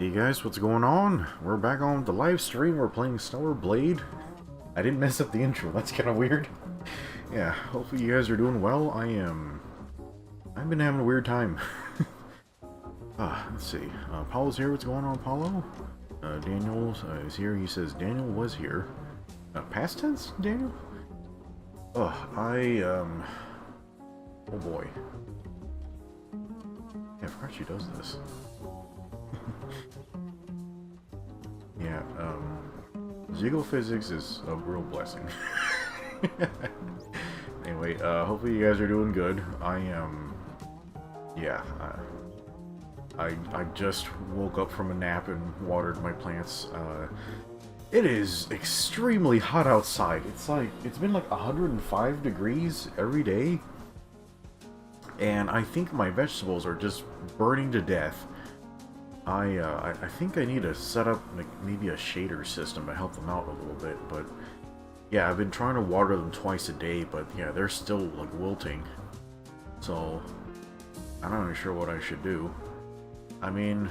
Hey guys, what's going on? We're back on the live stream. We're playing Stellar Blade. I didn't mess up the intro. That's kind of weird. Yeah, hopefully you guys are doing well. I've been having a weird time. Let's see. Paulo's here. What's going on, Paulo? Daniel is here. He says Daniel was here. Past tense, Daniel? Oh boy. Yeah, I forgot she does this. Yeah, Ziggle physics is a real blessing. Anyway, hopefully you guys are doing good. I just woke up from a nap and watered my plants. It is extremely hot outside. It's been like 105 degrees every day. And I think my vegetables are just burning to death. I think I need to set up like maybe a shader system to help them out a little bit, but yeah, I've been trying to water them twice a day, but yeah, they're still like wilting. So I'm not really sure what I should do. I mean,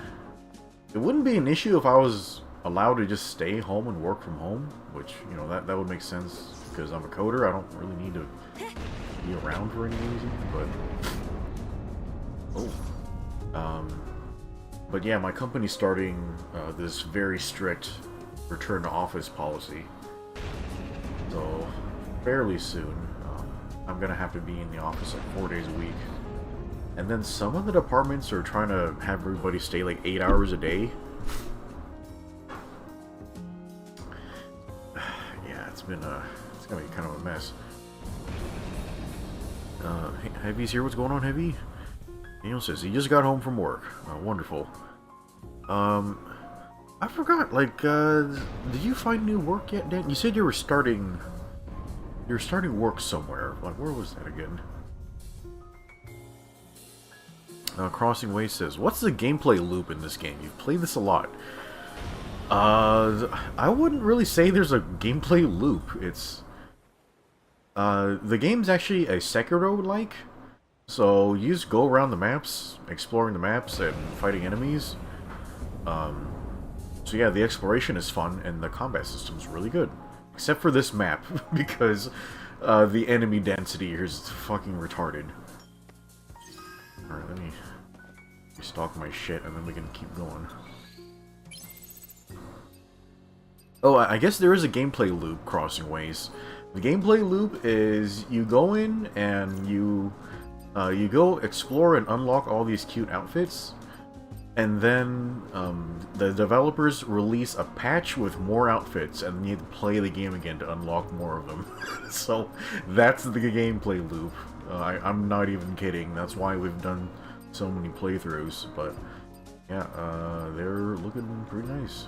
it wouldn't be an issue if I was allowed to just stay home and work from home, which, you know, that would make sense because I'm a coder. I don't really need to be around for any reason, but but yeah, my company's starting this very strict return to office policy. So, fairly soon, I'm gonna have to be in the office like 4 days a week. And then some of the departments are trying to have everybody stay like 8 hours a day. Yeah, it's gonna be kind of a mess. Heavy's here. What's going on, Heavy? Daniel says he just got home from work. Wonderful. I forgot, like, did you find new work yet, Dan? You said you were starting work somewhere. Like, where was that again? Crossing Way says, what's the gameplay loop in this game? You've played this a lot. I wouldn't really say there's a gameplay loop. It's, the game's actually a Sekiro-like. So you just go around the maps, exploring the maps and fighting enemies. So yeah, the exploration is fun and the combat system's really good. Except for this map, because the enemy density here is fucking retarded. Alright, let me restock my shit and then we can keep going. Oh, I guess there is a gameplay loop, Crossing Ways. The gameplay loop is you go in and you go explore and unlock all these cute outfits, and then the developers release a patch with more outfits, and you need to play the game again to unlock more of them. So that's the gameplay loop. I'm not even kidding. That's why we've done so many playthroughs. But yeah, they're looking pretty nice.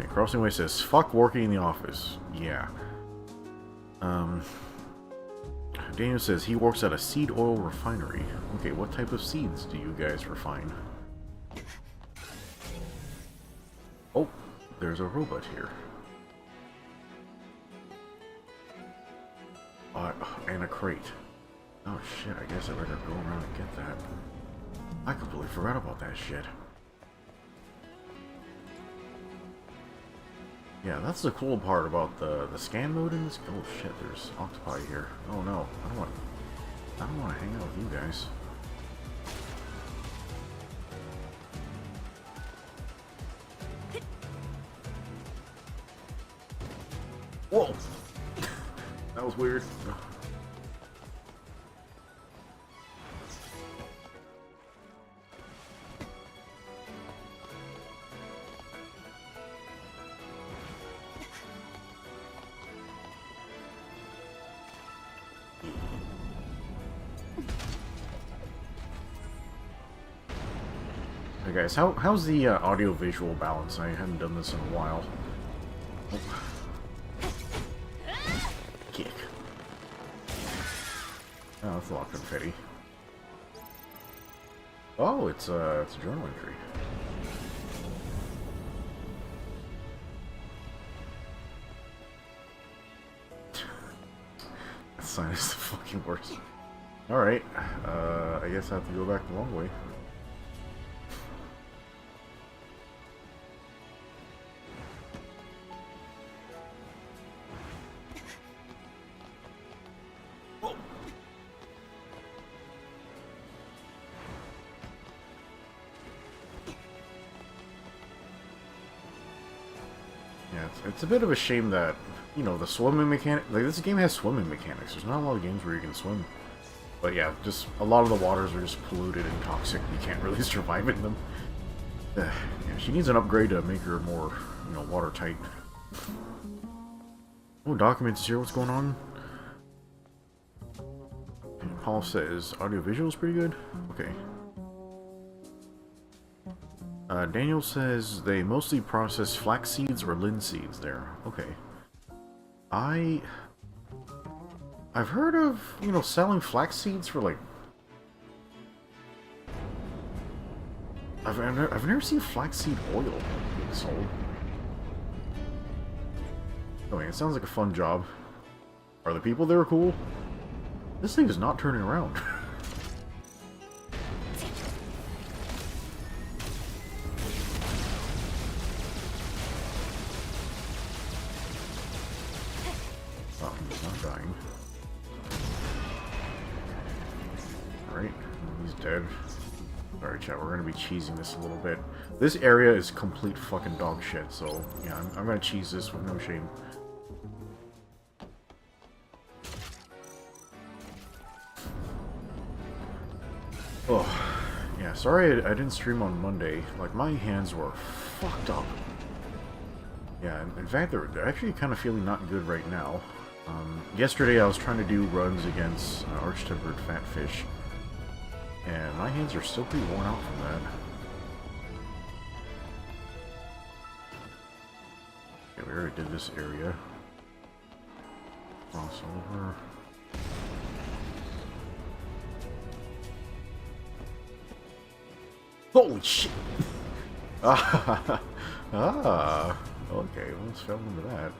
Crossing Way says, fuck working in the office. Yeah. Daniel says he works at a seed oil refinery. Okay, what type of seeds do you guys refine? Oh, there's a robot here. And a crate. Oh shit, I guess I better go around and get that. I completely forgot about that shit. Yeah, that's the cool part about the scan mode in this. Oh shit, there's octopi here. Oh no, I don't want to hang out with you guys. Whoa, that was weird. Hey guys, how's the audio-visual balance? I haven't done this in a while. Oh. Kick. Oh, that's a lot of confetti. Oh, it's a journal entry. sign is the fucking worst. Alright, I guess I have to go back the long way. It's a bit of a shame that, you know, the swimming mechanic, like, this game has swimming mechanics. There's not a lot of games where you can swim. But yeah, just a lot of the waters are just polluted and toxic. You can't really survive in them. Yeah, she needs an upgrade to make her more, you know, watertight. Oh, documents here. What's going on? And Paul says audiovisual is pretty good. Okay. Daniel says they mostly process flax seeds or linseeds there. Okay. I've heard of, you know, selling flax seeds for like... I've never seen flaxseed oil being sold. Oh, it sounds like a fun job. Are the people there cool? This thing is not turning around. Oh, he's not dying. Alright, he's dead. Alright, chat, we're gonna be cheesing this a little bit. This area is complete fucking dog shit, so yeah, I'm gonna cheese this with no shame. Oh, yeah, sorry I didn't stream on Monday. Like, my hands were fucked up. Yeah, in fact, they're actually kind of feeling not good right now. Yesterday I was trying to do runs against arch-tempered fatfish, and my hands are still pretty worn out from that. Okay, we already did this area. Cross over. Holy shit! Ah, okay, let's fell into that.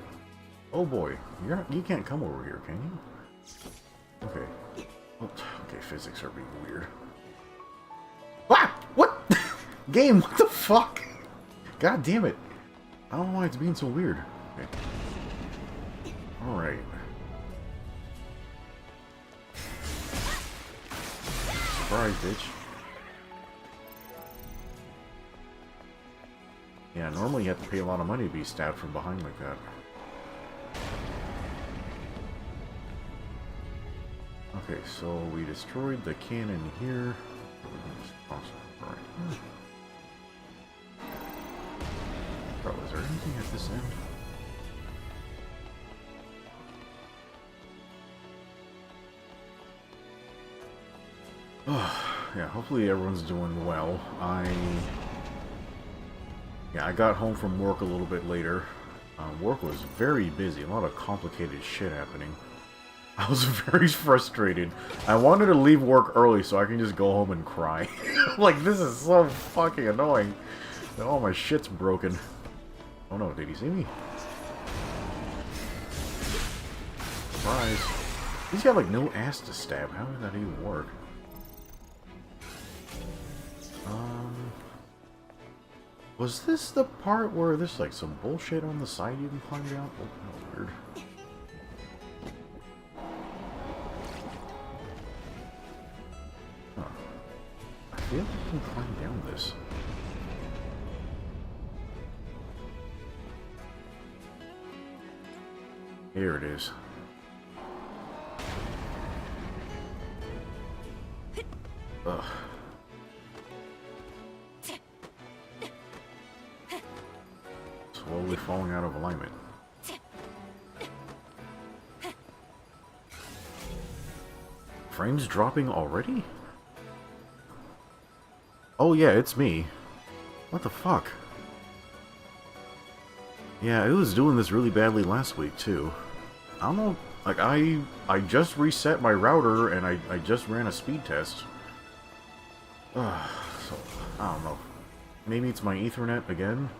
Oh boy, you can't come over here, can you? Okay. Okay, physics are being weird. Ah! What? Game, what the fuck? God damn it. I don't know why it's being so weird. Okay. Alright. Surprise, bitch. Yeah, normally you have to pay a lot of money to be stabbed from behind like that. Okay, so we destroyed the cannon here. Alright. Bro, is there anything at this end? Oh, yeah, hopefully everyone's doing well. I got home from work a little bit later. Work was very busy, a lot of complicated shit happening. I was very frustrated. I wanted to leave work early so I can just go home and cry. Like, this is so fucking annoying. Oh, my shit's broken. Oh no, did he see me? Surprise. He's got like no ass to stab. How did that even work? Was this the part where there's like some bullshit on the side you can climb down? Oh, how weird. Huh. I feel like I can climb down this. Here it is. Ugh. Slowly falling out of alignment. Frames dropping already? Oh yeah, it's me. What the fuck? Yeah, it was doing this really badly last week too. I don't know, like I just reset my router and I just ran a speed test. So, I don't know. Maybe it's my Ethernet again?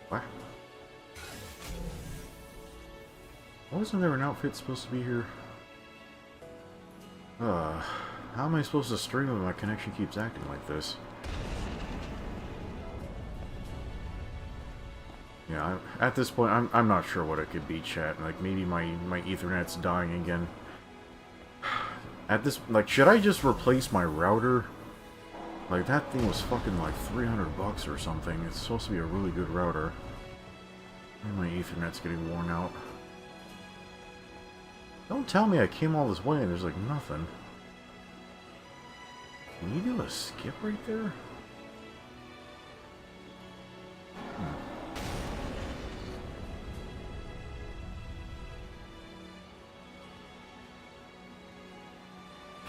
What? Wasn't there an outfit supposed to be here? How am I supposed to stream when my connection keeps acting like this? Yeah, at this point, I'm not sure what it could be, chat. Like, maybe my Ethernet's dying again. At this, like, should I just replace my router? Like, that thing was fucking like 300 bucks or something. It's supposed to be a really good router. And my Ethernet's getting worn out. Don't tell me I came all this way and there's like nothing. Can you do a skip right there?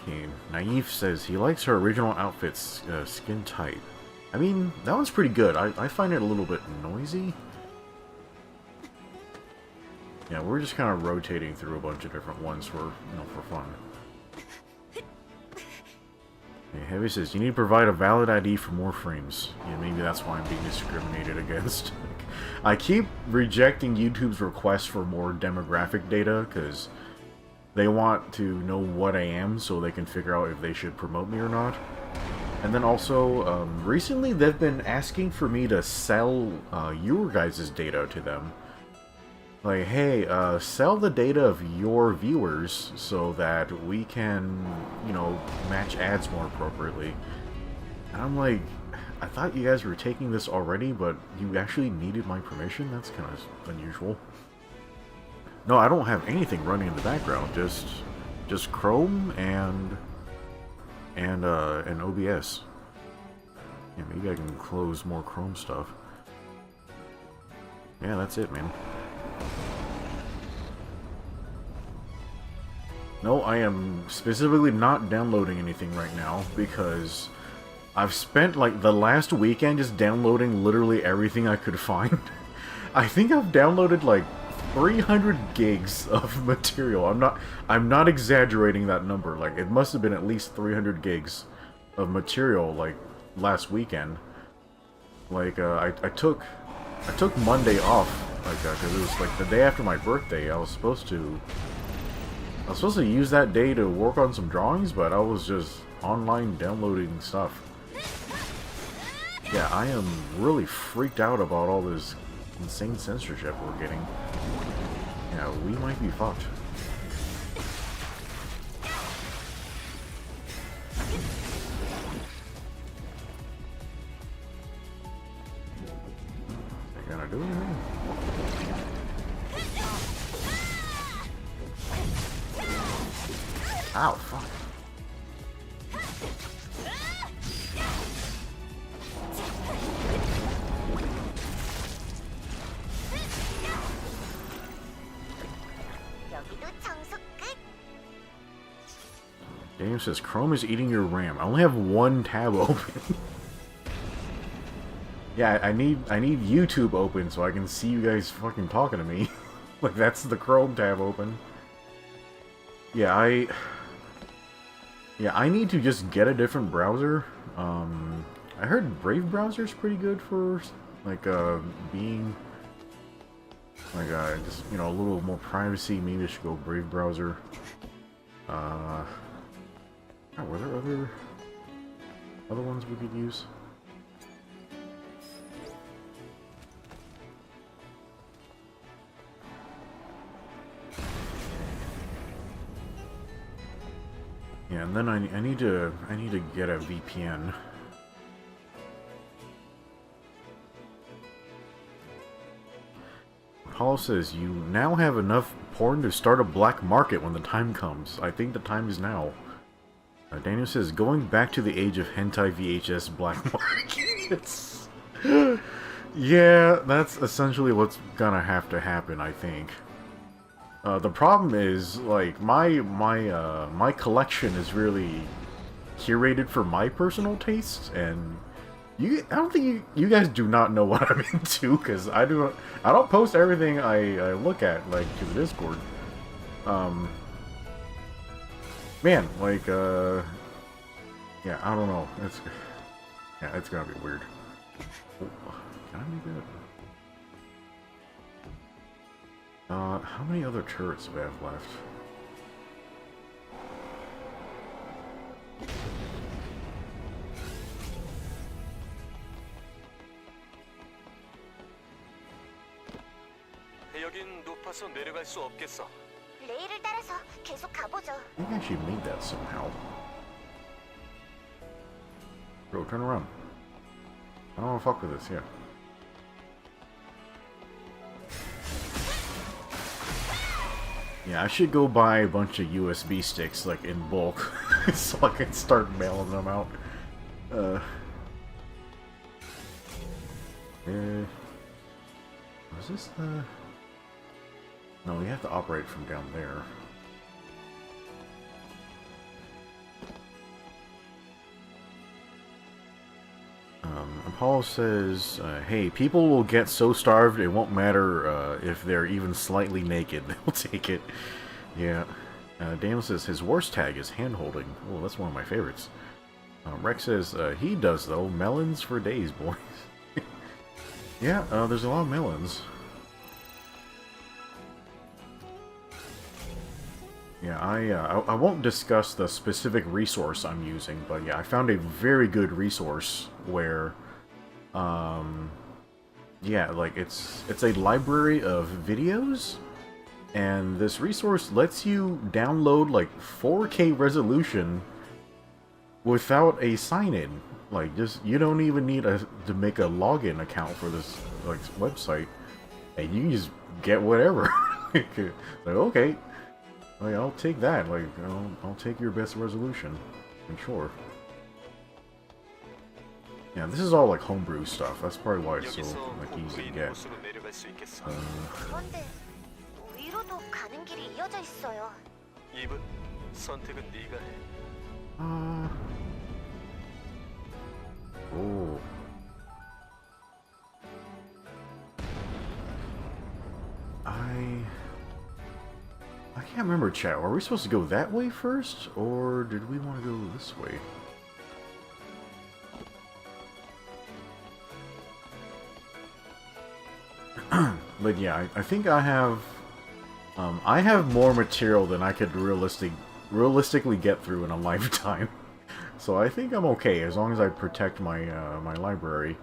Okay, Naive says he likes her original outfit's skin tight. I mean, that one's pretty good. I find it a little bit noisy. Yeah, we're just kind of rotating through a bunch of different ones for, you know, for fun. Yeah, Heavy says, you need to provide a valid ID for more frames. Yeah, maybe that's why I'm being discriminated against. I keep rejecting YouTube's request for more demographic data, because they want to know what I am so they can figure out if they should promote me or not. And then also, recently they've been asking for me to sell your guys' data to them. Like, hey, sell the data of your viewers so that we can, you know, match ads more appropriately. And I'm like, I thought you guys were taking this already, but you actually needed my permission? That's kind of unusual. No, I don't have anything running in the background. Just Chrome and OBS. Yeah, maybe I can close more Chrome stuff. Yeah, that's it, man. No, I am specifically not downloading anything right now because I've spent like the last weekend just downloading literally everything I could find. I think I've downloaded like 300 gigs of material. I'm not exaggerating that number. Like, it must have been at least 300 gigs of material like last weekend. Like, I took Monday off, like, because it was like the day after my birthday. I was supposed to use that day to work on some drawings, but I was just online downloading stuff. Yeah, I am really freaked out about all this insane censorship we're getting. Yeah, we might be fucked. They gonna do anything? Ow, fuck. Daniel says, Chrome is eating your RAM. I only have one tab open. Yeah, I need YouTube open so I can see you guys fucking talking to me. Like, that's the Chrome tab open. Yeah, I need to just get a different browser. I heard Brave browser's pretty good for, like, being, like, just, you know, a little more privacy. Maybe I should go Brave browser. Were there other ones we could use? Yeah, and then I need to get a VPN. Paul says you now have enough porn to start a black market when the time comes. I think the time is now. Daniel says going back to the age of hentai VHS black markets. Yeah, that's essentially what's gonna have to happen, I think. The problem is, like, my collection is really curated for my personal tastes, and I don't think you guys do not know what I'm into, because I don't post everything I look at, like, to the Discord. Man, like, yeah, I don't know. It's gonna be weird. Oh, can I make that? How many other turrets do we have left? 여긴 높아서 내려갈 수 없겠어. 레일을 따라서 계속 가보죠. I think I actually made that somehow. Bro, turn around. I don't want to fuck with this, yeah. Yeah, I should go buy a bunch of USB sticks, like, in bulk, so I can start mailing them out. Was this the... No, we have to operate from down there. Apollo says, hey, people will get so starved it won't matter if they're even slightly naked. They'll take it. Yeah. Daniel says his worst tag is hand-holding. Oh, that's one of my favorites. Rex says, he does, though. Melons for days, boys. Yeah, there's a lot of melons. Yeah, I won't discuss the specific resource I'm using, but yeah, I found a very good resource where, yeah, like it's a library of videos, and this resource lets you download like 4K resolution without a sign-in. Like, just you don't even need to make a login account for this like website, and you can just get whatever. Like, okay. Like, I'll take that. Like, I'll take your best resolution. I'm sure. Yeah, this is all like homebrew stuff. That's probably why it's so like easy to get. 그런데 위로도 가는 길이 이어져 있어요. 이분 선택은 네가 해. Oh. I can't remember, chat. Are we supposed to go that way first, or did we want to go this way? But yeah, I think I have more material than I could realistically get through in a lifetime. So I think I'm okay as long as I protect my my library.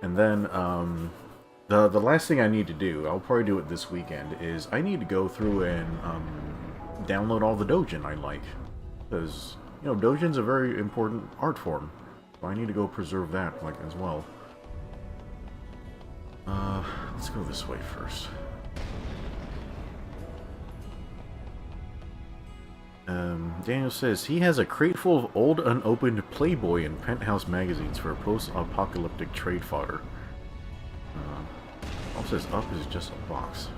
And then the last thing I need to do, I'll probably do it this weekend, is I need to go through and download all the doujin I like, because you know doujin's a very important art form, so I need to go preserve that like as well. Let's go this way first. Daniel says he has a crate full of old unopened Playboy and Penthouse magazines for post-apocalyptic trade fodder. All says up is just a box.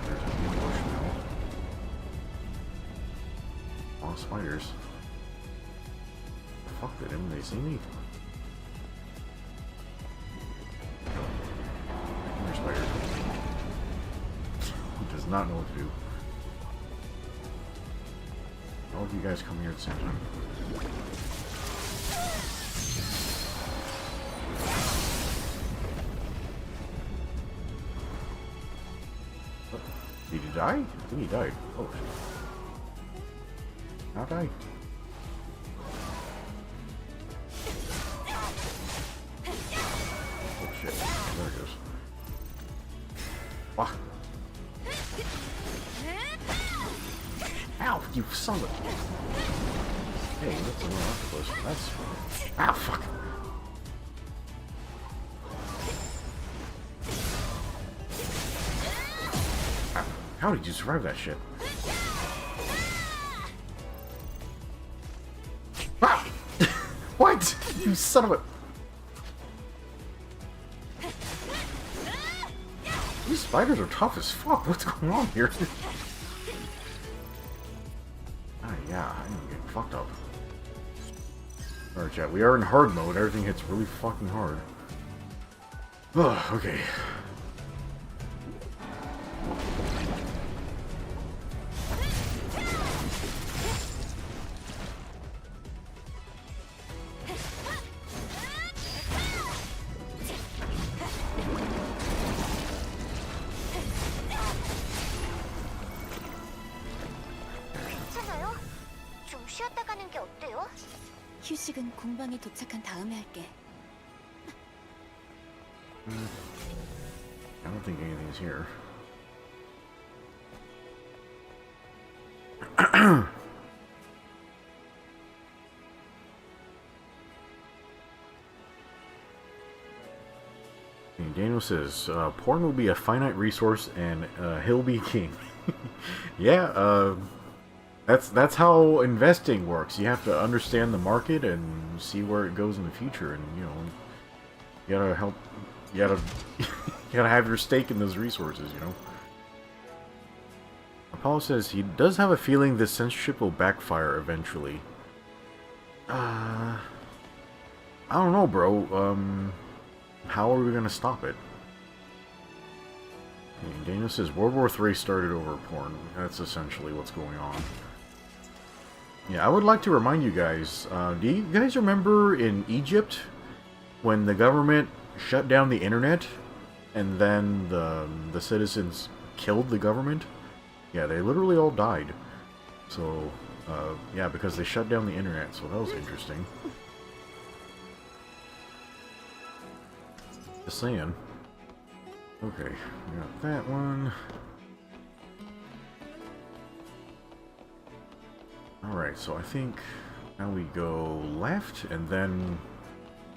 There's a new marshmallow. Oh, spiders. Fuck, didn't they see me? Spider. He does not know what to do. All of you guys come here at the same time. What? Did he die? I think he died. Oh shit. Not die. Oh shit. There it goes. Ah. Ow, you son of a... Hey, that's a little octopus. That's... Ow, fuck! Ow. How did you survive that shit? Ah! What? You son of a... These spiders are tough as fuck. What's going on here? Yeah, I'm getting fucked up. Alright, chat, we are in hard mode. Everything hits really fucking hard. Ugh, okay. 하는 게 어때요? 휴식은 공방에 도착한 다음에 할게. I don't think anything's here. Daniel says, porn will be a finite resource and he'll be king. Yeah, that's how investing works. You have to understand the market and see where it goes in the future, and you know, you gotta help. You gotta, you gotta have your stake in those resources. You know. Apollo says he does have a feeling this censorship will backfire eventually. I don't know, bro. How are we gonna stop it? Okay, Daniel says World War III started over porn. That's essentially what's going on. Yeah, I would like to remind you guys, do you guys remember in Egypt when the government shut down the internet and then the citizens killed the government? Yeah, they literally all died. So, yeah, because they shut down the internet, so that was interesting. Just saying. Okay, we got that one. Alright, so I think now we go left, and then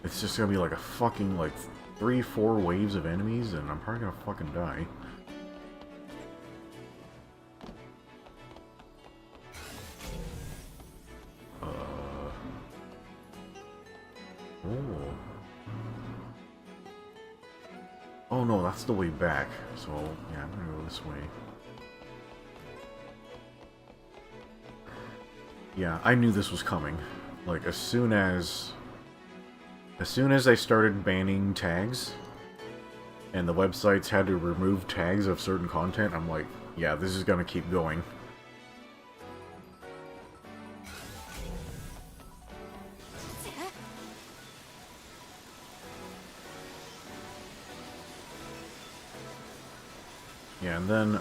it's just gonna be like a fucking, like, 3-4 waves of enemies, and I'm probably gonna fucking die. Oh. Oh no, that's the way back. So, yeah, I'm gonna go this way. Yeah, I knew this was coming. Like, as soon as I started banning tags, and the websites had to remove tags of certain content, I'm like, yeah, this is gonna keep going. Yeah, and then,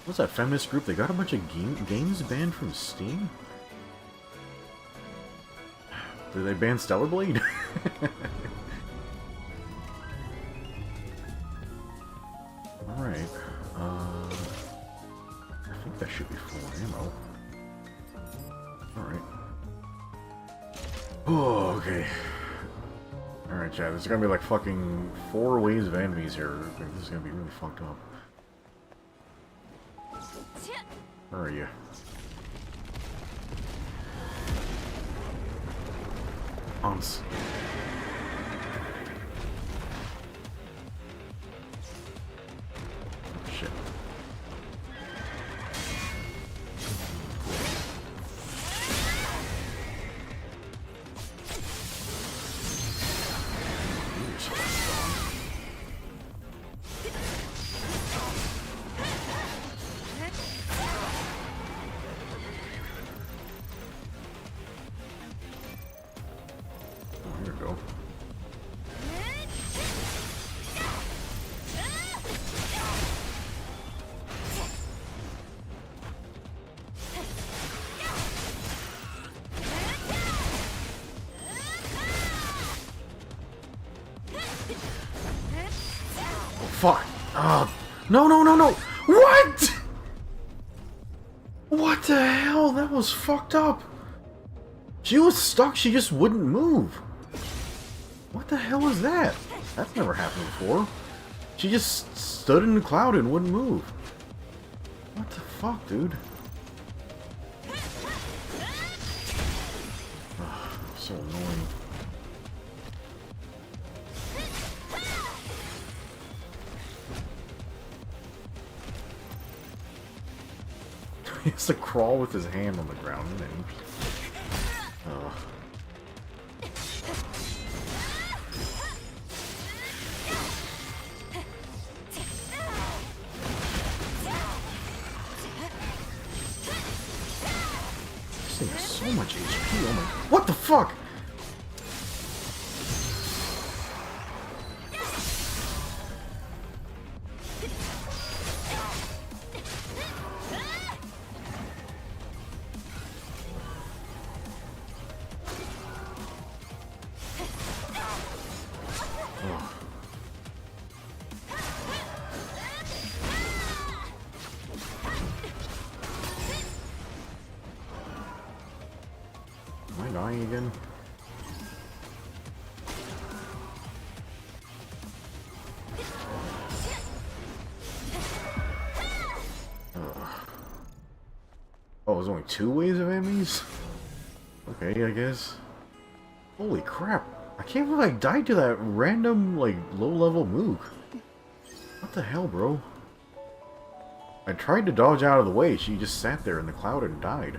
what's that feminist group? They got a bunch of games banned from Steam? Did they ban Stellar Blade? Alright, I think that should be full ammo. Alright. Oh, okay. Alright, chat, there's gonna be like fucking 4 waves of enemies here. This is gonna be really fucked up. Where are you? Ons. Shit. Fuck! No, no, no, no! What?! What the hell? That was fucked up! She was stuck, she just wouldn't move! What the hell is that? That's never happened before. She just stood in the cloud and wouldn't move. What the fuck, dude? Ugh, so annoying. He has to crawl with his hand on the ground. Ugh. This thing has so much HP. Oh my! What the fuck? Am I dying again? Oh, there's only 2 waves of enemies? Okay, I guess. Holy crap. I can't believe I died to that random, like, low-level mook. What the hell, bro? I tried to dodge out of the way. She just sat there in the cloud and died.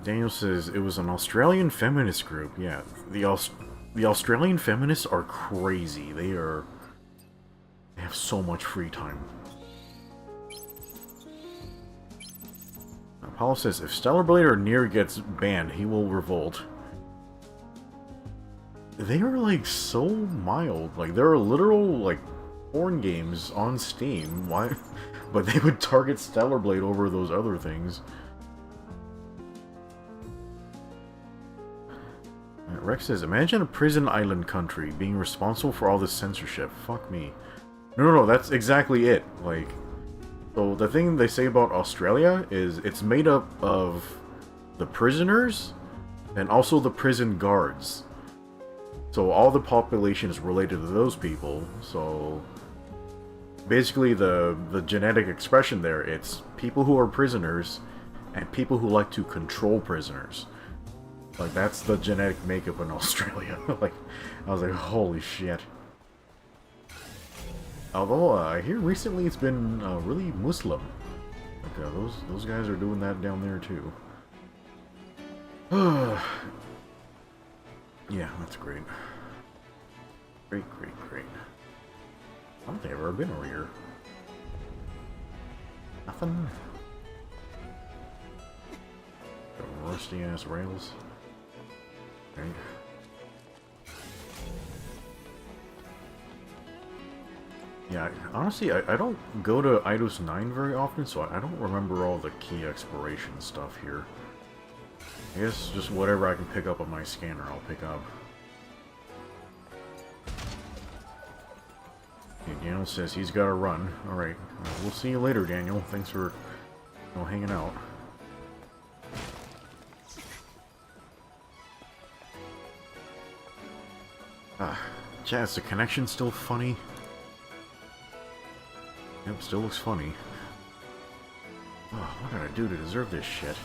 Daniel says it was an Australian feminist group. Yeah, the Australian feminists are crazy. They have so much free time. Paul says if Stellar Blade or Nier gets banned, he will revolt. They are like so mild. Like there are literal like porn games on Steam. Why? But they would target Stellar Blade over those other things. Rex says, imagine a prison island country being responsible for all this censorship. Fuck me. No, that's exactly it. Like, so the thing they say about Australia is it's made up of the prisoners and also the prison guards. So all the population is related to those people. So basically the genetic expression there, it's people who are prisoners and people who like to control prisoners. Like, that's the genetic makeup in Australia. Like, I was like, holy shit. Although, I hear recently it's been really Muslim. Like, those guys are doing that down there, too. Yeah, that's great. Great. I don't think I've ever been over here. Nothing? The rusty-ass rails. Okay. Yeah, honestly, I don't go to Eidos IX very often, so I don't remember all the key exploration stuff here. I guess just whatever I can pick up on my scanner, I'll pick up. Okay, Daniel says he's got to run. Alright, we'll see you later, Daniel. Thanks for hanging out. Chat, is the connection still funny? Yep, still looks funny. Oh, what did I do to deserve this shit?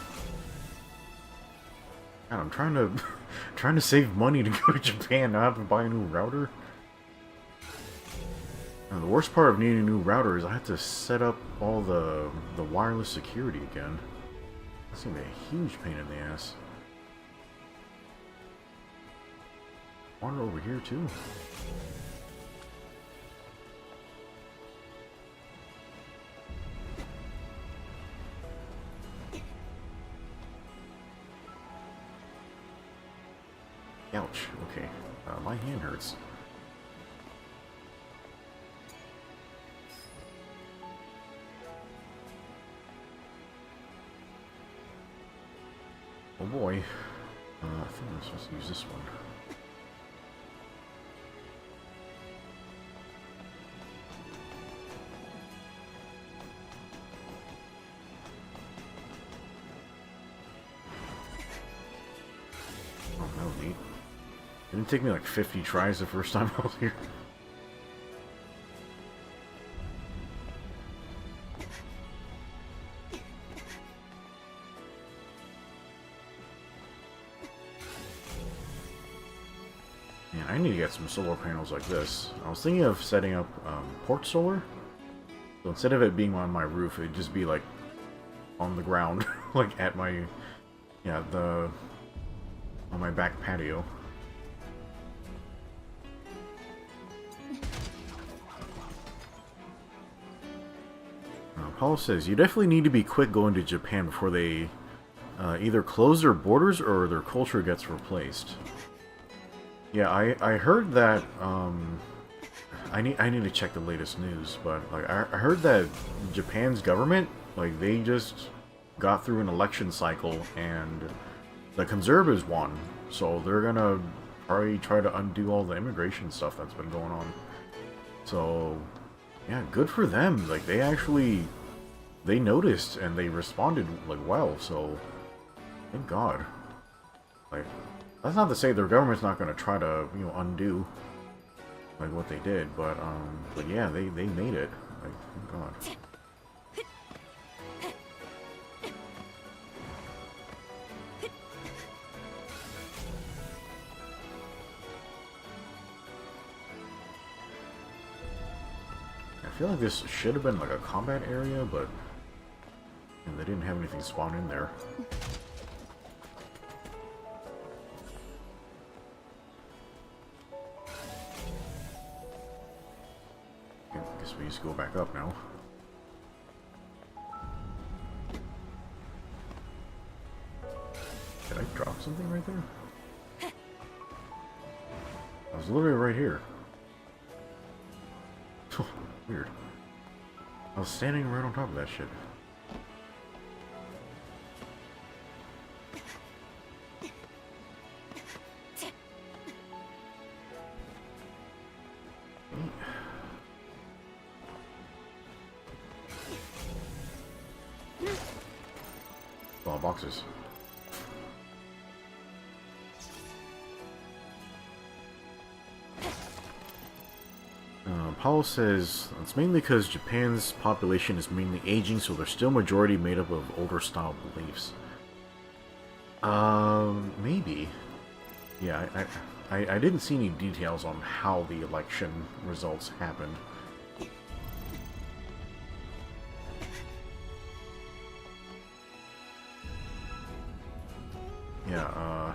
God, I'm trying to save money to go to Japan, not have to buy a new router. Now, the worst part of needing a new router is I have to set up all the wireless security again. That's gonna be a huge pain in the ass. Water over here too. Ouch. Okay. My hand hurts. Oh boy. I think I'm supposed to use this one. Oh, that was neat. It didn't take me like 50 tries the first time I was here. Man, I need to get some solar panels like this. I was thinking of setting up port solar. So instead of it being on my roof, it'd just be like on the ground, like at my, yeah, on my back patio. Paul says, you definitely need to be quick going to Japan before they either close their borders or their culture gets replaced. Yeah, I heard that, I need to check the latest news, but like I heard that Japan's government, like they just got through an election cycle and the conservatives won, so they're gonna probably try to undo all the immigration stuff that's been going on. So Yeah, good for them. Like, they actually... They noticed and they responded, like, well, so... Thank God. Like, that's not to say their government's not going to try to, you know, undo, like, what they did, but yeah, they made it. Like, thank God. I feel like this should have been like a combat area, but they didn't have anything spawn in there. I guess we just go back up now. Did I drop something right there? I was literally right here. Weird. I was standing right on top of that shit. Oh, boxes. Paul says it's mainly because Japan's population is mainly aging, so they're still majority made up of older style beliefs. Maybe. Yeah, I didn't see any details on how the election results happened. Yeah,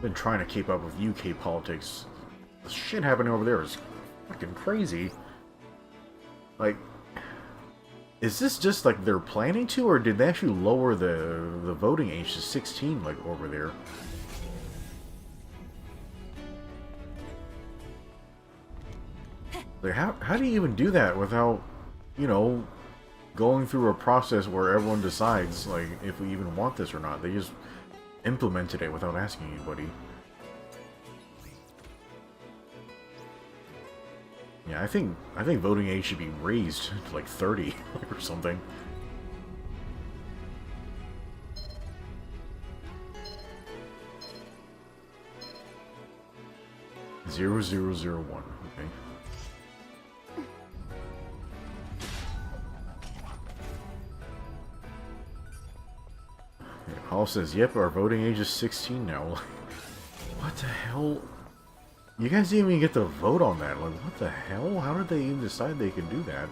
been trying to keep up with UK politics. The shit happening over there is fucking crazy. Like, is this just like they're planning to, or did they actually lower the voting age to 16, like over there? Like, how do you even do that without, you know, going through a process where everyone decides, like, if we even want this or not? They just implemented it without asking anybody. Yeah, I think voting age should be raised to like 30 or something. Zero, 001. Okay. Okay, Paul says, "Yep, our voting age is 16 now." What the hell? You guys didn't even get to vote on that. Like, what the hell? How did they even decide they could do that?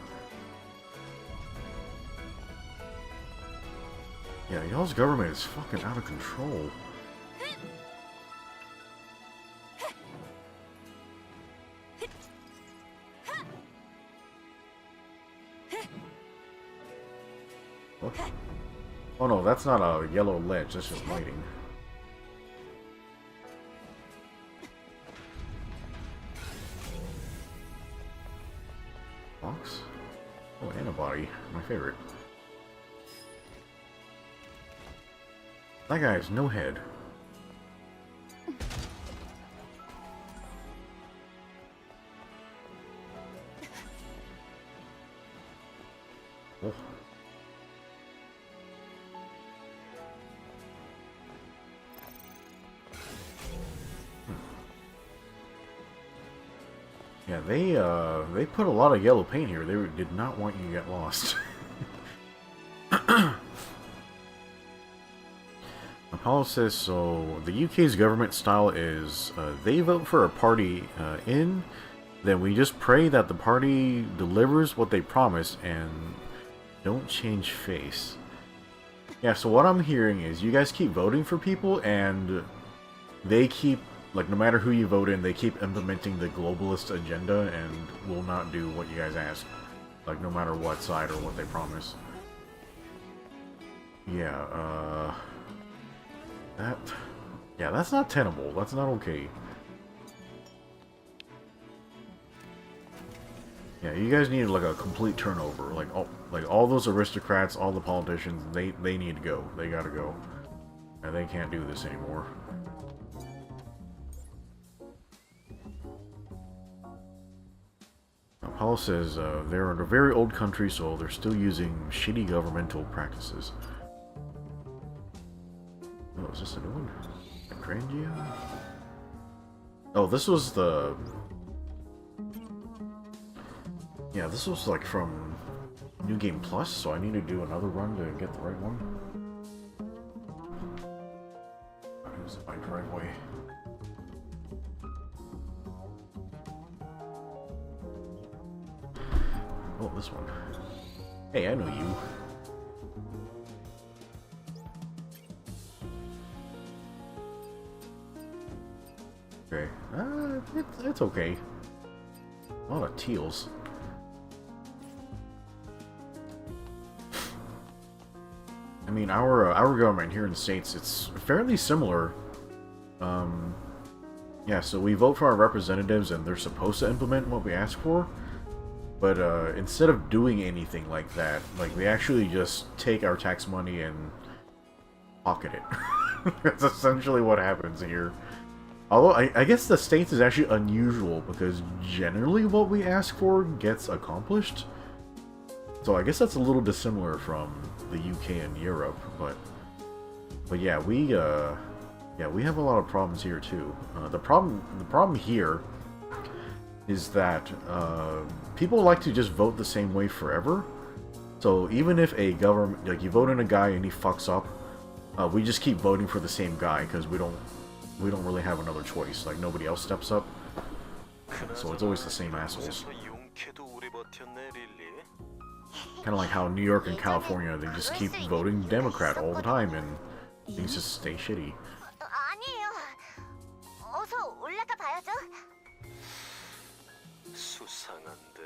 Yeah, y'all's government is fucking out of control. What? Oh no, that's not a yellow ledge, that's just lighting. Box? Oh, antibody. My favorite. That guy has no head. Oh. Yeah, they put a lot of yellow paint here. They did not want you to get lost. Apollo says, so the UK's government style is they vote for a party in, then we just pray that the party delivers what they promise and don't change face. Yeah, so what I'm hearing is you guys keep voting for people and they keep, like, no matter who you vote in, they keep implementing the globalist agenda and will not do what you guys ask. Like, no matter what side or what they promise. Yeah, yeah, that's not tenable. That's not okay. Yeah, you guys need, like, a complete turnover. Like all those aristocrats, all the politicians, they need to go. They gotta go. And they can't do this anymore. Paul says they're in a very old country, so they're still using shitty governmental practices. Oh, is this a new one? Grandia? Oh, this was the... Yeah, this was like from New Game Plus, so I need to do another run to get the right one. Here's my driveway. Oh, this one. Hey, I know you. Okay. It's okay. A lot of teals. I mean, our government here in the States, it's fairly similar. Yeah, so we vote for our representatives and they're supposed to implement what we ask for. But instead of doing anything like that, like they actually just take our tax money and pocket it. That's essentially what happens here. Although I guess the States is actually unusual because generally what we ask for gets accomplished. So I guess that's a little dissimilar from the UK and Europe, but yeah, we have a lot of problems here too. The problem here is that people like to just vote the same way forever. So even if a government, like you vote in a guy and he fucks up, we just keep voting for the same guy because we don't really have another choice. Like nobody else steps up, so it's always the same assholes. Kind of like how New York and California, they just keep voting Democrat all the time and things just stay shitty. 아니에요. 어서 올라가 봐야죠. 수상한데.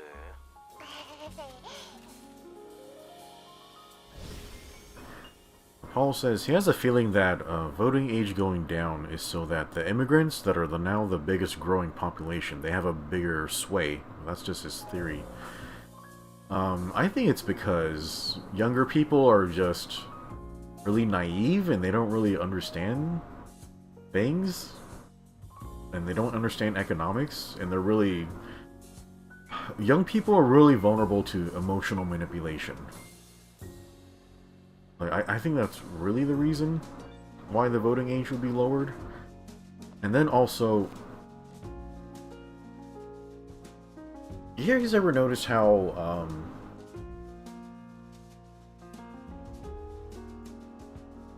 Paul says he has a feeling that voting age going down is so that the immigrants that are now the biggest growing population, they have a bigger sway. That's just his theory. I think it's because younger people are just really naive and they don't really understand things. And they don't understand economics, and they're really... Young people are really vulnerable to emotional manipulation. Like, I think that's really the reason why the voting age would be lowered. And then also... You guys ever notice how,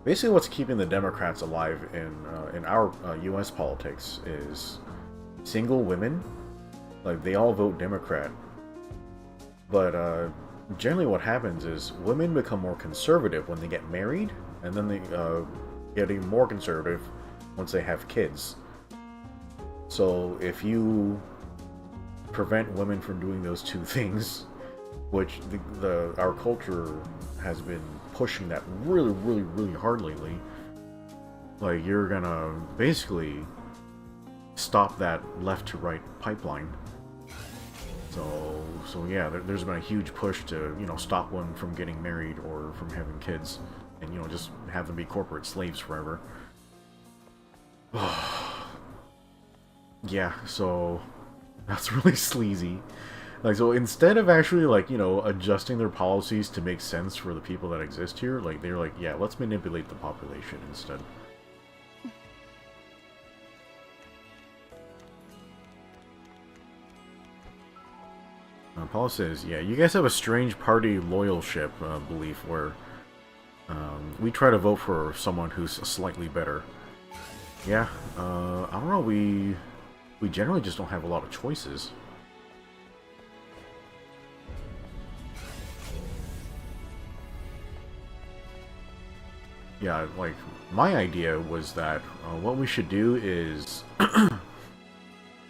basically what's keeping the Democrats alive in our U.S. politics is single women. Like, they all vote Democrat. But, generally what happens is women become more conservative when they get married, and then they get even more conservative once they have kids. So if you prevent women from doing those two things, which our culture has been pushing that really hard lately, like you're gonna basically stop that left to right pipeline. So yeah, there's been a huge push to, you know, stop women from getting married or from having kids, and, you know, just have them be corporate slaves forever. Yeah, so that's really sleazy. Like, so instead of actually, like, you know, adjusting their policies to make sense for the people that exist here, like, they're like, yeah, let's manipulate the population instead. Paul says, yeah, you guys have a strange party loyalship belief where we try to vote for someone who's slightly better. Yeah, I don't know, we generally just don't have a lot of choices. Yeah, like, my idea was that what we should do is...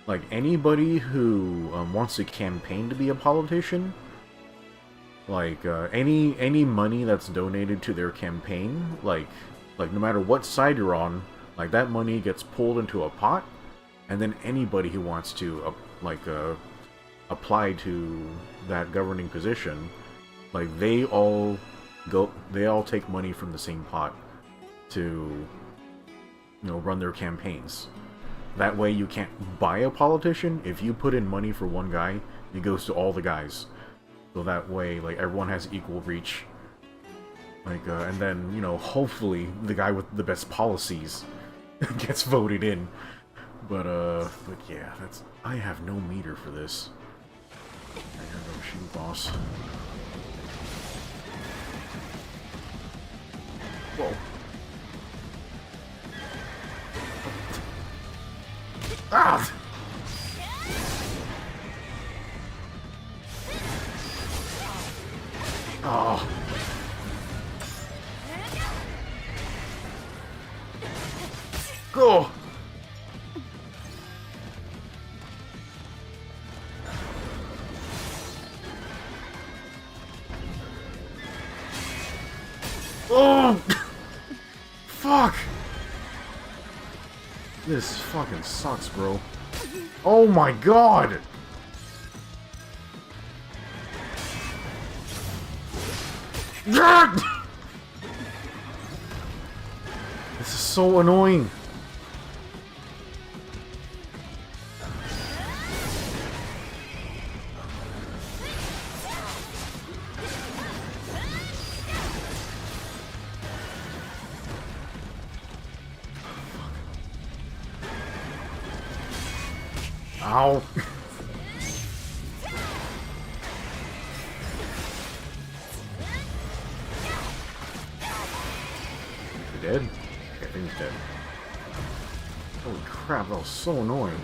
like, anybody who wants to campaign to be a politician, like, any money that's donated to their campaign, like no matter what side you're on, like, that money gets pulled into a pot, and then anybody who wants to, apply to that governing position, like, they all take money from the same pot to, you know, run their campaigns. That way you can't buy a politician. If you put in money for one guy, It goes to all the guys. So that way, like, everyone has equal reach. Like, and then, you know, hopefully the guy with the best policies gets voted in. But yeah, that's... I have no meter for this. I gotta go shoot boss. Whoa. Ah! Oh. Go! Oh! Fuck! This fucking sucks, bro. Oh my god! This is so annoying. Ow. He dead? I think he's dead. Holy crap, that was so annoying.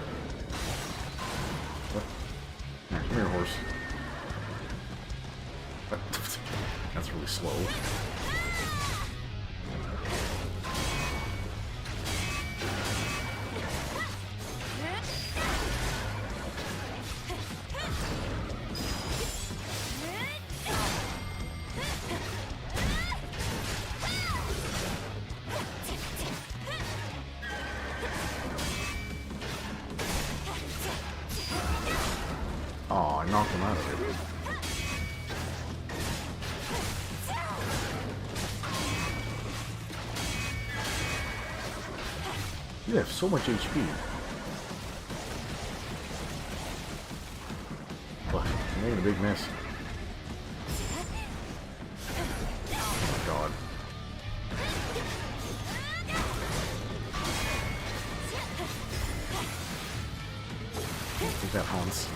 What? Come here, horse. That's really slow. Oh, I knocked him out of it. You have so much HP. But you made a big mess. Oh my god. Take that, Hans.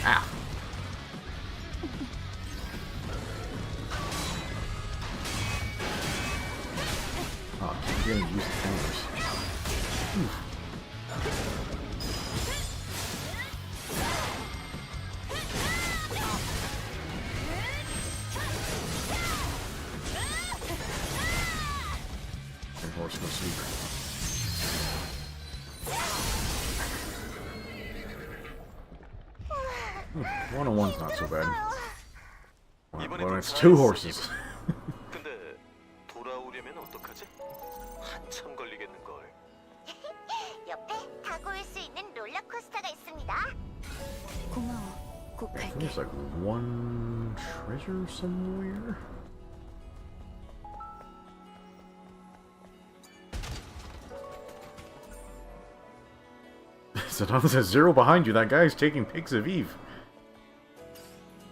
Ah. Oh, I'm getting used to counters. And horse go sleep. One-on-one's not so bad. Well, it's two horses. 근데 돌아오려면 어떡하지? 한참 걸리겠는 걸. 옆에 타고 올 수 있는 롤러코스터가 있습니다. 고마워. 꼭 I think 갈게. there's like one treasure somewhere. So now there's a zero behind you. That guy's taking pics of Eve.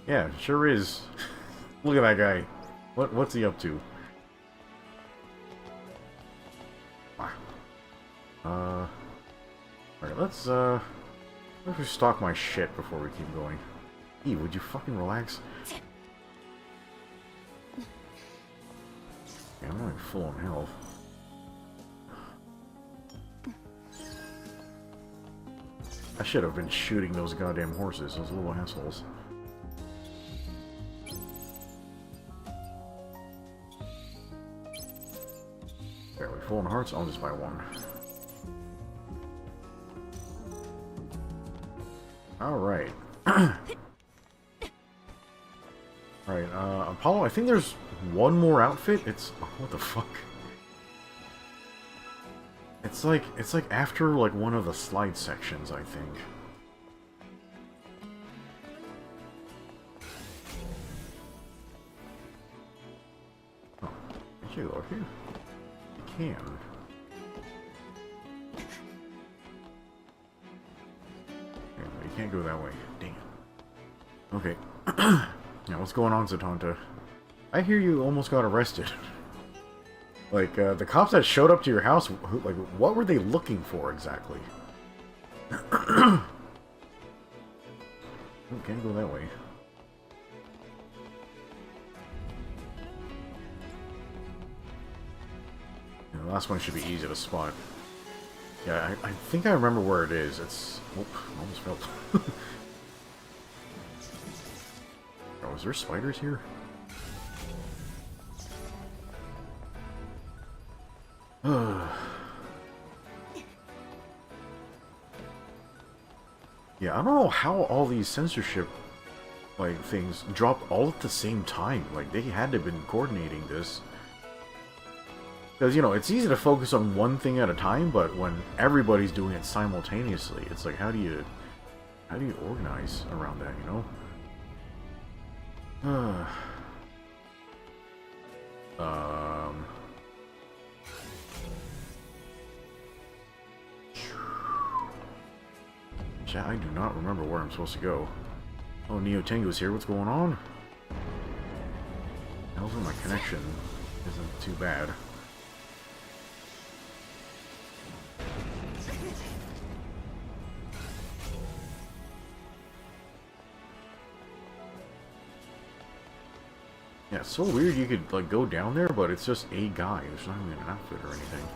Yeah, sure is. Look at that guy. What's he up to? Alright, let's restock my shit before we keep going. Eve, would you fucking relax? Yeah, I'm only full on health. I should have been shooting those goddamn horses, those little assholes. There, we full on hearts, I'll just buy one. Alright. Alright, Apollo, I think there's one more outfit. It's... what the fuck? It's like after, like, one of the slide sections, I think. Oh, can you go here? You can. Okay, you can't go that way. Dang it. Okay. Now, what's going on, Zatanta? I hear you almost got arrested. Like, the cops that showed up to your house, like, what were they looking for exactly? Oh, can't go that way. Yeah, the last one should be easy to spot. Yeah, I think I remember where it is. It's... oh, almost fell. Oh, is there spiders here? Yeah, I don't know how all these censorship, like, things dropped all at the same time. Like, they had to have been coordinating this. Because, you know, it's easy to focus on one thing at a time, but when everybody's doing it simultaneously, it's like, how do you organize around that, you know? I do not remember where I'm supposed to go. Oh, Neo Tengu's here. What's going on? How's my connection? Isn't too bad. Yeah, it's so weird you could, like, go down there, but it's just a guy. There's not even an outfit or anything.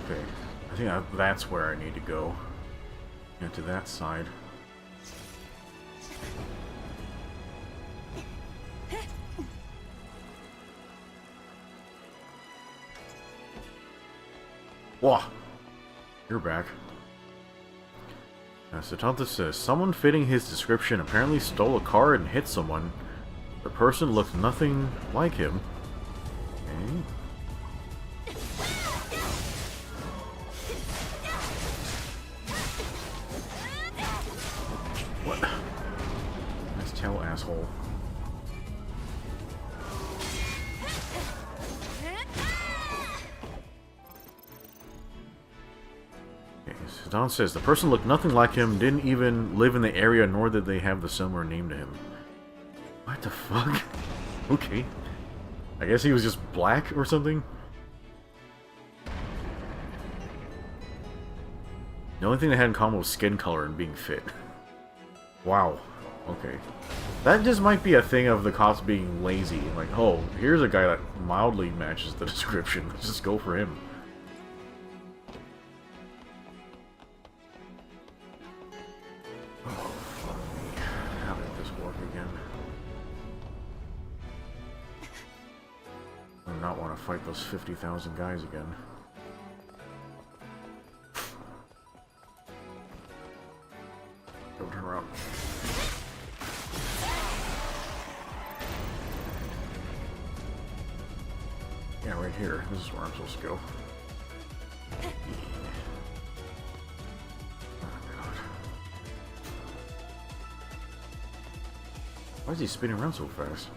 Okay, I think that's where I need to go. Yeah, to that side. Whoa! You're back. Satanta says, someone fitting his description apparently stole a car and hit someone. The person looked nothing like him. Okay. What? Nice tail, asshole. Don says, the person looked nothing like him, didn't even live in the area, nor did they have the similar name to him. What the fuck? Okay. I guess he was just black or something? The only thing they had in common was skin color and being fit. Wow. Okay. That just might be a thing of the cops being lazy. Like, oh, here's a guy that mildly matches the description. Let's just go for him. Fight those 50,000 guys again. Go turn around. Yeah, right here. This is where I'm supposed to go. Oh god. Why is he spinning around so fast?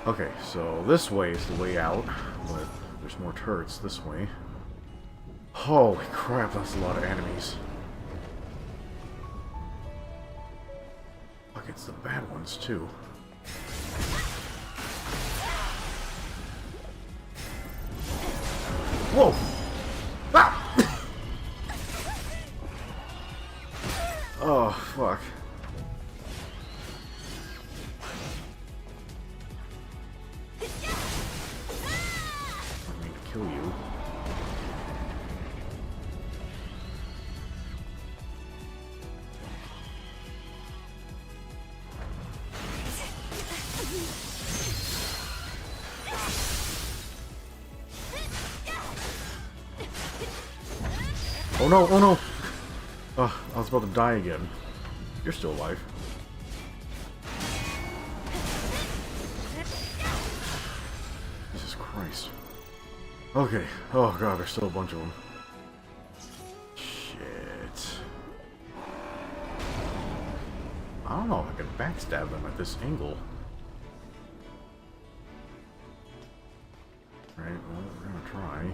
Okay, so this way is the way out, but there's more turrets this way. Holy crap, that's a lot of enemies. Fuck, it's the bad ones, too. Whoa! Ah! Oh, fuck. Kill you. Oh no, oh no! I was about to die again. You're still alive. Jesus Christ. Okay. Oh god, there's still a bunch of them. Shit. I don't know if I can backstab them at this angle. Right, well, we're gonna try.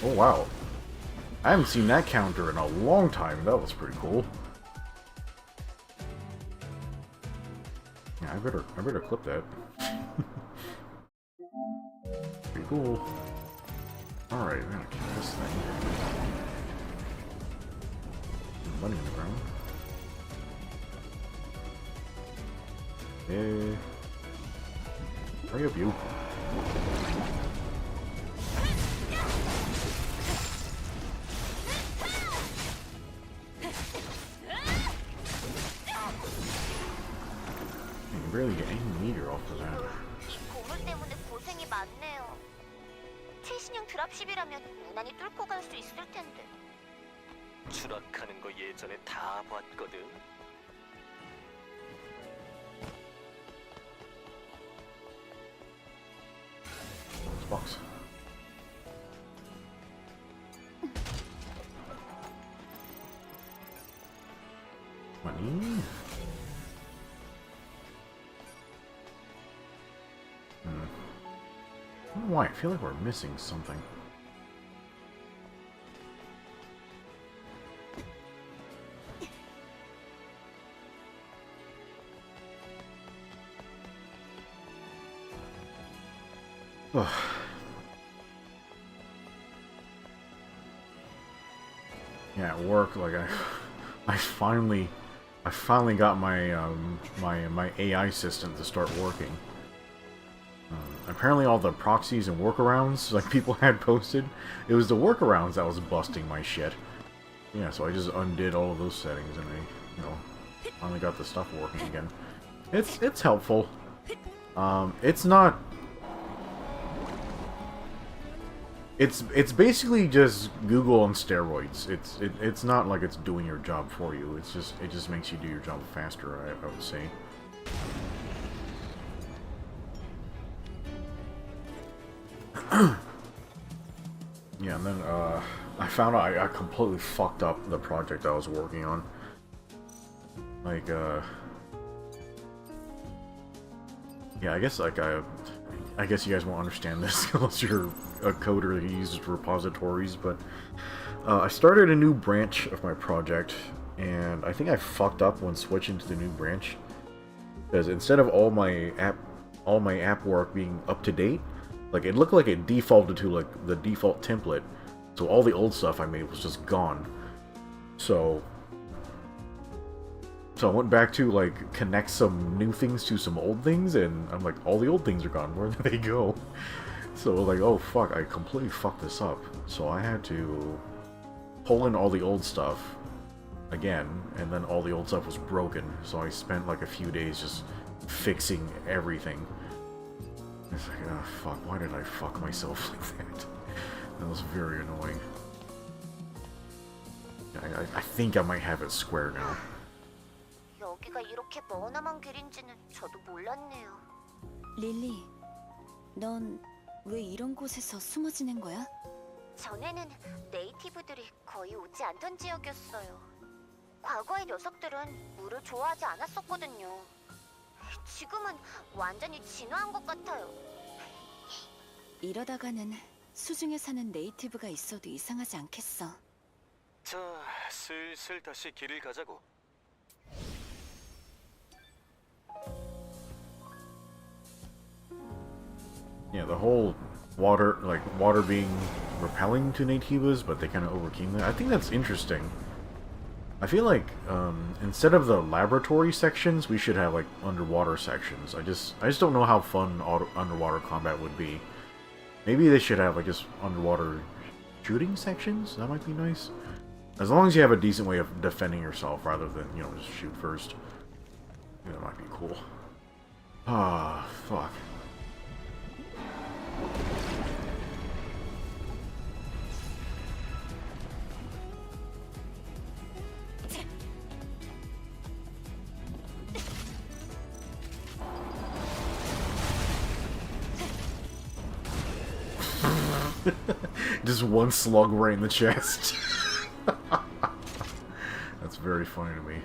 Oh wow. I haven't seen that counter in a long time. That was pretty cool. Yeah, I better clip that. Pretty cool. Alright, I'm gonna kill this thing. Money in the ground. Hey. Hurry up, you. Barely get any meter off of that. 고물 때문에 고생이 많네요. 최신형 드랍십이라면 무난히 뚫고 갈 수 있을 텐데. 추락하는 거 예전에 다 봤거든. Box. Money. I don't know why, I feel like we're missing something. Ugh. Yeah, at work, like I finally got my my AI assistant to start working. Apparently all the proxies and workarounds like people had posted, it was the workarounds that was busting my shit. Yeah, so I just undid all of those settings and I, finally got the stuff working again. It's helpful. It's not. It's basically just Google on steroids. It's not like it's doing your job for you. It just makes you do your job faster. I would say. Yeah, and then I found out I completely fucked up the project I was working on. Like, yeah, I guess you guys won't understand this unless you're a coder that uses repositories, but I started a new branch of my project, and I think I fucked up when switching to the new branch. Because instead of all my app work being up to date, like, it looked like it defaulted to, like, the default template. So all the old stuff I made was just gone. So I went back to, like, connect some new things to some old things, and I'm like, all the old things are gone. Where did they go? So, like, oh, fuck, I completely fucked this up. So I had to pull in all the old stuff again, and then all the old stuff was broken. So I spent, like, a few days just fixing everything. It's like, oh fuck, why did I fuck myself like that? That was very annoying. I think I might have it square now. 여기가 이렇게 머나먼 길인지는 저도 몰랐네요. 릴리, 넌 왜 이런 곳에서 숨어 지낸 거야? 전에는 네이티브들이 거의 오지 않던 지역이었어요. 과거의 녀석들은 물을 좋아하지 않았었거든요. 지금은 완전히 진화한 것 같아요. 이러다가는 수중에 사는 네이티브가 있어도 이상하지 않겠어. 자, 슬슬 다시 길을 가자고. Yeah, the whole water being repelling to Naytibas, but they kind of overcame that. I think that's interesting. I feel like instead of the laboratory sections, we should have like underwater sections. I just don't know how fun underwater combat would be. Maybe they should have like just underwater shooting sections. That might be nice. As long as you have a decent way of defending yourself rather than, you know, just shoot first. Yeah, that might be cool. Ah, fuck. Just one slug right in the chest. That's very funny to me.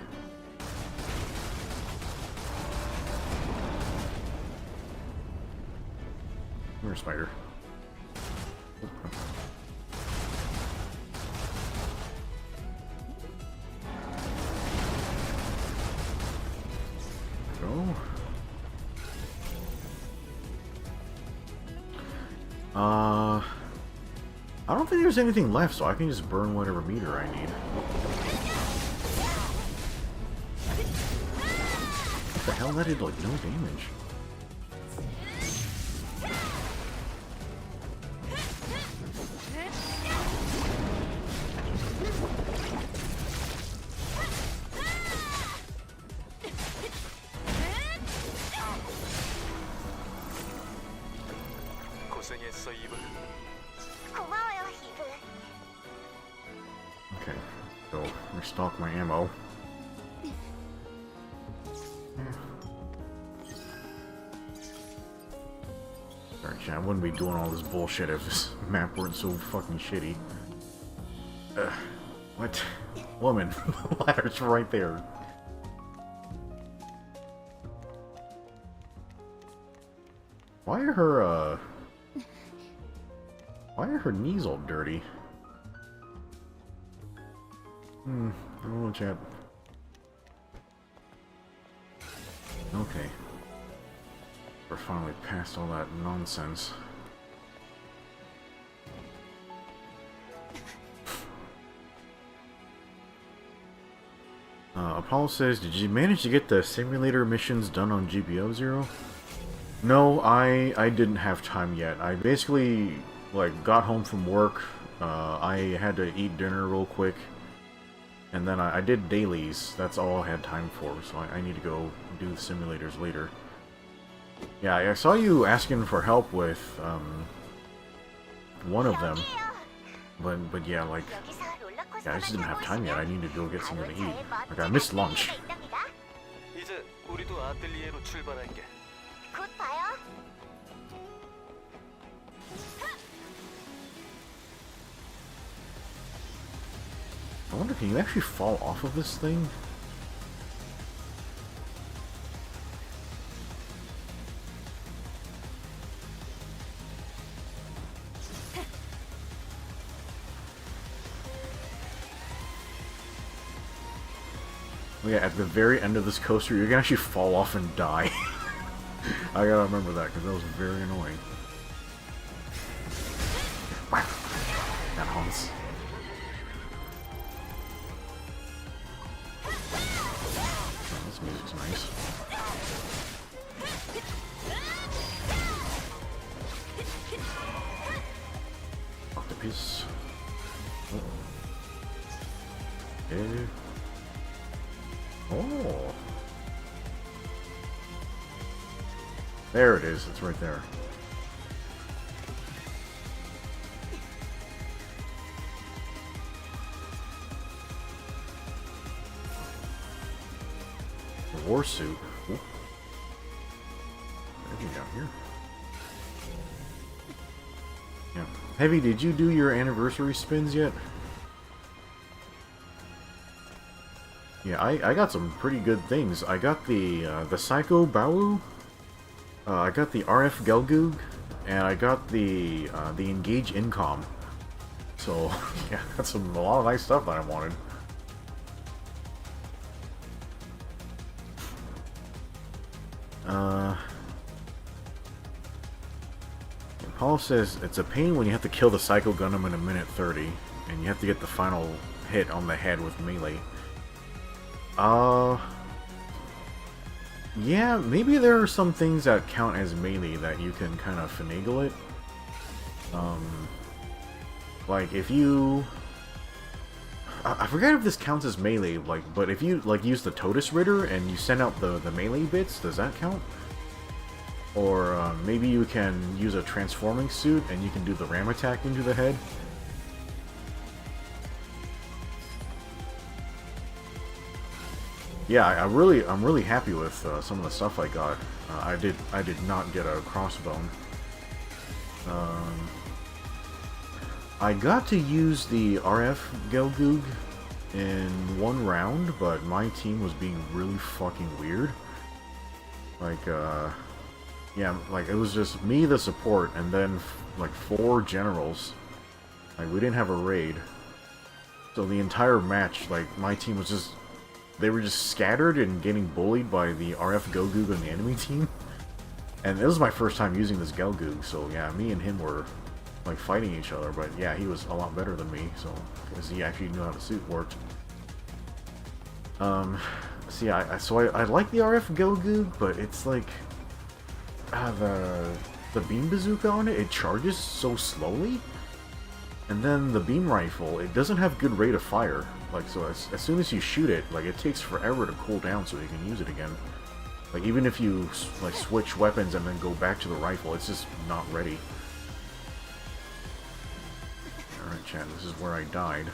Come here, spider. Go. I don't think there's anything left, so I can just burn whatever meter I need. What the hell? That did, like, no damage. 고생했어, 이브. 고마워요, 이브. Okay, so restock my ammo. Sorry, chat, I wouldn't be doing all this bullshit if this map weren't so fucking shitty. What? Woman, the ladder's right there. Why are her knees all dirty? I don't know, chat. Okay. We're finally past all that nonsense. Apollo says, did you manage to get the simulator missions done on GPO 0? No, I didn't have time yet. I basically, like, got home from work. I had to eat dinner real quick. And then I did dailies. That's all I had time for, so I need to go do the simulators later. Yeah, I saw you asking for help with, one of them. But yeah, like, yeah, I just didn't have time yet. I need to go get something to eat. Like, I missed lunch. 이제 우리도 아틀리에로 출발할게. 곧 봐요. I wonder, can you actually fall off of this thing? Oh yeah, at the very end of this coaster, you're gonna actually fall off and die. I gotta remember that, because that was very annoying. Wow. That haunts. Oh, this music's nice. Octopus. Okay. Oh. There it is. It's right there. The war suit. Ooh. Anything down here? Yeah. Heavy, did you do your anniversary spins yet? Yeah, I got some pretty good things. I got the Psycho Bawu, I got the RF Gelgoog, and I got the Engage Incom. So yeah, I got a lot of nice stuff that I wanted. Paul says it's a pain when you have to kill the Psycho Gundam in a minute 30, and you have to get the final hit on the head with melee. Yeah, maybe there are some things that count as melee that you can kind of finagle it. Like if you... I forget if this counts as melee, like, but if you, like, use the Totus Ritter and you send out the melee bits, does that count? Or maybe you can use a transforming suit and you can do the ram attack into the head. Yeah, I'm really happy with some of the stuff I got. I did not get a crossbone. I got to use the RF Gelgoog in one round, but my team was being really fucking weird. Like, yeah, like, it was just me, the support, and then, like, 4 generals. Like, we didn't have a raid. So the entire match, like, my team was just... They were just scattered and getting bullied by the RF Gelgoog on the enemy team. And it was my first time using this Gelgoog, so yeah, me and him were... like fighting each other, but yeah, he was a lot better than me, so because he actually knew how the suit worked. See, I like the RF Gelgoog, but it's like the beam bazooka on it. It charges so slowly, and then the beam rifle, it doesn't have good rate of fire. Like, so as soon as you shoot it, like, it takes forever to cool down so you can use it again. Like, even if you like switch weapons and then go back to the rifle, it's just not ready. Alright, chat, this is where I died.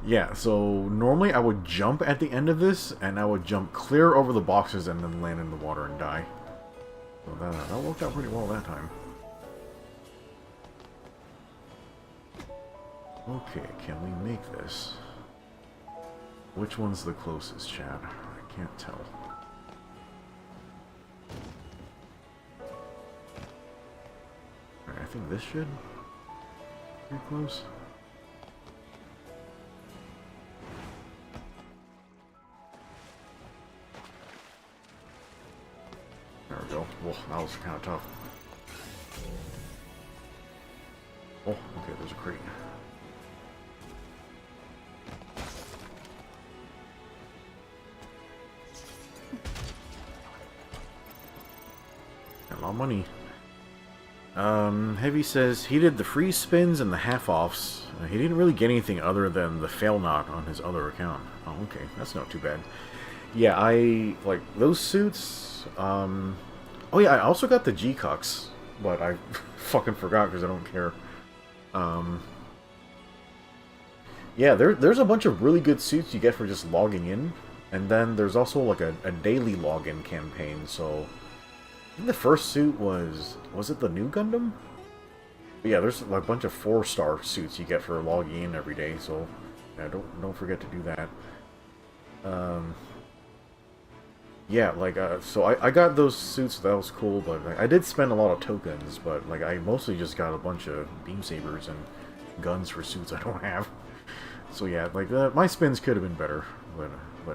Yeah, so normally I would jump at the end of this, and I would jump clear over the boxes and then land in the water and die. So that worked out pretty well that time. Okay, can we make this? Which one's the closest, chat? I can't tell. I think this should be close. There we go. Whoa, that was kind of tough. Oh, okay, there's a crate. Got a lot of money. Heavy says he did the free spins and the half-offs. He didn't really get anything other than the fail knot on his other account. Oh, okay. That's not too bad. Yeah, I like those suits. Oh yeah, I also got the G-Cucks, but I fucking forgot because I don't care. Yeah, there's a bunch of really good suits you get for just logging in. And then there's also like a daily login campaign, so... I think the first suit was it the new Gundam? But yeah, there's like a bunch of 4-star suits you get for logging in every day, so yeah, don't forget to do that. Yeah, like so I got those suits, that was cool, but like, I did spend a lot of tokens, but like I mostly just got a bunch of beam sabers and guns for suits I don't have. So yeah, like my spins could have been better, but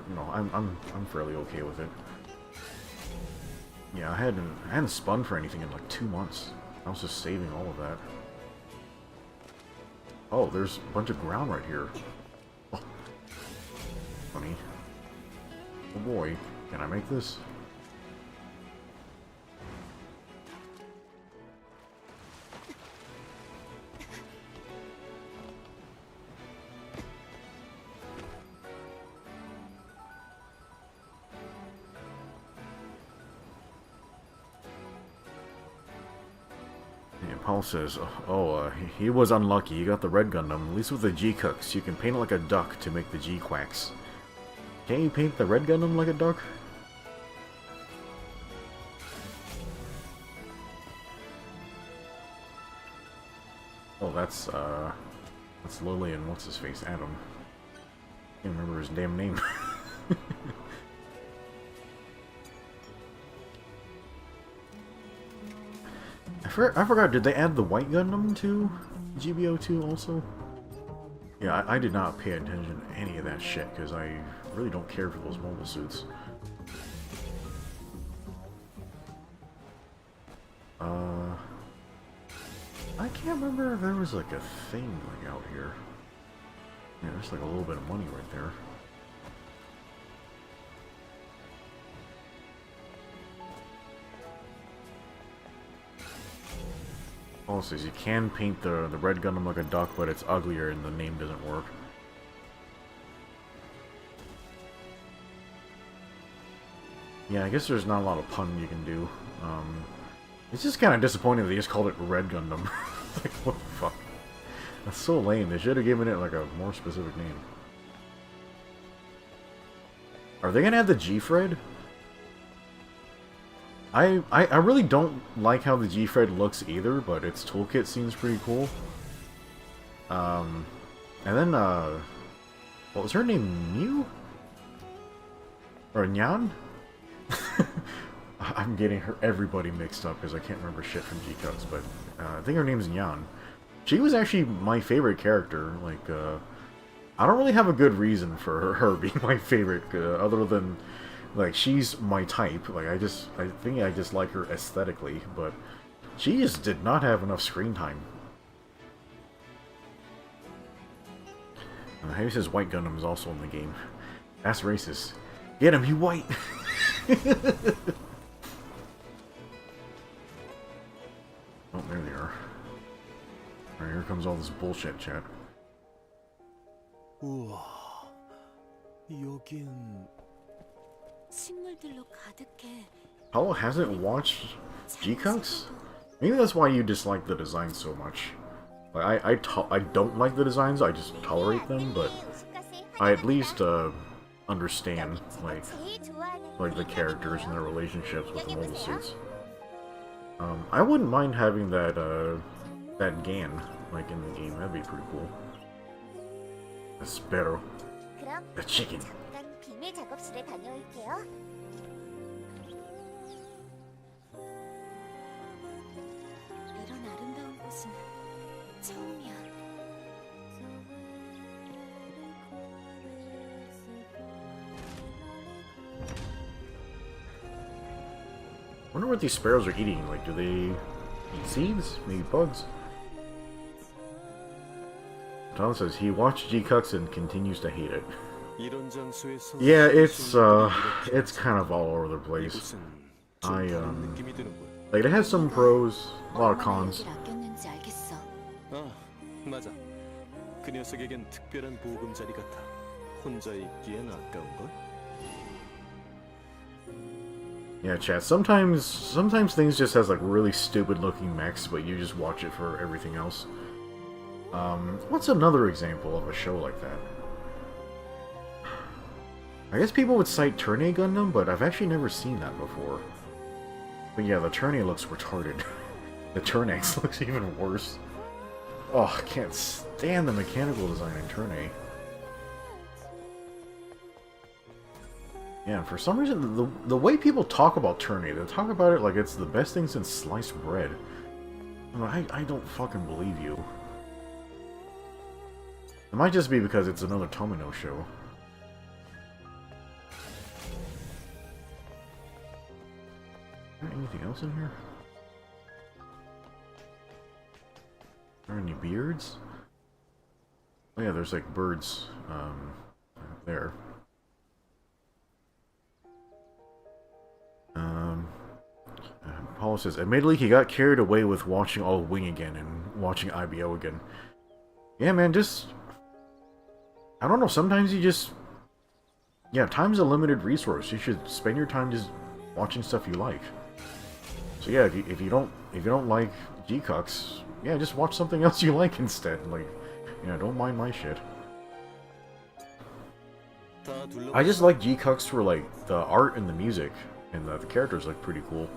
you know, I'm fairly okay with it. Yeah, I hadn't spun for anything in like 2 months. I was just saving all of that. Oh, there's a bunch of ground right here. Oh. Funny. Oh boy, can I make this? Paul says, he was unlucky. He got the red Gundam. At least with the G-Cucks, you can paint it like a duck to make the G-Quacks. Can't you paint the red Gundam like a duck? Oh, that's Lily and what's-his-face, Adam. Can't remember his damn name. I forgot, did they add the white Gundam to GBO2 also? Yeah, I did not pay attention to any of that shit, because I really don't care for those mobile suits. I can't remember if there was like a thing like out here. Yeah, there's like a little bit of money right there. Also, you can paint the red Gundam like a duck, but it's uglier and the name doesn't work. Yeah, I guess there's not a lot of pun you can do. It's just kind of disappointing that they just called it Red Gundam. Like, what the fuck? That's so lame. They should have given it like a more specific name. Are they gonna have the G-Fred? I really don't like how the G-Fred looks either, but its toolkit seems pretty cool. And then, what was her name? Mew? Or Nyan? I'm getting everybody mixed up because I can't remember shit from G-Cuts, but I think her name's Nyan. She was actually my favorite character. Like, I don't really have a good reason for her being my favorite, other than, like, she's my type. Like, I think I just like her aesthetically, but she just did not have enough screen time. He says White Gundam is also in the game. That's racist. Get him, he white! Oh, there they are. Alright, here comes all this bullshit, chat. 우와, 여긴 식물들로 가득해. Paulo hasn't watched G-Cuts? Maybe that's why you dislike the designs so much. Like, I don't like the designs, I just tolerate them, but I at least, understand, like the characters and their relationships with the mobile suits. I wouldn't mind having that, that GAN, like, in the game. That'd be pretty cool. The sparrow. The chicken. 비밀 작업실에 다녀올게요. 이런 아름다운 곳은 처음이야. Wonder what these sparrows are eating. Like, do they eat seeds? Maybe bugs? Tom says he watched G-Cuts and continues to hate it. 이런 장소에서 Yeah, it's kind of all over the place. 느낌이 드는군. Like, it has some pros, a lot of cons. 얼마나 여길 아꼈는지 알겠어. 아, 맞아. 그 녀석에겐 특별한 보금자리 같아. 혼자 있기엔 아까운걸? Yeah, chat. Sometimes things just has like really stupid looking mechs, but you just watch it for everything else. What's another example of a show like that? I guess people would cite Turne Gundam, but I've actually never seen that before. But yeah, the Turne looks retarded. The Turnex looks even worse. Oh, I can't stand the mechanical design in Turne. Yeah, for some reason, the way people talk about Turne, they talk about it like it's the best thing since sliced bread. I don't fucking believe you. It might just be because it's another Tomino show. Is there anything else in here? Are there any beards? Oh yeah, there's like birds, there. Paulo says, admittedly, he got carried away with watching all of Wing again and watching IBO again. Yeah, man, just... I don't know, sometimes you just... Yeah, time's a limited resource. You should spend your time just watching stuff you like. So yeah, if you don't like G-Cuts, yeah, just watch something else you like instead. Like, you know, don't mind my shit. I just like G-Cuts for, like, the art and the music. And the characters look pretty cool.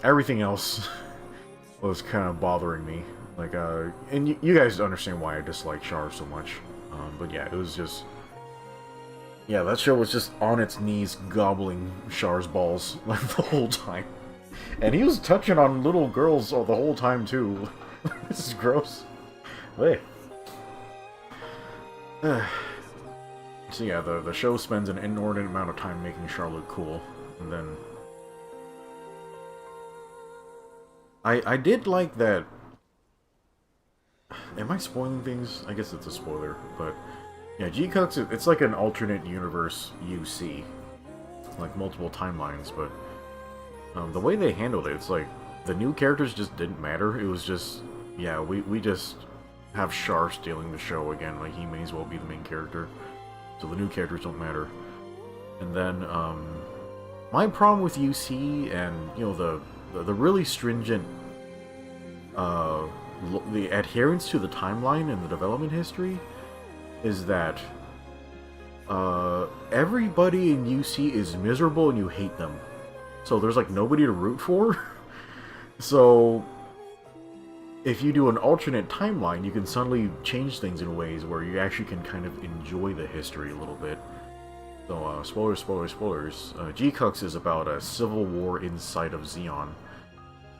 Everything else was kind of bothering me. Like, and you guys understand why I dislike Char so much. But yeah, it was just... Yeah, that show was just on its knees gobbling Char's balls like the whole time. And he was touching on little girls the whole time too. This is gross. Wait. So yeah, the show spends an inordinate amount of time making Char look cool, and then... I did like that. Am I spoiling things? I guess it's a spoiler, but yeah, G-Cux, it's like an alternate universe UC, like multiple timelines, but the way they handled it, it's like the new characters just didn't matter. It was just, yeah, we just have Char stealing the show again. Like, he may as well be the main character, so the new characters don't matter. And then my problem with UC and, you know, the really stringent the adherence to the timeline and the development history is that everybody in UC is miserable and you hate them. So there's like nobody to root for. So if you do an alternate timeline, you can suddenly change things in ways where you actually can kind of enjoy the history a little bit. So spoilers. G-Cux is about a civil war inside of Xeon,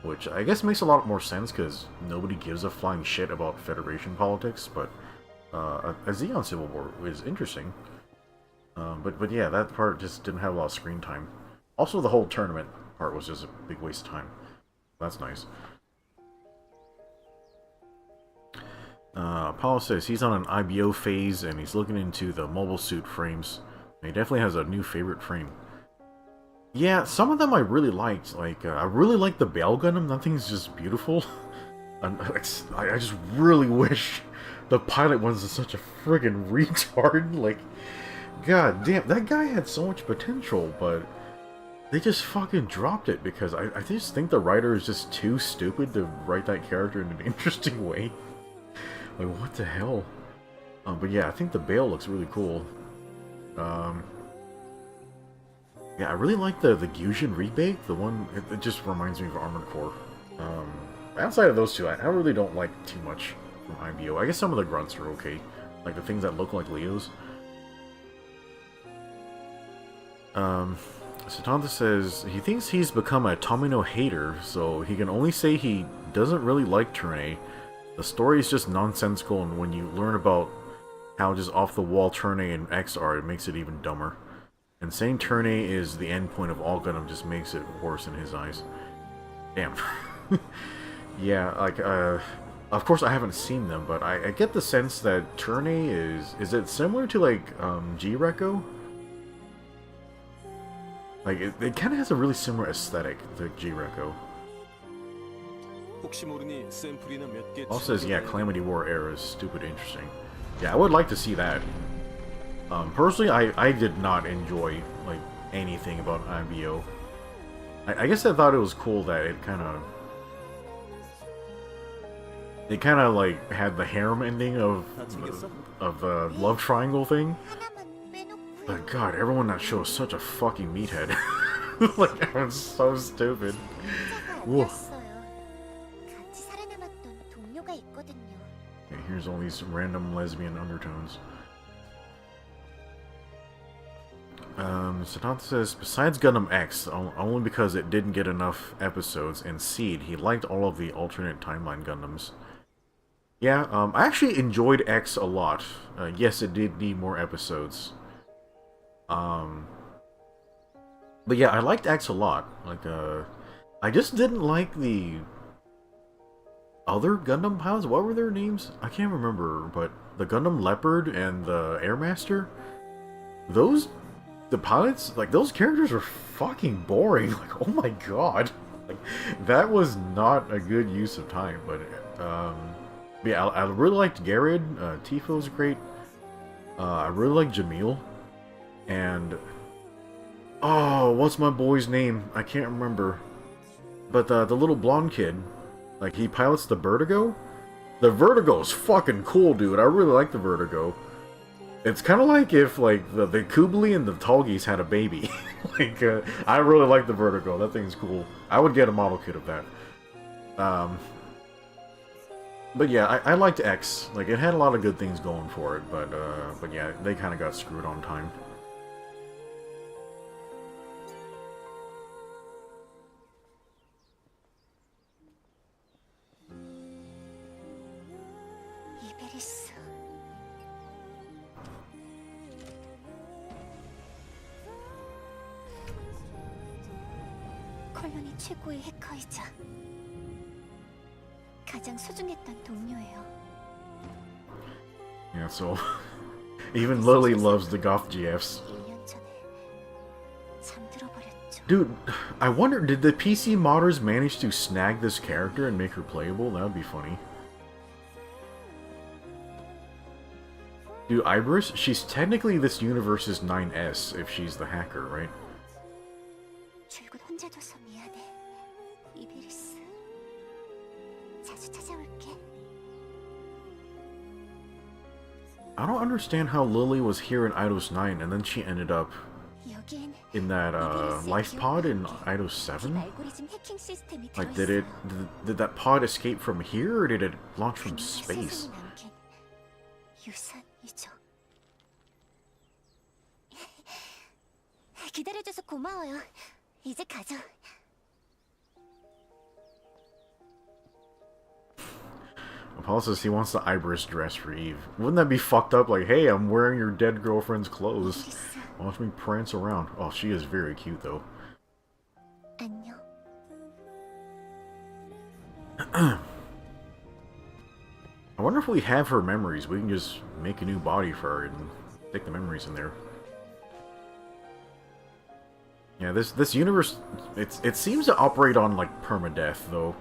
which I guess makes a lot more sense because nobody gives a flying shit about Federation politics, but a Xeon civil war is interesting. But yeah, that part just didn't have a lot of screen time. Also, the whole tournament part was just a big waste of time. That's nice. Apollo says he's on an IBO phase and he's looking into the mobile suit frames. He definitely has a new favorite frame. Yeah, some of them I really liked. Like, I really like the Bale Gundam. That thing's just beautiful. I just really wish the pilot wasn't such a friggin' retard. Like, god damn, that guy had so much potential, but they just fucking dropped it because I just think the writer is just too stupid to write that character in an interesting way. Like, what the hell? But yeah, I think the Bale looks really cool. Yeah, I really like the Gyujin remake. The one, it just reminds me of Armored Core. Outside of those two, I really don't like too much from IBO. I guess some of the grunts are okay. Like the things that look like Leos. Satanta says he thinks he's become a Tomino hater, so he can only say he doesn't really like Tournay. The story is just nonsensical, and when you learn about how just off-the-wall Tournay and X are, it makes it even dumber. And saying Tournay is the end point of all Gundam just makes it worse in his eyes. Damn. Yeah, like, of course I haven't seen them, but I get the sense that Tournay is it similar to, like, G-Reco? Like, it kind of has a really similar aesthetic to G-Reco. Also says, yeah, Calamity War era is stupid interesting. Yeah, I would like to see that. Personally, I did not enjoy, like, anything about IBO. I guess I thought it was cool that it kind of, like, had the harem ending of the love triangle thing. But god, everyone in that show is such a fucking meathead. Like, everyone's so stupid. Whoa. Okay, here's all these random lesbian undertones. Satanta says, besides Gundam X, only because it didn't get enough episodes, and Seed, he liked all of the alternate timeline Gundams. Yeah, I actually enjoyed X a lot. Yes, it did need more episodes. But yeah, I liked X a lot. Like, I just didn't like the other Gundam pilots. What were their names? I can't remember, but the Gundam Leopard and the Airmaster, the pilots, like, those characters were fucking boring. Like, oh my god. Like, that was not a good use of time, but, yeah, I really liked Garrett. Tifa was great. I really liked Jamil. And, oh, what's my boy's name? I can't remember. But the little blonde kid, like, he pilots the Vertigo. The Vertigo's fucking cool, dude. I really like the Vertigo. It's kind of like if, like, the Kubli and the Tallgeese had a baby. Like, I really like the Vertigo. That thing's cool. I would get a model kit of that. But yeah, I liked X. Like, it had a lot of good things going for it, but yeah, they kind of got screwed on time. 컬런이 최고의 해커이자 가장 소중했던 동료예요. Yeah, so even Lily loves the goth GFs. 1년 전에 잠들어 버렸죠. Dude, I wonder, did the PC modders manage to snag this character and make her playable? That would be funny. Dude, Ibris, she's technically this universe's 9S if she's the hacker, right? 줄곧 혼자 둬서 미안해. 이베리스. 자주 찾아올게. I don't understand how Lily was here in Eidos IX and then she ended up 여기엔 in that life pod in Eidos 빅 7? 알고리즘 해킹 시스템이 Like, 들어있어. did that pod escape from here or did it launch from 그녀의 space? 소송이 남긴 유산이죠. 기다려줘서 고마워요. 이제 가죠. Paul says he wants the Ibris dress for Eve. Wouldn't that be fucked up? Like, hey, I'm wearing your dead girlfriend's clothes. 이베리스. Watch me prance around. Oh, she is very cute, though. 안녕. I wonder if we have her memories. We can just make a new body for her and stick the memories in there. Yeah, this universe, it seems to operate on like permadeath though.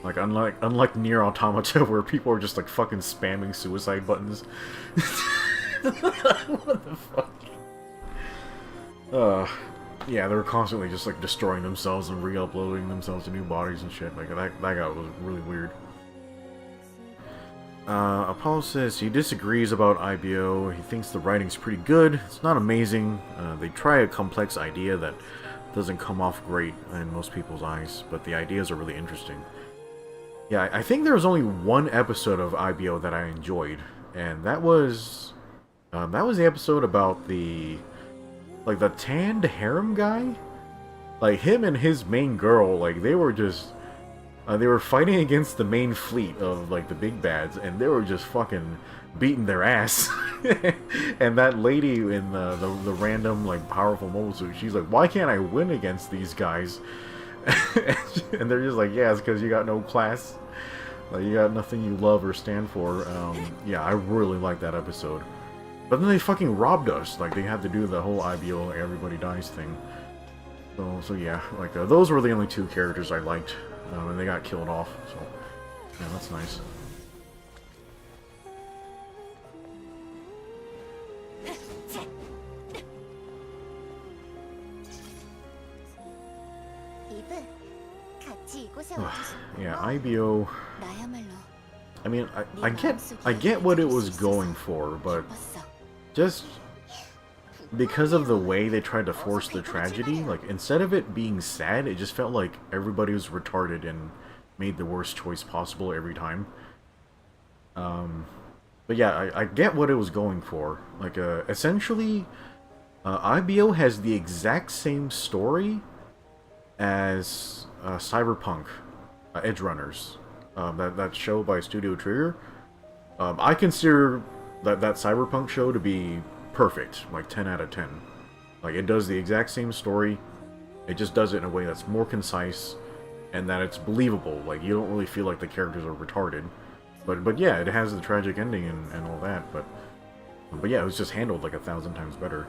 Like unlike Nier Automata where people are just like fucking spamming suicide buttons. What the fuck? Yeah, they're constantly just like destroying themselves and re-uploading themselves to new bodies and shit. Like that guy was really weird. Apollo says he disagrees about IBO. He thinks the writing's pretty good. It's not amazing. They try a complex idea that doesn't come off great in most people's eyes, but the ideas are really interesting. Yeah, I think there was only one episode of IBO that I enjoyed, and that was the episode about the tanned harem guy. Like him and his main girl, like they were just. They were fighting against the main fleet of, like, the big bads, and they were just fucking beating their ass. And that lady in the random, like, powerful mobile suit, she's like, why can't I win against these guys? And they're just like, yeah, it's because you got no class. Like, you got nothing you love or stand for. Yeah, I really like that episode. But then they fucking robbed us. Like, they had to do the whole IBO, everybody dies thing. So yeah, like, those were the only two characters I liked. And they got killed off, so yeah, that's nice. Yeah, IBO. I mean, I get what it was going for, but just because of the way they tried to force the tragedy, like, instead of it being sad, it just felt like everybody was retarded and made the worst choice possible every time. But yeah, I get what it was going for. Like, essentially, IBO has the exact same story as Cyberpunk, Edgerunners, that show by Studio Trigger. I consider that Cyberpunk show to be perfect, like 10 out of 10. Like, it does the exact same story, it just does it in a way that's more concise, and that it's believable. Like, you don't really feel like the characters are retarded. But yeah, it has the tragic ending and all that, but yeah, it was just handled like 1,000 times better.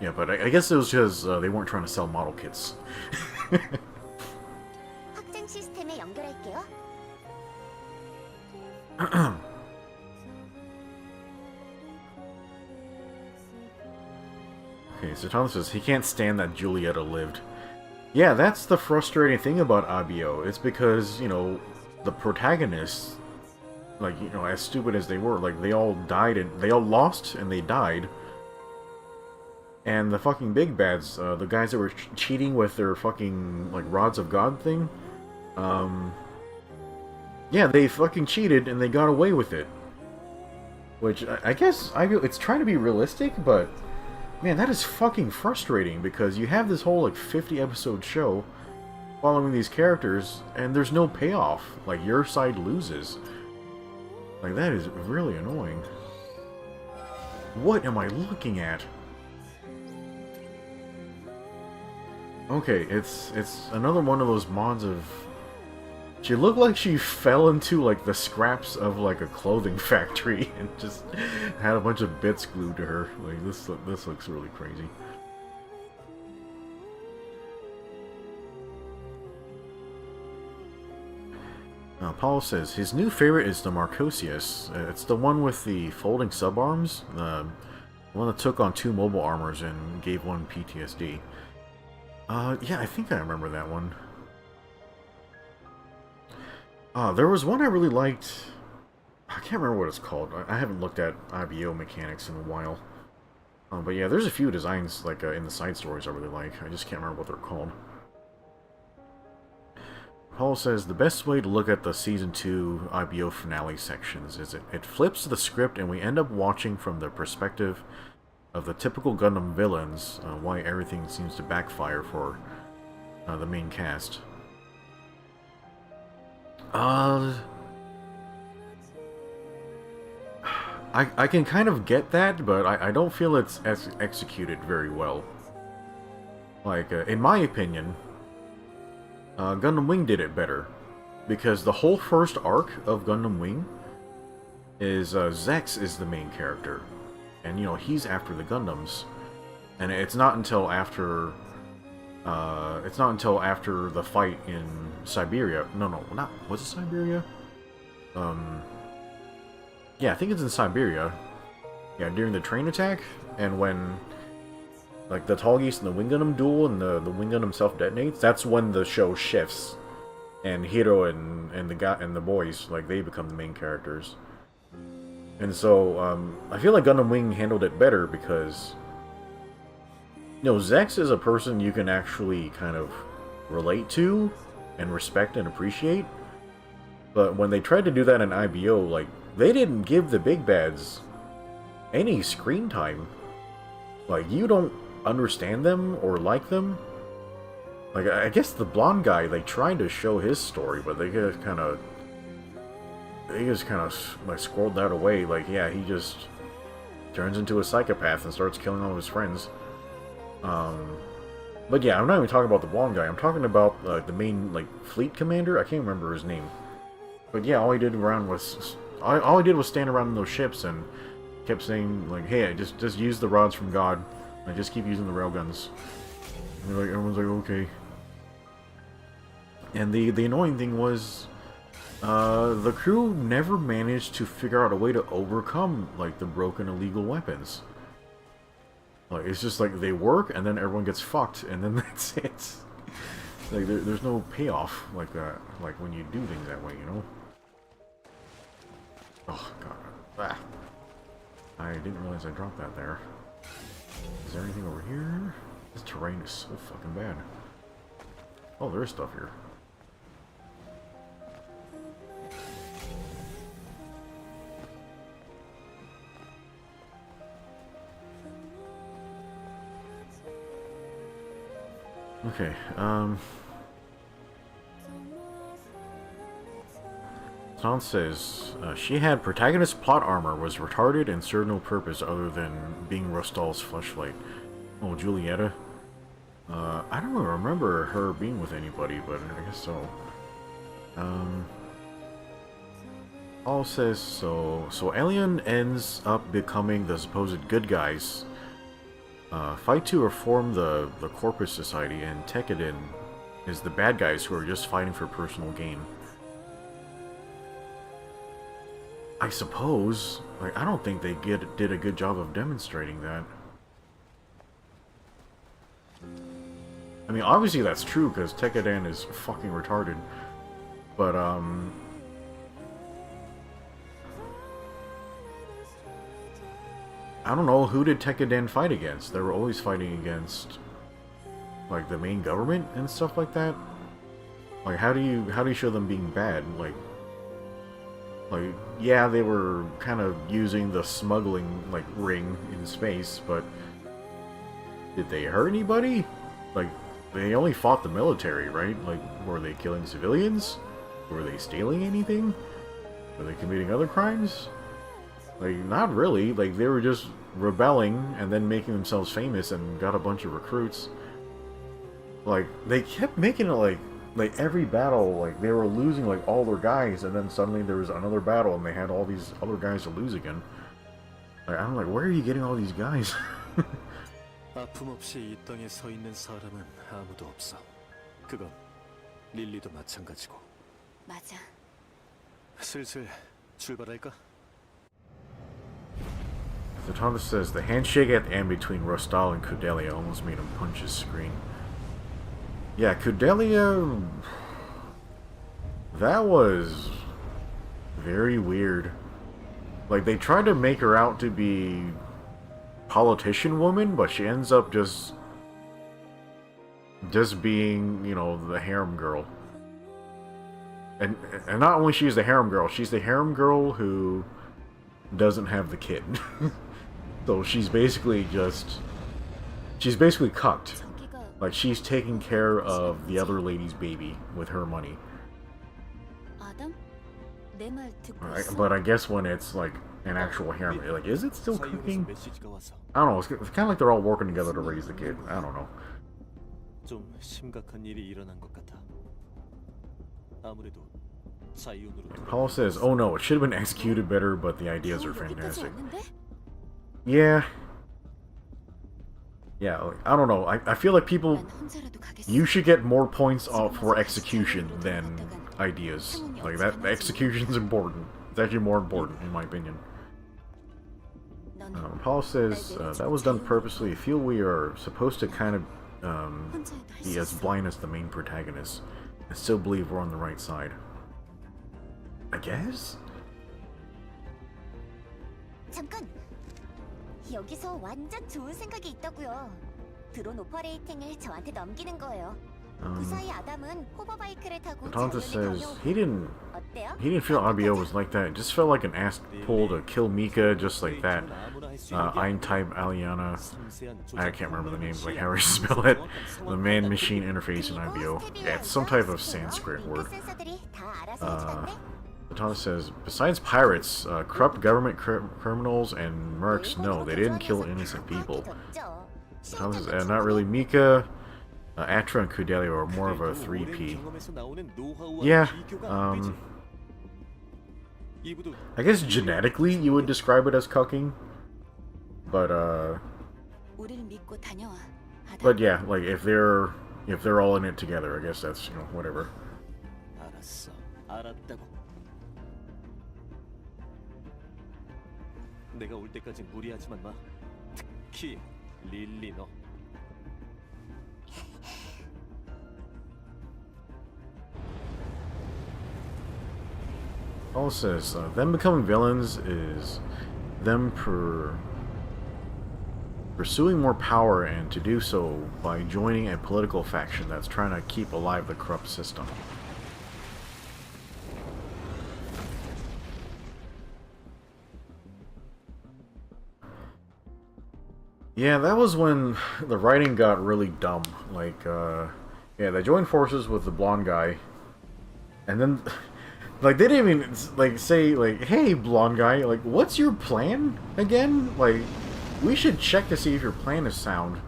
Yeah, but I guess it was just they weren't trying to sell model kits. 확장 시스템에 연결할게요. Okay, so Tom says he can't stand that Julieta lived. Yeah, that's the frustrating thing about IBO. It's because, you know, the protagonists, like, you know, as stupid as they were, like, they all died and they all lost and they died. And the fucking big bads, the guys that were cheating with their fucking, like, Rods of God thing, yeah, they fucking cheated and they got away with it. Which, I guess, it's trying to be realistic, but, man, that is fucking frustrating, because you have this whole, like, 50-episode show following these characters, and there's no payoff. Like, your side loses. Like, that is really annoying. What am I looking at? Okay, it's another one of those mods of She looked like she fell into like the scraps of like a clothing factory and just had a bunch of bits glued to her. Like this looks really crazy. Paul says his new favorite is the Marcosius. It's the one with the folding subarms, the one that took on 2 mobile armors and gave one PTSD. Yeah, I think I remember that one. There was one I really liked. I can't remember what it's called. I haven't looked at IBO mechanics in a while. But yeah, there's a few designs like in the side stories I really like. I just can't remember what they're called. Paul says the best way to look at the Season 2 IBO finale sections is it flips the script and we end up watching from the perspective of the typical Gundam villains, why everything seems to backfire for the main cast. I can kind of get that, but I don't feel it's executed very well. Like, in my opinion, Gundam Wing did it better. Because the whole first arc of Gundam Wing is, Zex is the main character. And, you know, he's after the Gundams. And it's not until after... the fight in Siberia. No, not... Was it Siberia? Yeah, I think it's in Siberia. Yeah, during the train attack. And when... like, the Tallgeese and the Wing Gundam duel and the Wing Gundam self-detonates, that's when the show shifts. And Hiro and the boys, like, they become the main characters. And so, I feel like Gundam Wing handled it better because... you know, Zex is a person you can actually kind of relate to and respect and appreciate. But when they tried to do that in IBO, like, they didn't give the big bads any screen time. Like, you don't understand them or like them. Like, I guess the blonde guy, they tried to show his story, but they just kind of like squirreled that away. Like, yeah, he just turns into a psychopath and starts killing all of his friends. But yeah, I'm not even talking about the blonde guy. I'm talking about the main like fleet commander. I can't remember his name. But yeah, all he did was stand around in those ships and kept saying like, "Hey, just use the rods from God. Like, just keep using the railguns." And like, everyone's like, "Okay." And the annoying thing was, the crew never managed to figure out a way to overcome like the broken illegal weapons. Like, it's just like they work and then everyone gets fucked and then that's it. Like there's no payoff like that. Like when you do things that way, you know. Oh god. Ah. I didn't realize I dropped that there. Is there anything over here? This terrain is so fucking bad. Oh, there is stuff here. Okay, Tom says, she had protagonist plot armor, was retarded, and served no purpose other than being Rostal's fleshlight. Oh, Julieta? I don't remember her being with anybody, but I guess so. Paul says, so Alien ends up becoming the supposed good guys. Fight to reform the Corpus Society, and Tekkadan is the bad guys who are just fighting for personal gain. I suppose. Like, I don't think they did a good job of demonstrating that. I mean, obviously that's true, because Tekkadan is fucking retarded. But, I don't know, who did Tekkadan fight against? They were always fighting against, like, the main government and stuff like that. Like, how do you show them being bad? Like, yeah, they were kind of using the smuggling, like, ring in space, but did they hurt anybody? Like, they only fought the military, right? Like, were they killing civilians? Were they stealing anything? Were they committing other crimes? Like, not really. Like, they were just rebelling and then making themselves famous and got a bunch of recruits. Like, they kept making it like like every battle, like they were losing like all their guys, and then suddenly there was another battle, and they had all these other guys to lose again. Like, I'm like, where are you getting all these guys? 아픔 없이 이 땅에 서 있는 사람은 아무도 없어. 그건 릴리도 마찬가지고. 맞아. 슬슬 출발할까? So Thomas says the handshake at the end between Rostal and Kudelia almost made him punch his screen. Yeah, Kudelia, that was very weird. Like, they tried to make her out to be politician woman, but she ends up just being, you know, the harem girl. And not only she's the harem girl, she's the harem girl who doesn't have the kid. So she's basically cucked. Like, she's taking care of the other lady's baby with her money. 아담? 내 말 듣고 있어? But I guess when it's like an actual harem, like, is it still cooking? 메시지가 와서 I don't know. It's kind of like they're all working together to raise the kid. I don't know. 좀 심각한 일이 일어난 것 같아. 아무래도 자이온으로 Paul says, "Oh no, it should have been executed better, but the ideas are 여기까지 fantastic." 왔는데? Yeah. Yeah, like, I don't know. I feel like people, 난 혼자라도 가겠어. you should get more points off for execution than ideas. Like, that execution's important. It's actually more important, in my opinion. 넌 Paul says, that was done purposely. I feel we are supposed to kind of 혼자여도 할 be 수 as 있어. blind as the main protagonist and still believe we're on the right side. I guess? 잠깐! 여기서 완전 좋은 생각이 있다고요. 드론 오퍼레이팅을 저한테 넘기는 거예요. 그 사이 아담은 호버바이크를 타고 Tonta 자연히 says 달려오고. he didn't feel IBO was like that. It just felt like an ass pull to kill Mika just like that. Ein type Aliana. I can't remember the names, like how you spell it. The man-machine interface in IBO. Yeah, it's some type of Sanskrit word. 센서들이 다 알아서 해주던데? Tonta says, besides pirates, corrupt government criminals and mercs, no, they didn't kill innocent people. Tonta says, not really. Mika, Atra, and Kudelia are more of a 3P. Yeah, I guess genetically you would describe it as cucking, but 우리를 믿고 다녀와. 아담. but yeah, like if they're all in it together, I guess that's, you know, whatever. 알았어. 알았다고. 내가 올 때까지 무리하지만 마. 특히 릴리 너. Paul says, them becoming villains is them pursuing more power, and to do so by joining a political faction that's trying to keep alive the corrupt system. Yeah, that was when the writing got really dumb. Like, yeah, they joined forces with the blonde guy, and then, like, they didn't even, like, say, like, hey, blonde guy, like, what's your plan again? Like, we should check to see if your plan is sound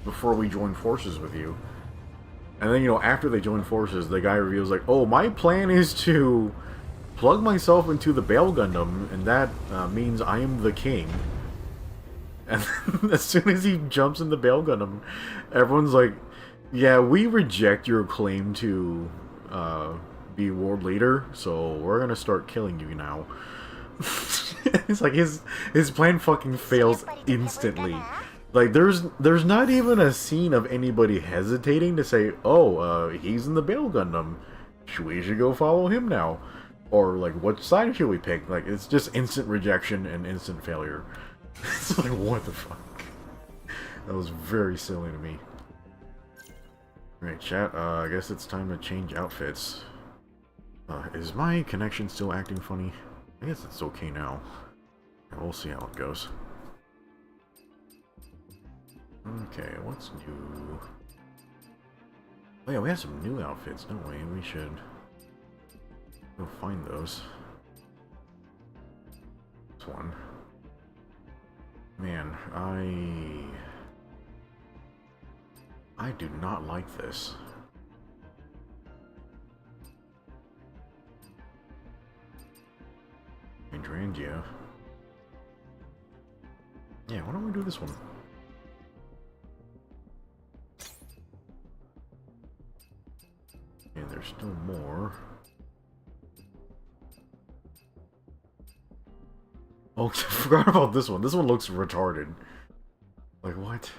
before we join forces with you. And then, you know, after they join forces, the guy reveals, like, oh, my plan is to plug myself into the Bale Gundam, and that means I am the king. And then, as soon as he jumps in the Bale Gundam, everyone's like, yeah, we reject your claim to be world leader, so we're gonna start killing you now. It's like his plan fucking fails instantly. Like, there's not even a scene of anybody hesitating to say, oh, he's in the Bale Gundam, we should go follow him now. Or, like, what side should we pick? Like, it's just instant rejection and instant failure. It's like, what the fuck? That was very silly to me. Alright, chat, I guess it's time to change outfits. Is my connection still acting funny? I guess it's okay now. We'll see how it goes. Okay, what's new? Oh yeah, we have some new outfits, don't we? We should go find those. This one. Man, I do not like this. Hydrangea. Yeah, why don't we do this one? And there's still more. Oh, I forgot about this one. This one looks retarded. Like, what?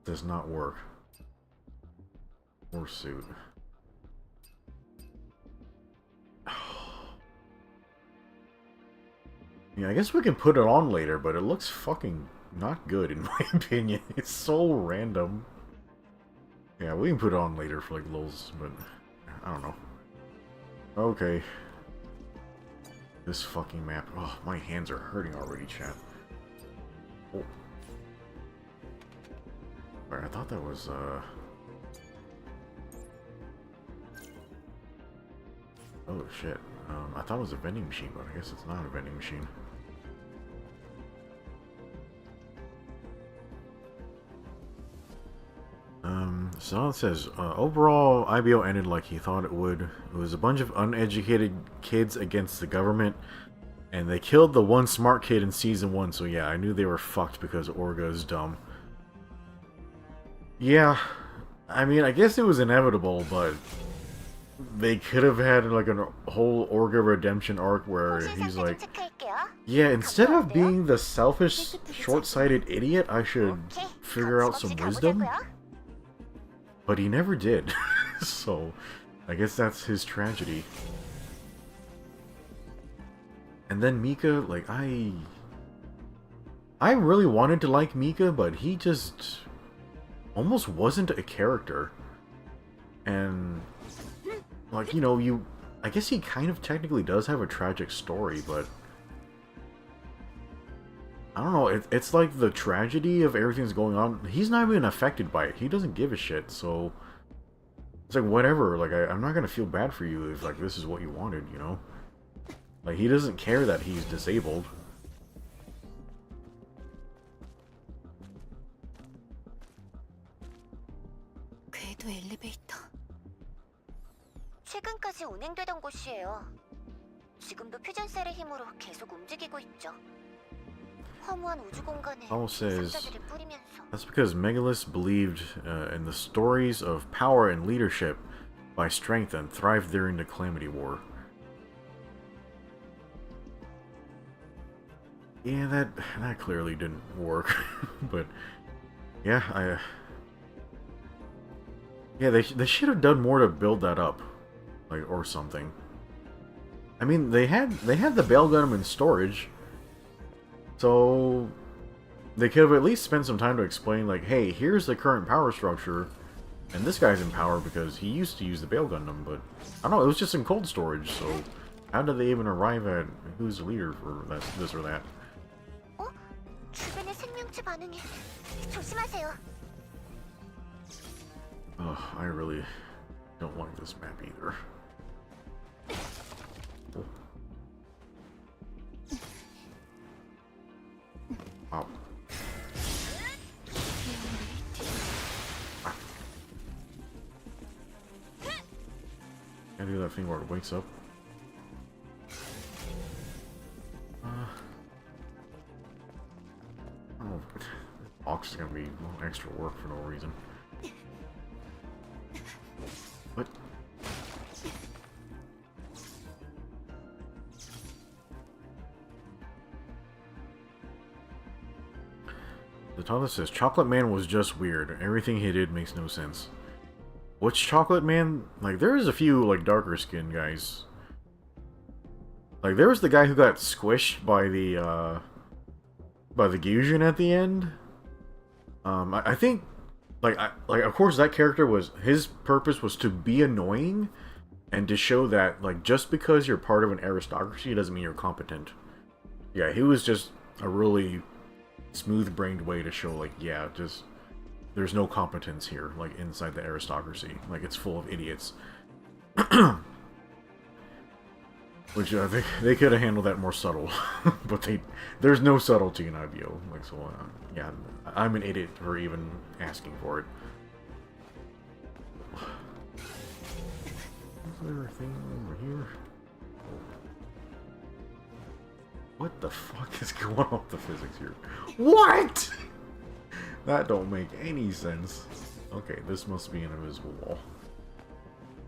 Does not work. Or suit. Yeah, I guess we can put it on later, but it looks fucking not good in my opinion. It's so random. Yeah, we can put it on later for like lulz, but I don't know. Okay. This fucking map. Oh, my hands are hurting already, chat. Oh. Alright, I thought that was, oh, shit. I thought it was a vending machine, but I guess it's not a vending machine. So it says, overall, IBO ended like he thought it would. It was a bunch of uneducated kids against the government, and they killed the one smart kid in Season 1, so yeah, I knew they were fucked because Orga is dumb. Yeah, I mean, I guess it was inevitable, but they could have had like a whole Orga redemption arc where he's like, yeah, instead of being the selfish, short-sighted idiot, I should figure out some wisdom. But he never did. So, I guess that's his tragedy. And then Mika, like, I really wanted to like Mika, but he just almost wasn't a character. And, like, you know, I guess he kind of technically does have a tragic story, but I don't know, it's like the tragedy of everything's going on. He's not even affected by it. He doesn't give a shit, so it's like, whatever. Like, I'm not gonna feel bad for you if, like, this is what you wanted, you know? Like, he doesn't care that he's disabled. 궤도 엘리베이터. 최근까지 운행되던 곳이에요. 지금도 퓨전셀의 힘으로 계속 움직이고 있죠. Paul says, that's because Megalus believed in the stories of power and leadership by strength and thrived during the Calamity War. Yeah, that clearly didn't work. But yeah, yeah, they should have done more to build that up, like, or something. I mean, they had the Bale Gundam in storage. So, they could have at least spent some time to explain, like, hey, here's the current power structure, and this guy's in power because he used to use the Bale Gundam, but, I don't know, it was just in cold storage, so how did they even arrive at who's the leader for this or that? Ugh, I really don't like this map either. Oh. Wow. Can't do that thing where it wakes up. Oh, this box is gonna be extra work for no reason. What? The toilet says, Chocolate Man was just weird. Everything he did makes no sense. Which Chocolate Man? Like, there is a few, like, darker skinned guys. Like, there was the guy who got squished by the Gyujin at the end. I think, like, of course that character was, his purpose was to be annoying and to show that, like, just because you're part of an aristocracy doesn't mean you're competent. Yeah, he was just a really smooth-brained way to show, like, yeah, just there's no competence here, like, inside the aristocracy. Like, it's full of idiots. Which they could have handled that more subtle, but there's no subtlety in IBO. Like, so yeah, I'm an idiot for even asking for it. Is there a thing over here? What the fuck is going on with the physics here? What? That don't make any sense. Okay, this must be an invisible wall.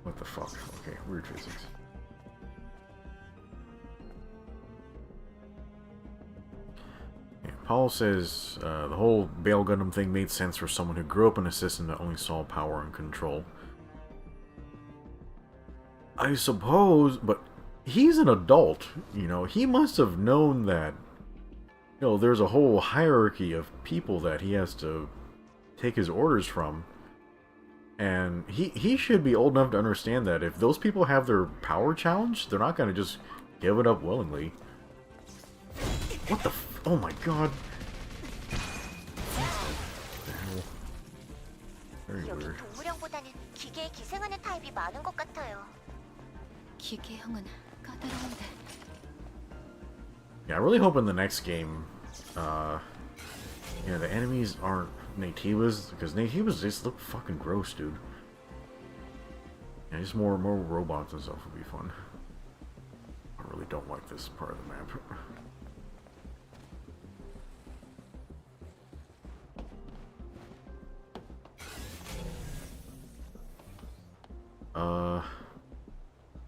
What the fuck? Okay, weird physics. Yeah, Paul says the whole Bale Gundam thing made sense for someone who grew up in a system that only saw power and control. I suppose, but he's an adult, you know. He must have known that, you know, there's a whole hierarchy of people that he has to take his orders from. And he should be old enough to understand that if those people have their power challenged, they're not going to just give it up willingly. What the f... Oh my god. What the hell? Very 여기 weird. 동물형보다는 기계에 기생하는 타입이 많은 것 같아요. 기계형은 까다로운데. Yeah, I really hope in the next game, yeah, the enemies aren't Natives, because Natives just look fucking gross, dude. Yeah, just more robots and stuff would be fun. I really don't like this part of the map.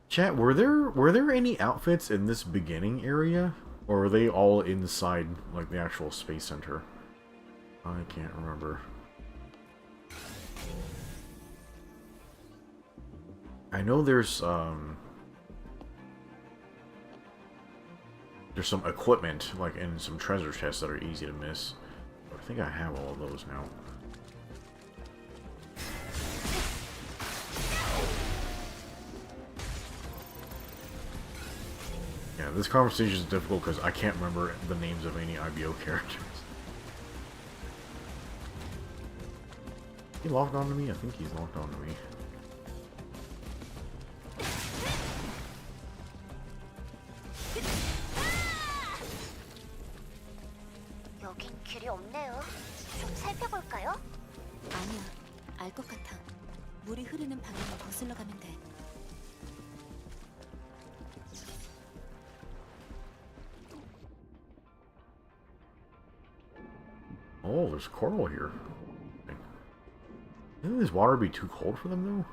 Chat, were there any outfits in this beginning area? Or are they all inside, like, the actual space center? I can't remember. I know there's some equipment, like, in some treasure chests that are easy to miss. But I think I have all of those now. Yeah, this conversation is difficult because I can't remember the names of any IBO characters. He locked onto me? I think he's locked onto me. 여긴 길이 없네요. 좀 살펴볼까요? 아니야, 알 것 같아. 물이 흐르는 방향을 거슬러 가면 돼. Oh, there's coral here. Wouldn't this water be too cold for them,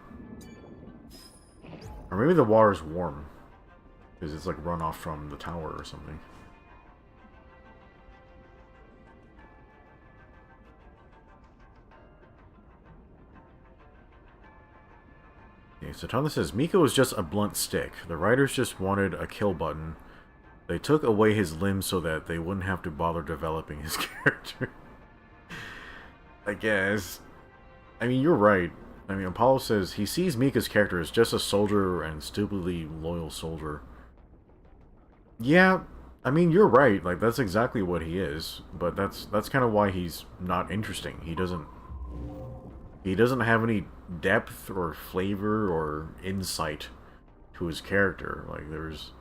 though? Or maybe the water's warm. Because it's like run off from the tower or something. Okay, so Thomas says, Miko is just a blunt stick. The writers just wanted a kill button. They took away his limbs so that they wouldn't have to bother developing his character. I guess. I mean, you're right. I mean, Apollo says he sees Mika's character as just a soldier and stupidly loyal soldier. Yeah, I mean, you're right. Like, that's exactly what he is. But that's kind of why he's not interesting. He doesn't have any depth or flavor or insight to his character. Like, there's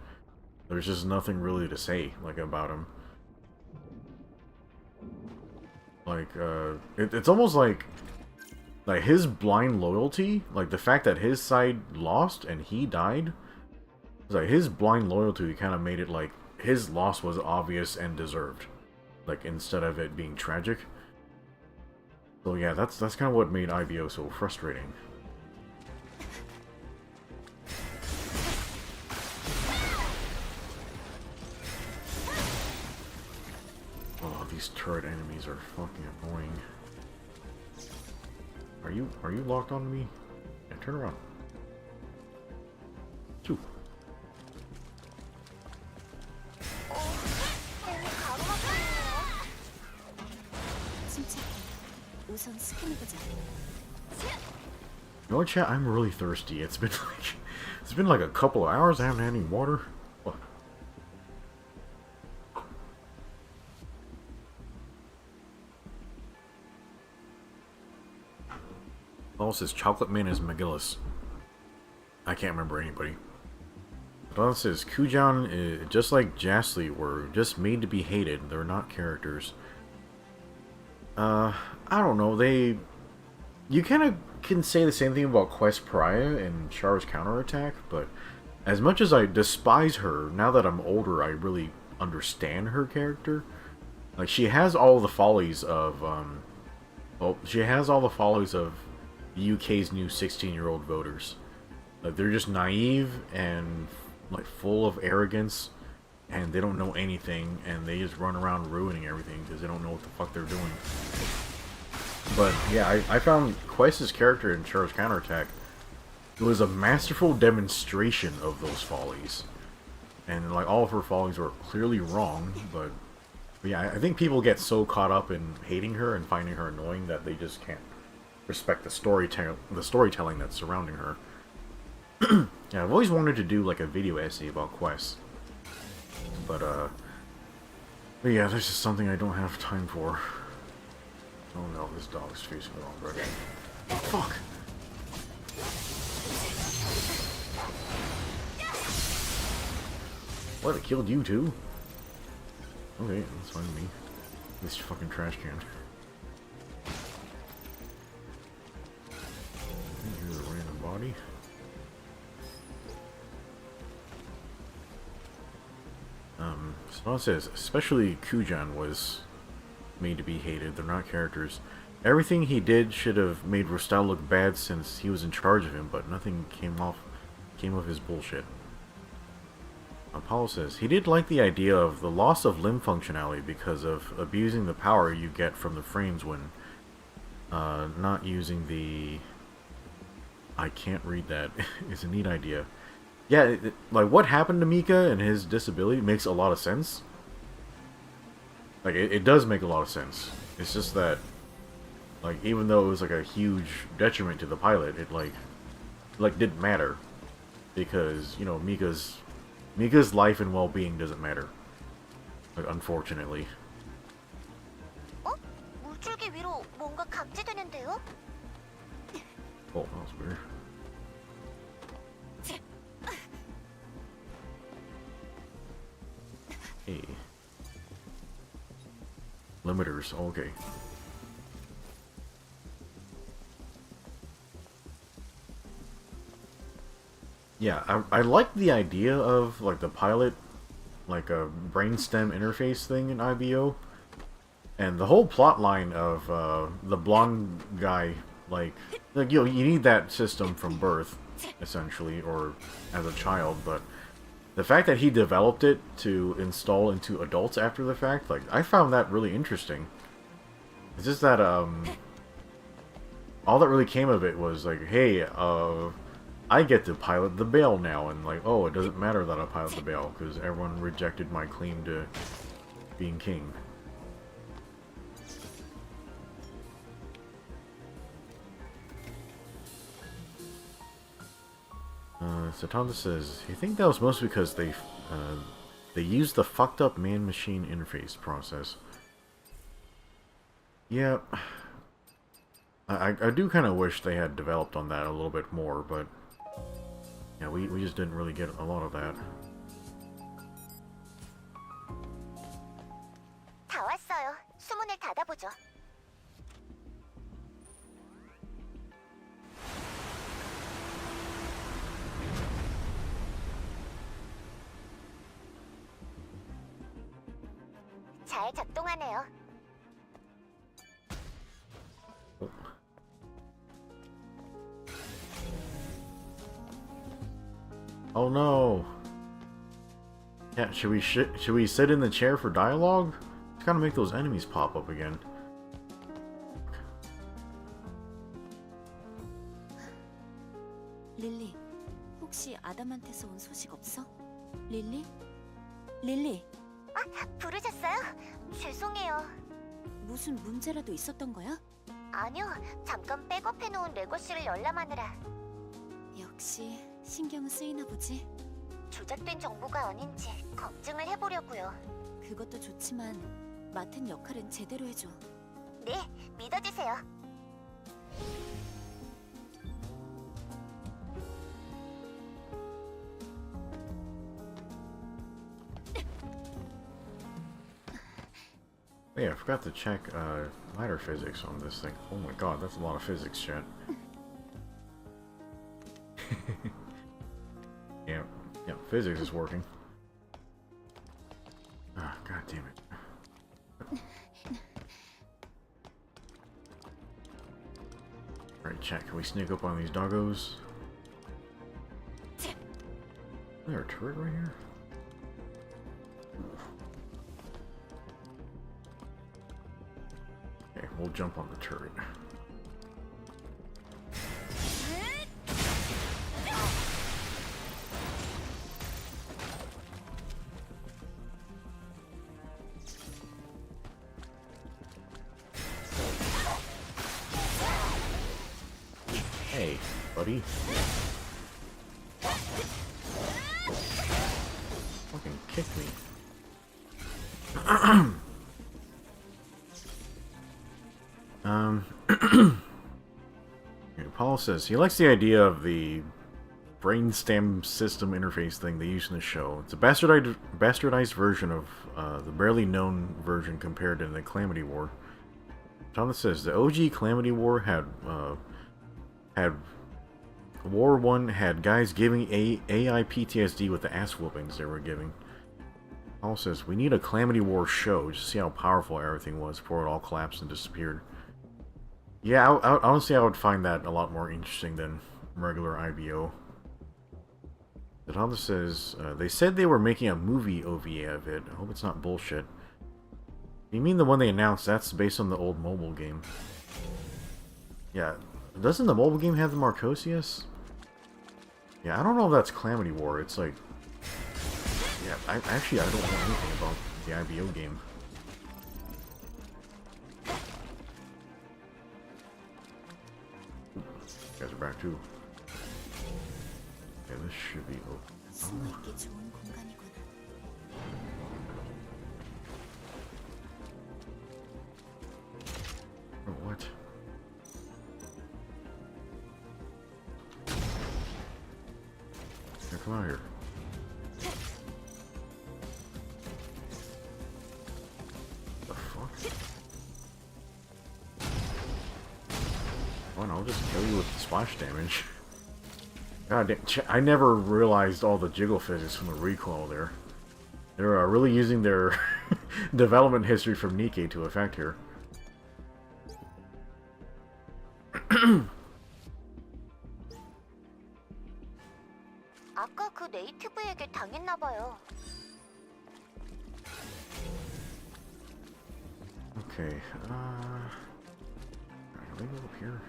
just nothing really to say, like, about him. Like, it's almost like his blind loyalty, like the fact that his side lost and he died, it's like his blind loyalty kind of made it like his loss was obvious and deserved, like instead of it being tragic. So yeah, that's kind of what made IBO so frustrating. Oh, these turret enemies are fucking annoying. Are you locked onto me? Yeah, turn around. Two. 우선 스캔해보자. You know what, chat? I'm really thirsty. It's been like a couple of hours. I haven't had any water. What? Paul says Chocolate Man is McGillis. I can't remember anybody. Paul says Kujan, just like Jastly, were just made to be hated. They're not characters. I don't know. You kind of can say the same thing about Quest Pariah and Char's counterattack, but as much as I despise her, now that I'm older, I really understand her character. Like, she has all the follies of, well, she has all the follies of the UK's new 16-year-old voters. Like, they're just naive and, like, full of arrogance, and they don't know anything, and they just run around ruining everything because they don't know what the fuck they're doing. But, yeah, I found Quest's character in Char's Counterattack, it was a masterful demonstration of those follies. And, like, all of her follies were clearly wrong, but yeah, I think people get so caught up in hating her and finding her annoying that they just can't respect the storytelling that's surrounding her. Yeah, I've always wanted to do, like, a video essay about Quest. But yeah, there's just something I don't have time for. Oh no, this dog's facing the wrong direction. Fuck! What, it killed you too? Okay, that's fine with me. This fucking trash can. Here's a random body. Spawn says, especially Kujan was made to be hated. They're not characters. Everything he did should have made Rostal look bad since he was in charge of him, but nothing came of his bullshit. Apollo says, he did like the idea of the loss of limb functionality because of abusing the power you get from the frames when not using the... I can't read that. It's a neat idea. Yeah, like, what happened to Mika and his disability makes a lot of sense. Like, it does make a lot of sense. It's just that, like, even though it was, like, a huge detriment to the pilot, it, like, didn't matter. Because, you know, Mika's life and well-being doesn't matter. Like, unfortunately. 어? 물줄기 위로 뭔가 감지되는데요? Oh, that was weird. Hey. Limiters, okay. Yeah, I like the idea of, like, the pilot, like, a brainstem interface thing in IBO. And the whole plot line of the blonde guy, like you know, you need that system from birth, essentially, or as a child, but the fact that he developed it to install into adults after the fact, like, I found that really interesting. It's just that, all that really came of it was, like, hey, I get to pilot the Bale now, and, like, oh, it doesn't matter that I pilot the Bale, because everyone rejected my claim to being king. Satanda says, you think that was mostly because they used the fucked up man-machine interface process. Yeah, I do kind of wish they had developed on that a little bit more, but yeah, we just didn't really get a lot of that. 다 왔어요. 수문을 닫아보죠. 잘 작동하네요. Oh no! Yeah, should we sit in the chair for dialogue? Just gotta make those enemies pop up again. 릴리, 혹시 아담한테서 온 소식 없어? 릴리? 릴리, 아, 부르셨어요? 죄송해요. 무슨 문제라도 있었던 거야? 아니요, 잠깐 백업해놓은 레거시를 열람하느라. 역시 신경은 쓰이나 보지. 조작된 정보가 아닌지 검증을 해보려고요. 그것도 좋지만 맡은 역할은 제대로 해줘. 네, 믿어주세요. Yeah, I forgot to check ladder physics on this thing. Oh my god, that's a lot of physics, chat. Yeah, physics is working. Ah, god damn it. Alright, chat, can we sneak up on these doggos? Is there a turret right here? Okay, we'll jump on the turret. Hey, buddy. Fucking kick me. Paul says he likes the idea of the brainstem system interface thing they use in the show. It's a bastardized version of the barely known version compared to the Calamity War. Thomas says the OG Calamity War had War 1 had guys giving AI PTSD with the ass whoopings they were giving. Paul says we need a Calamity War show just to see how powerful everything was before it all collapsed and disappeared. Yeah, honestly, I would find that a lot more interesting than regular IBO. The Thomas says, they said they were making a movie OVA of it. I hope it's not bullshit. You mean the one they announced? That's based on the old mobile game. Yeah, doesn't the mobile game have the Marcosius? Yeah, I don't know if that's Calamity War. It's like... Yeah, I don't know anything about the IBO game. You guys are back too. Okay, this should be open. 숨어있기 좋은 공간이구나. Oh, what? Yeah, come out here. The fuck? Fine, I'll just kill you with the splash damage. God damn, I never realized all the jiggle physics from the recoil there. They're really using their development history from NIKKE to effect here. 아까 그 네이티브에게 당했나 봐요. Okay, can we go up here?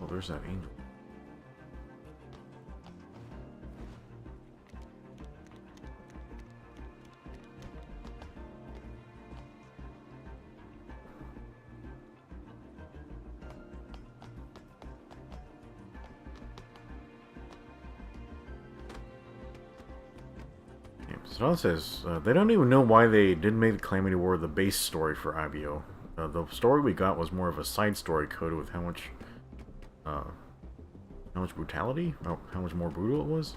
Oh, there's that angel. So it says they don't even know why they didn't make the Calamity War the base story for IBO. The story we got was more of a side story coded with how much brutality, how much more brutal it was.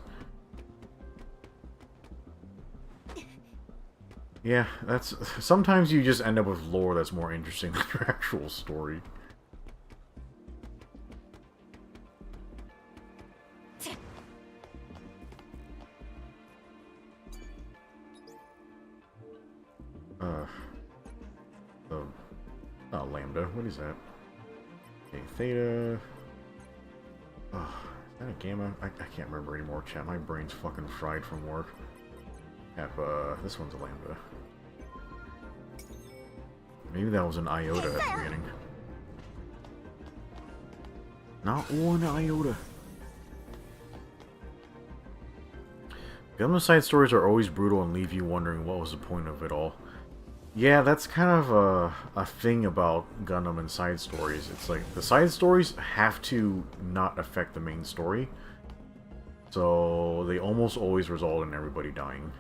Yeah, that's sometimes you just end up with lore that's more interesting than your actual story. Lambda, what is that? Okay, theta. Oh, is that a gamma? I can't remember anymore, chat. My brain's fucking fried from work. This one's a lambda. Maybe that was an iota at the beginning. Not one iota. Gundam side stories are always brutal and leave you wondering what was the point of it all. Yeah, that's kind of a thing about Gundam and side stories. It's like, the side stories have to not affect the main story. So, they almost always result in everybody dying.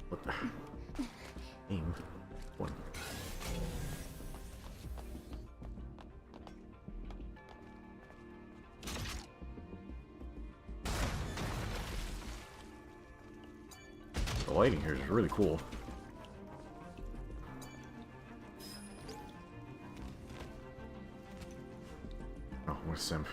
What the... Aim. One. The lighting here is really cool. Oh, what a simp.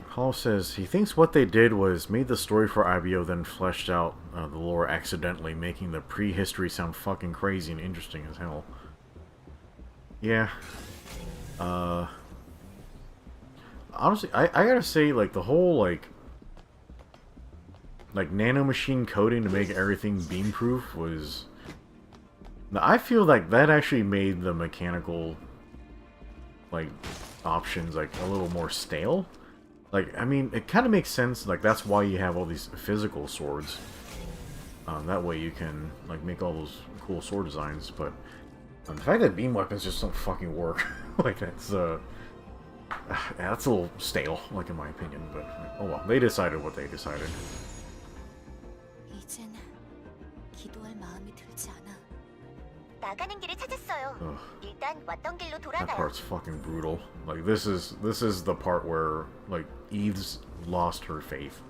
Paul says he thinks what they did was made the story for IBO, then fleshed out the lore accidentally, making the prehistory sound fucking crazy and interesting as hell. Yeah. Honestly, I gotta say, like, the whole, like nanomachine coding to make everything beam-proof was... I feel like that actually made the mechanical, like, options, like, a little more stale. Like, I mean, it kind of makes sense, like, that's why you have all these physical swords. That way you can, like, make all those cool sword designs, but the fact that beam weapons just don't fucking work, like, that's a little stale, like, in my opinion, but, like, oh well, they decided what they decided. 이젠 기도할 마음이 들지 않아. 나가는 길을 찾았어요. Ugh. 일단 왔던 길로 That 돌아가요. part's fucking brutal. Like, this is the part where, like, Eve's lost her faith.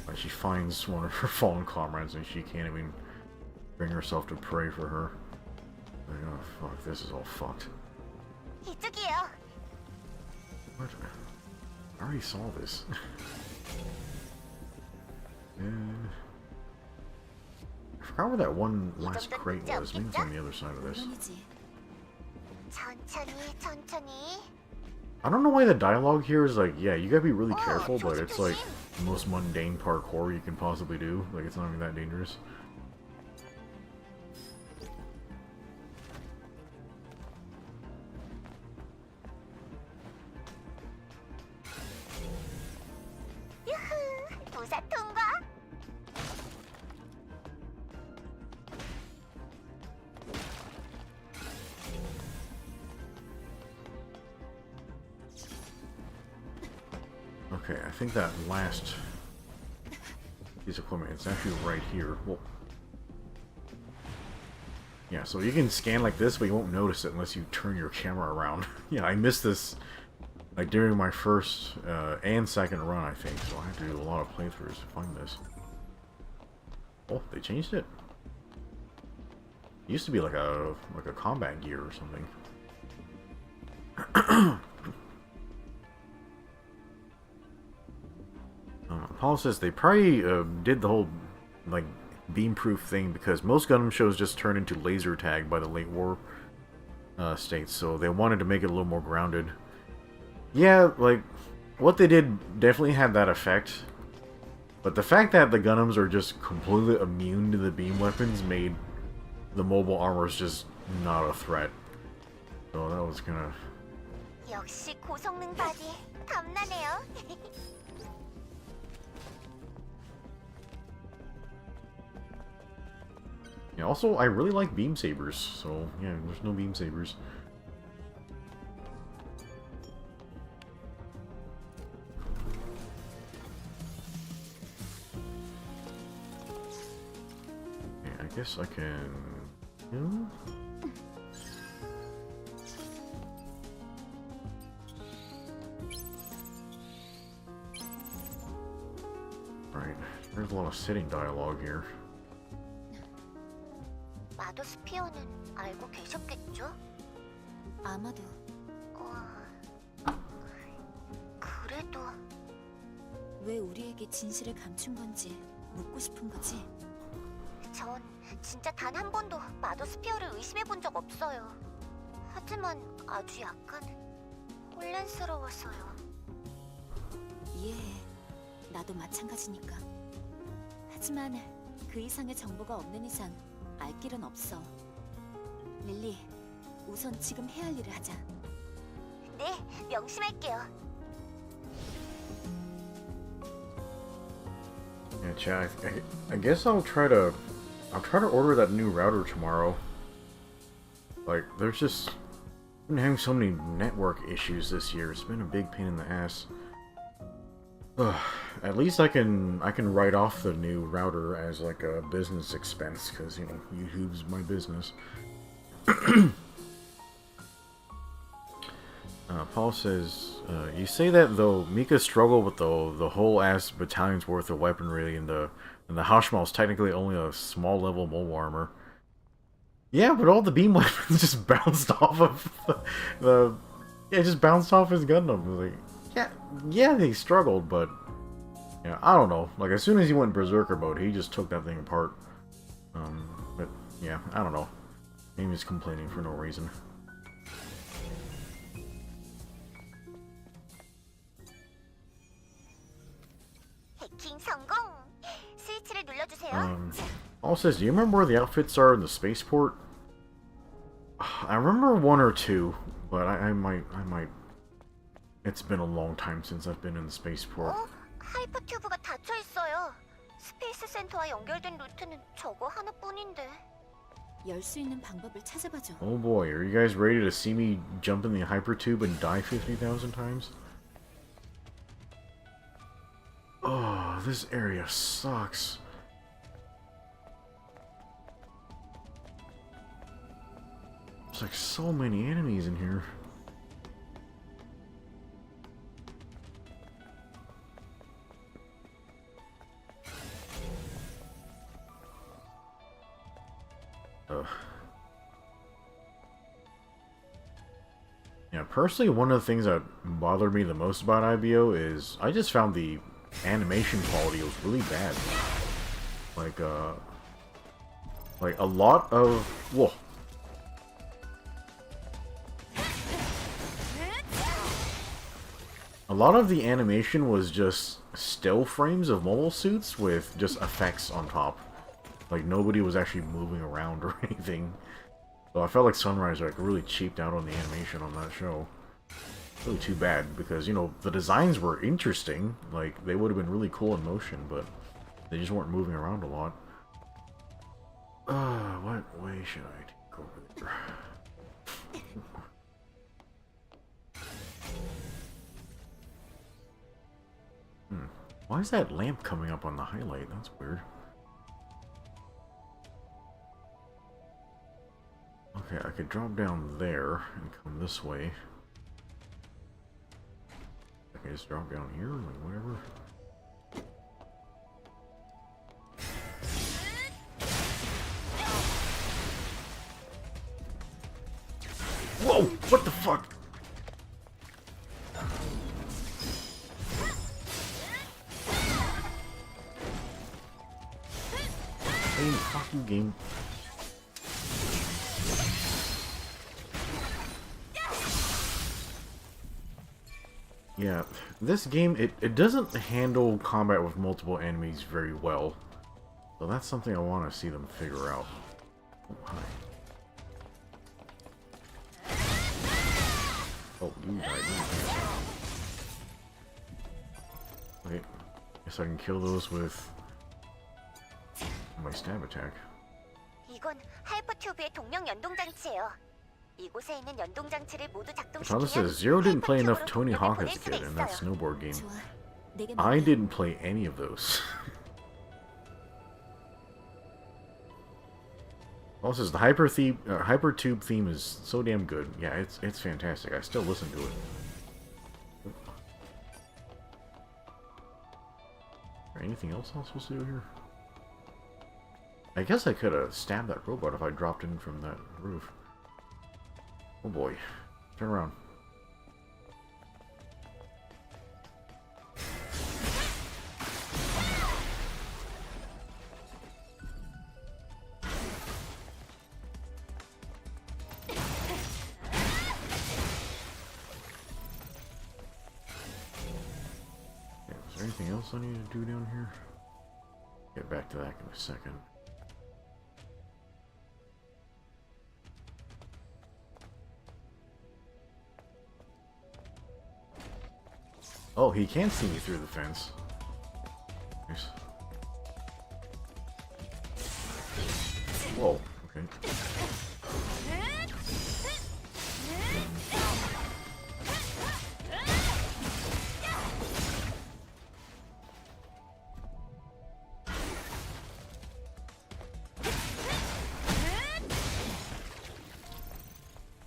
Like, she finds one of her fallen comrades and she can't even bring herself to pray for her. Like, oh fuck, this is all fucked. 이쪽이에요. What? I already saw this. I forgot where that one last crate was. Maybe it's on the other side of this. 물론이지. 천천히. I don't know why the dialogue here is like, yeah, you gotta be really careful, but it's like the most mundane parkour you can possibly do. Like, it's not even that dangerous. 유후, 도사 통과. Okay, I think that last piece of equipment, it's actually right here. Well, yeah, so you can scan like this, but you won't notice it unless you turn your camera around. Yeah, I missed this, like, during my first and second run, I think, so I had to do a lot of playthroughs to find this. Oh, they changed it. It used to be like a combat gear or something. Paul says they probably did the whole, like, beam-proof thing because most Gundam shows just turn into laser tag by the late war states, so they wanted to make it a little more grounded. Yeah, like, what they did definitely had that effect, but the fact that the Gundams are just completely immune to the beam weapons made the mobile armors just not a threat. So that was kinda... 역시 고성능 바디 탐나네요. Yeah, also, I really like beam sabers, so yeah, there's no beam sabers. Yeah, I guess I can... Right, there's a lot of sitting dialogue here. 마도 스피어는 알고 계셨겠죠? 아마도. 그래도 왜 우리에게 진실을 감춘 건지 묻고 싶은 거지? 전 진짜 단 한 번도 마도 스피어를 의심해 본 적 없어요. 하지만 아주 약간 혼란스러워서요. 이해해. 나도 마찬가지니까. 하지만 그 이상의 정보가 없는 이상 알 길은 없어. 릴리, 우선 지금 해야 할 일을 하자. 네, 명심할게요. Yeah, chat. I guess I'll try to order that new router tomorrow. Like, there's just been having so many network issues this year. It's been a big pain in the ass. Ugh, at least I can write off the new router as like a business expense because, you know, YouTube's my business. Paul says, you say that though Mika struggled with the whole ass battalion's worth of weaponry, and the Hashmal is technically only a small level mobile armor. Yeah, but all the beam weapons just bounced off of Yeah, it just bounced off his Gundam. It was like, yeah, they struggled, but yeah, I don't know. Like as soon as he went Berserker mode, he just took that thing apart. But yeah, I don't know. Maybe he's complaining for no reason. 해킹 성공. 스위치를 눌러주세요. Also says, do you remember where the outfits are in the spaceport? I remember one or two, but I might. It's been a long time since I've been in the spaceport. 하이퍼 튜브가 닫혀 있어요. 스페이스 센터와 연결된 루트는 저거 하나뿐인데. 열 수 있는 방법을 찾아봐줘. Oh boy, are you guys ready to see me jump in the hypertube and die 50,000 times? Oh, this area sucks. There's like so many enemies in here. Yeah, personally, one of the things that bothered me the most about IBO is I just found the animation quality was really bad. Like a lot of... Whoa. A lot of the animation was just still frames of mobile suits with just effects on top. Like, nobody was actually moving around or anything. So I felt like Sunrise like really cheaped out on the animation on that show. Really too bad, because, you know, the designs were interesting. Like, they would have been really cool in motion, but they just weren't moving around a lot. What way should I take over there? Why is that lamp coming up on the highlight? That's weird. Okay, I could drop down there and come this way. I can just drop down here, like whatever. Whoa! What the fuck? Same fucking game. Yeah, this game, it doesn't handle combat with multiple enemies very well. So that's something I want to see them figure out. Oh, hi. Oh, you died. Wait, guess I can kill those with my stab attack. 이건 하이퍼 튜브의 동력 연동 장치예요. 이곳에 있는 연동 장치를 모두 Thomas 작동시키면 says Zero didn't play enough 하이퍼 Tony 튜브로 Hawk 보낼 as a 수가 kid in that 있어요. snowboard game. 좋아. 내게 I 맡겨. didn't play any of those. Also says the Hypertube theme is so damn good. Yeah, it's fantastic. I still listen to it. Is there anything else I'm supposed to do here? I guess I could have stabbed that robot if I dropped in from that roof. Oh boy. Turn around. Is there anything else I need to do down here? Get back to that in a second. Oh, he can see me through the fence. Nice. Whoa, okay.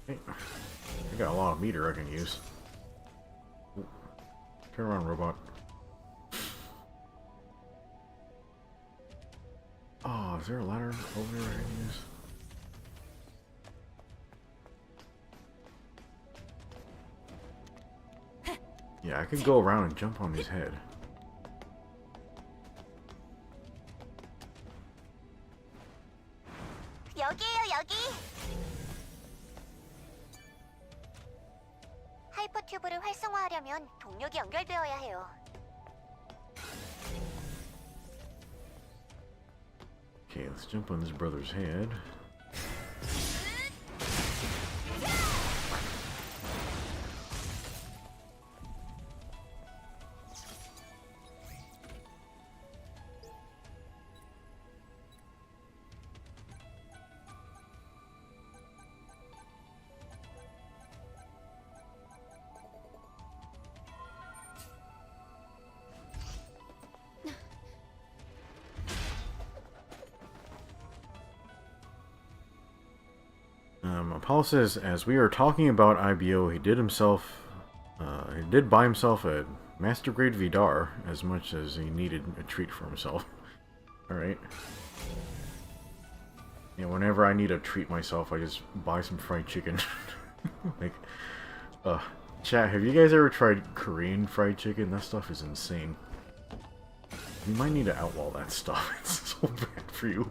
Hey, I got a lot of meter I can use. Turn around, robot. Oh, is there a ladder over there I can use? Yeah, I could go around and jump on his head. 여기에요, 여기. 하이퍼 튜브를 활성화하려면 동력이 연결되어야 해요. Okay, let's jump on this brother's head. Apollo says, as we are talking about IBO, he did buy himself a Master Grade Vidar as much as he needed a treat for himself. Alright. Yeah, whenever I need to treat myself, I just buy some fried chicken. Like, chat, have you guys ever tried Korean fried chicken? That stuff is insane. You might need to outlaw that stuff. It's so bad for you.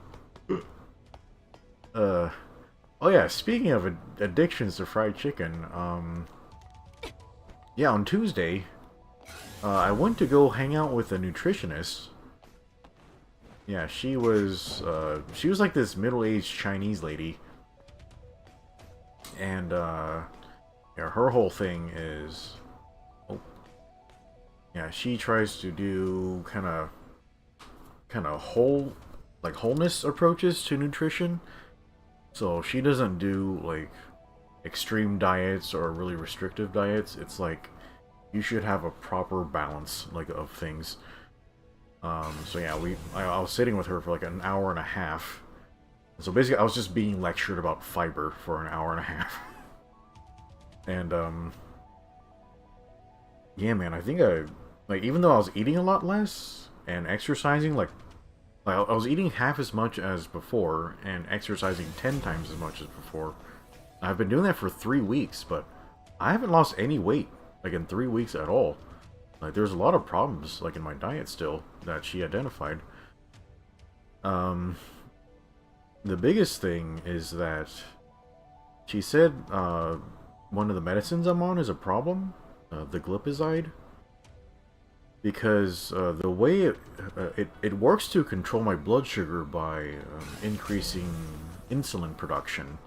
Oh yeah, speaking of addictions to fried chicken, yeah, on Tuesday, I went to go hang out with a nutritionist. Yeah, she was like this middle-aged Chinese lady. And, yeah, her whole thing is... Oh. Yeah, she tries to do kind of wholeness approaches to nutrition. So she doesn't do like extreme diets or really restrictive diets. It's like you should have a proper balance like of things. So yeah, I was sitting with her for like an hour and a half. So basically I was just being lectured about fiber for an hour and a half. And yeah, man, I think even though I was eating a lot less and exercising I was eating half as much as before and exercising 10 times as much as before. I've been doing that for 3 weeks, but I haven't lost any weight, like in 3 weeks at all. Like there's a lot of problems, like in my diet still, that she identified. The biggest thing is that she said one of the medicines I'm on is a problem, the glipizide. Because the way it works to control my blood sugar by increasing insulin production.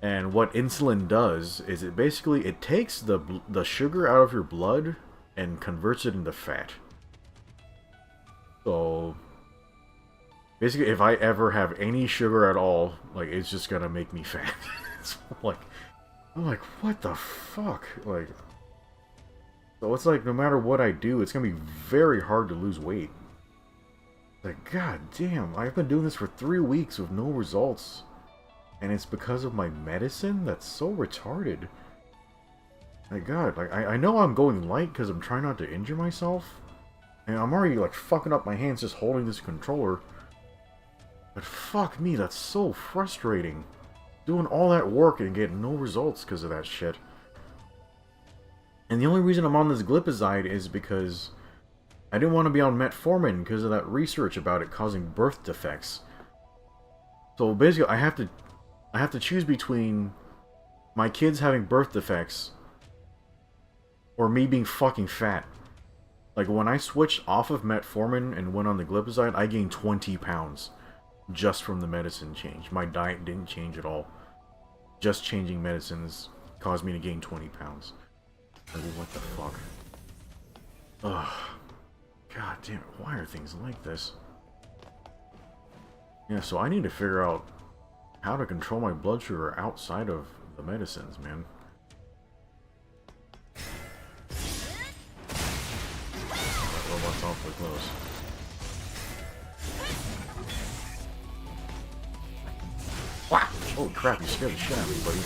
And what insulin does is it takes the sugar out of your blood and converts it into fat. So basically, if I ever have any sugar at all, like it's just gonna make me fat. So, I'm like, what the fuck, like. So it's like, no matter what I do, it's gonna be very hard to lose weight. Like, god damn, I've been doing this for 3 weeks with no results. And it's because of my medicine? That's so retarded. Like, god, like, I know I'm going light because I'm trying not to injure myself. And I'm already, like, fucking up my hands just holding this controller. But fuck me, that's so frustrating. Doing all that work and getting no results because of that shit. And the only reason I'm on this glipizide is because I didn't want to be on metformin because of that research about it causing birth defects. So basically, I have to choose between my kids having birth defects or me being fucking fat. Like when I switched off of metformin and went on the glipizide, I gained 20 pounds just from the medicine change. My diet didn't change at all. Just changing medicines caused me to gain 20 pounds. Like, what the fuck? Ugh. God damn it, why are things like this? Yeah, so I need to figure out how to control my blood sugar outside of the medicines, man. That robot's awfully close. Wow! Holy crap, you scared the shit out of me, buddy.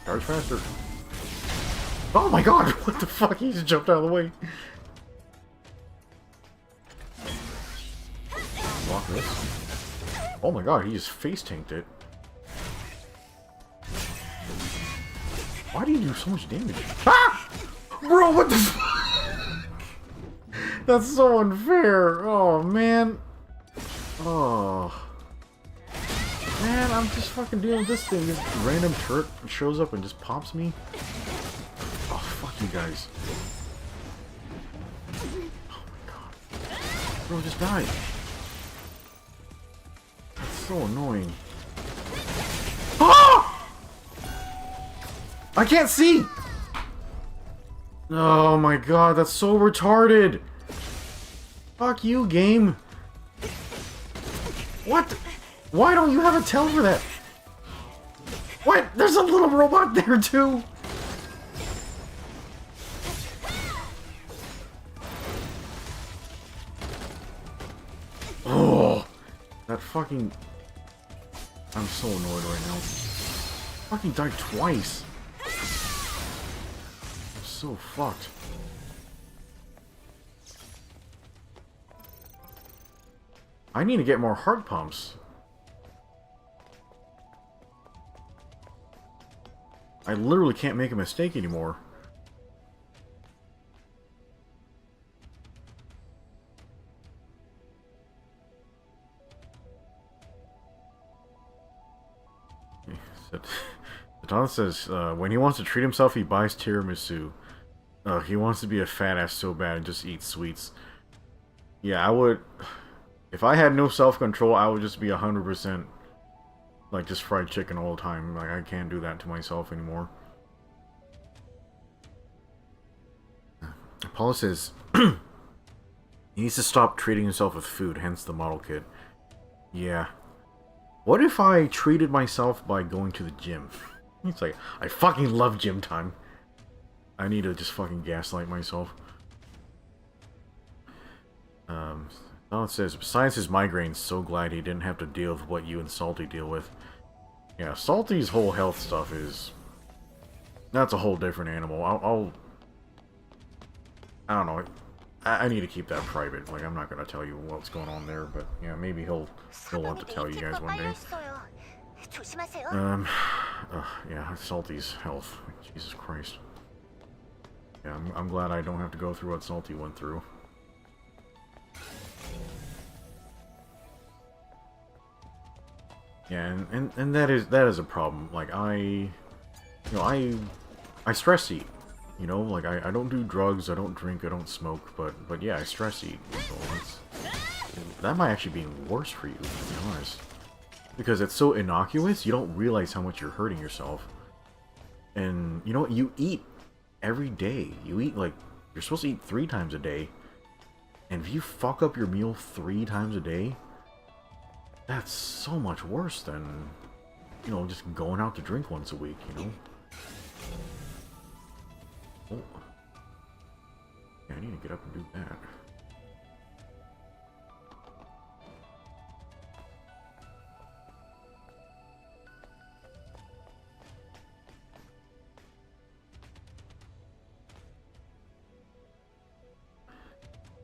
Charge faster. Oh my god, what the fuck? He just jumped out of the way. Walk this. Oh my god, he just face tanked it. Why do you do so much damage? Ah! Bro, what the fuck? That's so unfair. Oh, man. Oh. Man, I'm just fucking dealing with this thing. This random turret shows up and just pops me. Oh, fuck you guys. Oh my god. Bro, just die. That's so annoying. Ah! I can't see! Oh my god, that's so retarded! Fuck you, game! What? Why don't you have a tell for that? What? There's a little robot there too! Oh! That fucking... I'm so annoyed right now. Fucking died twice! I'm so fucked. I need to get more heart pumps. I literally can't make a mistake anymore. Satan says, when he wants to treat himself, he buys tiramisu. He wants to be a fat ass so bad and just eat sweets. Yeah, I would... If I had no self-control, I would just be 100% like just fried chicken all the time. Like, I can't do that to myself anymore. Paula says, he needs to stop treating himself with food, hence the model kit. Yeah. What if I treated myself by going to the gym? It's like, I fucking love gym time. I need to just fucking gaslight myself. It says, besides his migraines, so glad he didn't have to deal with what you and Salty deal with. Yeah, Salty's whole health stuff is... That's a whole different animal. I don't know. I need to keep that private. Like, I'm not gonna tell you what's going on there, but yeah, maybe he'll want to tell you guys one day. Yeah, Salty's health. Jesus Christ. Yeah, I'm glad I don't have to go through what Salty went through. Yeah, and that is a problem. Like, I stress eat. You know, like, I don't do drugs, I don't drink, I don't smoke, but yeah, I stress eat. So that might actually be worse for you, to be honest. Because it's so innocuous, you don't realize how much you're hurting yourself. And, you know what, you eat every day. You eat, like, you're supposed to eat 3 times a day. And if you fuck up your meal 3 times a day, that's so much worse than, you know, just going out to drink once a week, you know? Oh. Yeah, I need to get up and do that.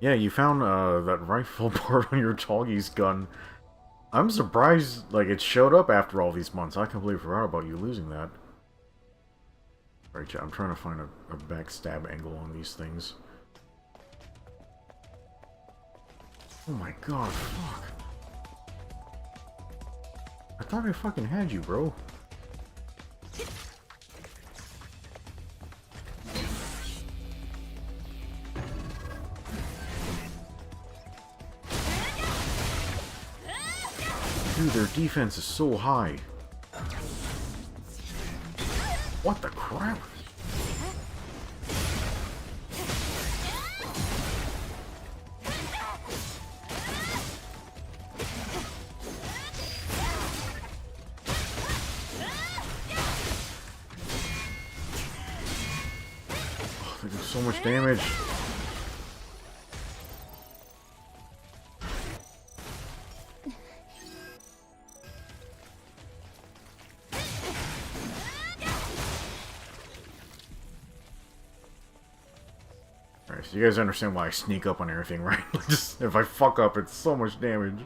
Yeah, you found that rifle part on your Toggy's gun. I'm surprised, like, it showed up after all these months. I completely forgot about you losing that. Alright, chat, I'm trying to find a backstab angle on these things. Oh my god, fuck. I thought I fucking had you, bro. Dude, their defense is so high. What the crap? Oh, they do so much damage. You guys understand why I sneak up on everything, right? Just if I fuck up, it's so much damage.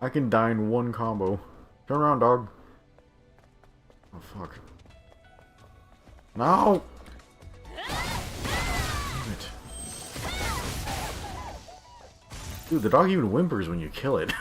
I can die in one combo. Turn around, dog. Oh, fuck. No! Damn it. Dude, the dog even whimpers when you kill it.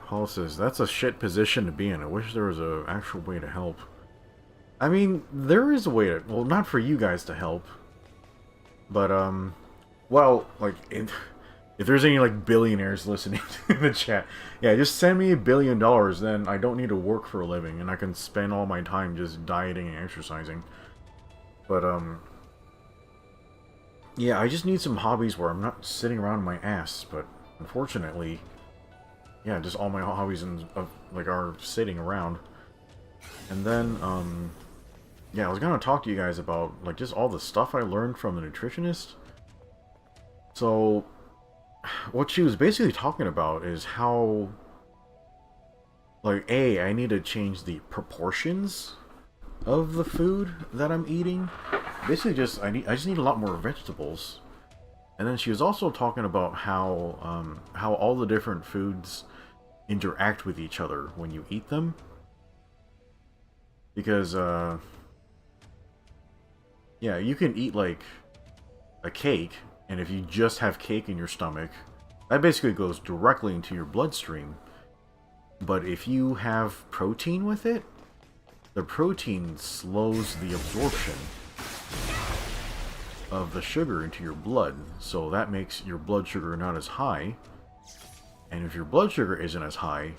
Paul says, that's a shit position to be in. I wish there was an actual way to help. I mean, there is a way to... Well, not for you guys to help. But, well, like, if there's any, like, billionaires listening in the chat, yeah, just send me $1 billion, then I don't need to work for a living, and I can spend all my time just dieting and exercising. But, yeah, I just need some hobbies where I'm not sitting around my ass, but unfortunately... Yeah, just all my hobbies like are sitting around. And then, yeah, I was gonna talk to you guys about like just all the stuff I learned from the nutritionist. So, what she was basically talking about is how, like, I need to change the proportions of the food that I'm eating. Basically, I just need a lot more vegetables. And then she was also talking about how all the different foods interact with each other when you eat them. Because, yeah, you can eat, like, a cake, and if you just have cake in your stomach, that basically goes directly into your bloodstream. But if you have protein with it, the protein slows the absorption of the sugar into your blood, so that makes your blood sugar not as high. And if your blood sugar isn't as high,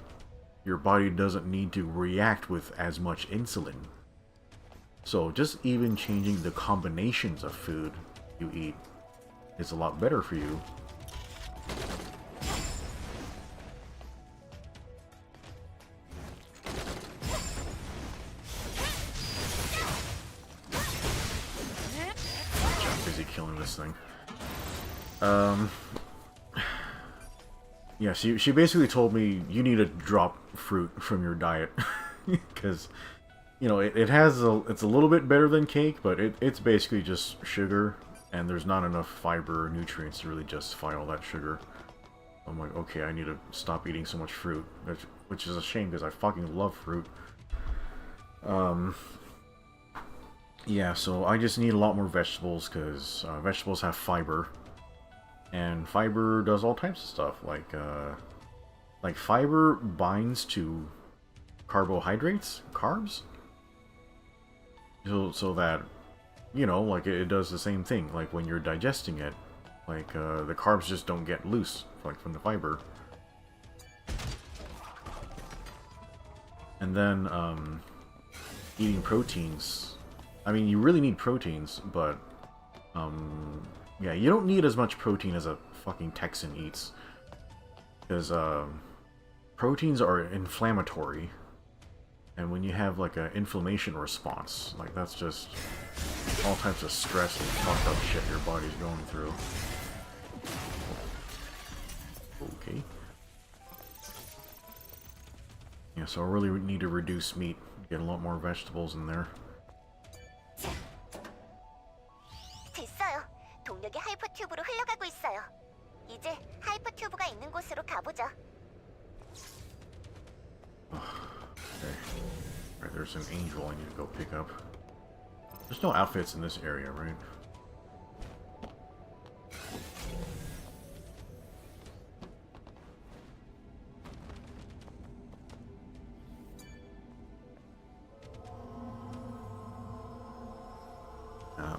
your body doesn't need to react with as much insulin. So just even changing the combinations of food you eat is a lot better for you. I'm busy killing this thing. Yeah, she basically told me you need to drop fruit from your diet. Because, you know, it's a little bit better than cake, but it's basically just sugar, and there's not enough fiber or nutrients to really justify all that sugar. I'm like, okay, I need to stop eating so much fruit, which is a shame because I fucking love fruit. Yeah, so I just need a lot more vegetables because vegetables have fiber. And fiber does all types of stuff, like fiber binds to carbohydrates, carbs, so that, you know, like it does the same thing, like when you're digesting it, like the carbs just don't get loose, like from the fiber. And then eating proteins, I mean, you really need proteins, but yeah, you don't need as much protein as a fucking Texan eats. Because, proteins are inflammatory. And when you have, like, an inflammation response, like, that's just all types of stress and fucked up shit your body's going through. Okay. Yeah, so I really need to reduce meat. Get a lot more vegetables in there. 됐어요. 동력이 하이퍼 튜브로 흘러가고 있어요. 이제 하이퍼 튜브가 있는 곳으로 가보죠. Okay. Alright, there's an angel I need to go pick up. There's no outfits in this area, right?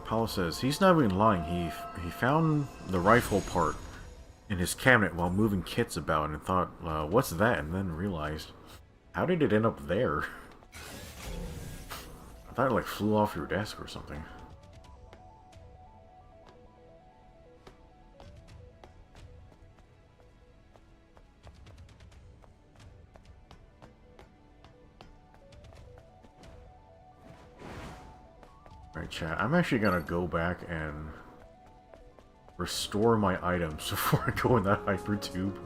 Paul says he's not even lying. He found the rifle part in his cabinet while moving kits about and thought, what's that? And then realized, how did it end up there? I thought it like flew off your desk or something. Alright, chat, I'm actually gonna go back and restore my items before I go in that hyper tube.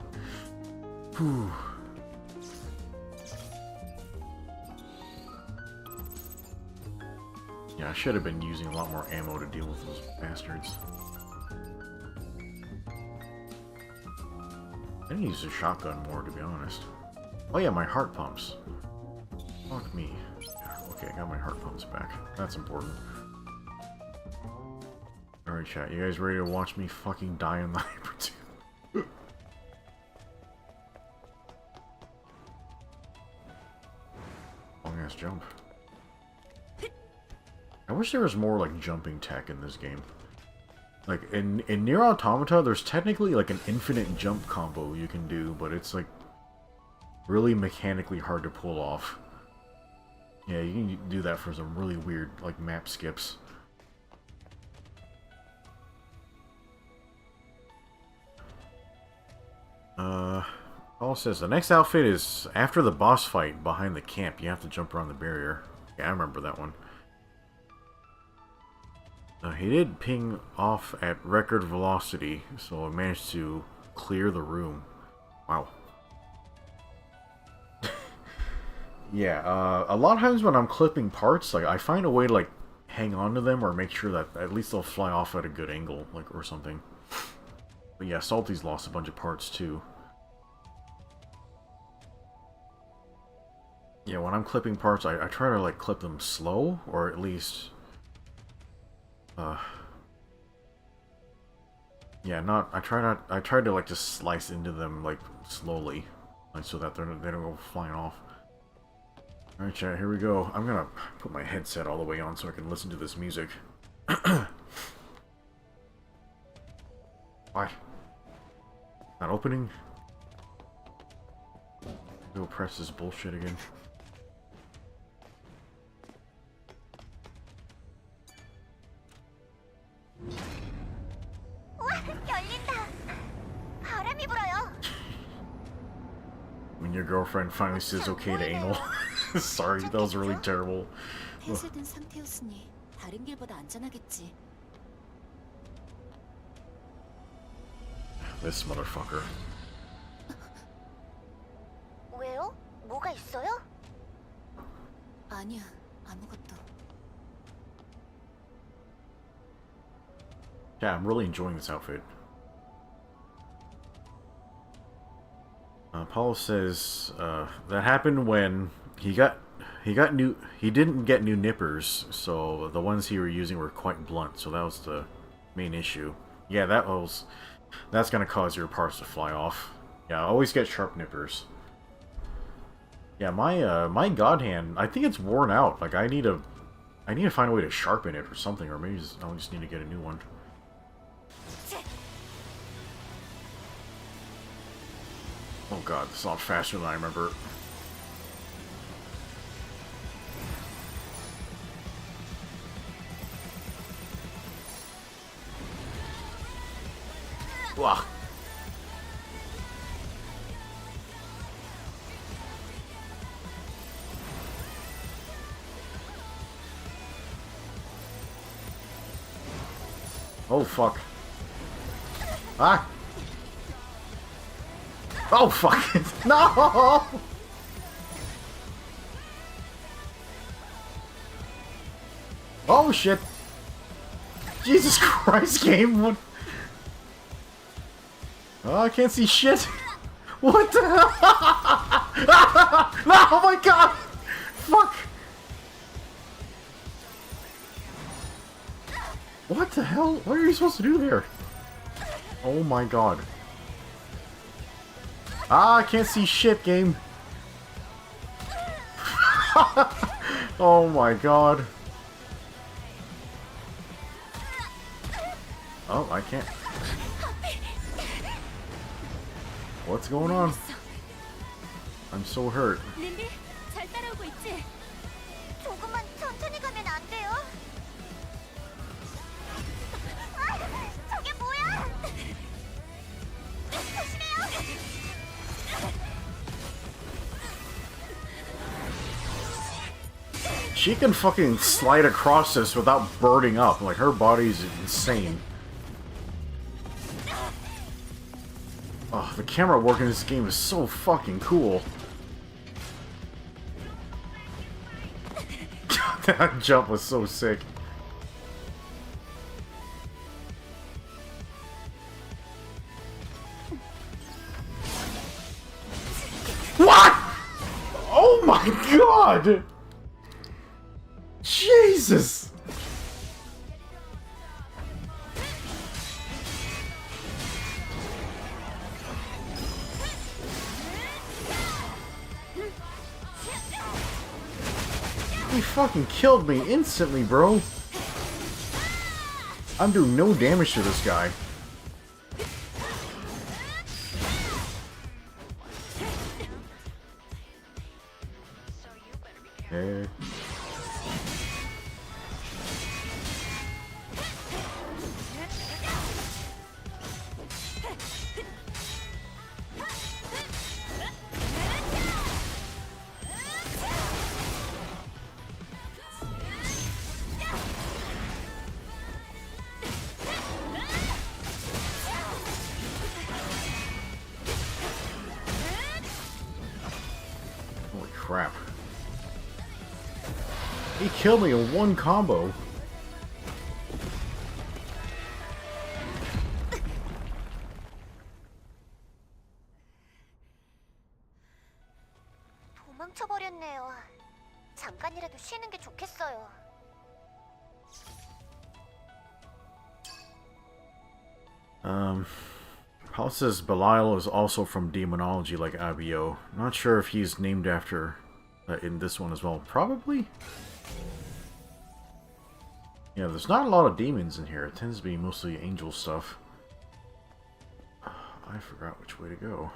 Whew. Yeah, I should have been using a lot more ammo to deal with those bastards. I need to use a shotgun more, to be honest. Oh yeah, my heart pumps. Fuck me. Okay, I got my heart pumps back. That's important. Alright, chat. You guys ready to watch me fucking die in the Hyper 2? Long ass jump. I wish there was more, like, jumping tech in this game. Like, in Nier Automata, there's technically, like, an infinite jump combo you can do, but it's, like, really mechanically hard to pull off. Yeah, you can do that for some really weird, like, map skips. Paul says, the next outfit is after the boss fight behind the camp. You have to jump around the barrier. Yeah, I remember that one. He did ping off at record velocity, so I managed to clear the room. Wow. Yeah, a lot of times when I'm clipping parts, like, I find a way to, like, hang on to them or make sure that at least they'll fly off at a good angle, like, or something. But yeah, Salty's lost a bunch of parts, too. Yeah, when I'm clipping parts, I try to, like, clip them slow, or at least... yeah, I try to, like, just slice into them, like, slowly. Like, so that they don't go flying off. Alright, chat, here we go. I'm gonna put my headset all the way on so I can listen to this music. Why? Not opening? Go press this bullshit again. 열린다. 바람이 불어요. When your girlfriend finally says okay to anal. Sorry, that was really terrible. 폐쇄된 상태였으니 다른 길보다 안전하겠지. This motherfucker. 왜요? 뭐가 있어요? 아니야, 아무것도. Yeah, I'm really enjoying this outfit. Paul says that happened when he didn't get new nippers, so the ones he were using were quite blunt, so that was the main issue. Yeah, that's gonna cause your parts to fly off. Yeah, always get sharp nippers. Yeah, my god hand, I think it's worn out. Like, I need to find a way to sharpen it or something, or maybe I'll just need to get a new one. Oh god, this is a lot faster than I remember. Wow. Oh fuck. Ah! Oh fuck! No! Oh shit! Jesus Christ, game! What? Oh, I can't see shit! What the hell? No! Oh my god! Fuck! What the hell? What are you supposed to do there? Oh my god. Ah, I can't see shit, game. Oh my god. Oh, I can't. What's going on? I'm so hurt. 릴리, 잘 따라오고 있지? 조금만 천천히 가면 안 돼요? 아, 저게 뭐야? 조심해요. She can fucking slide across this without burning up. Like, her body's insane. Oh, the camera work in this game is so fucking cool. That jump was so sick. my god! Jesus! He fucking killed me instantly, bro. I'm doing no damage to this guy. Okay. Holy crap. He killed me in one combo. 도망쳐버렸네요. 잠깐이라도 쉬는 게 좋겠어요. Paul says Belial is also from demonology like Abio. Not sure if he's named after in this one as well. Probably? Yeah, there's not a lot of demons in here. It tends to be mostly angel stuff. I forgot which way to go.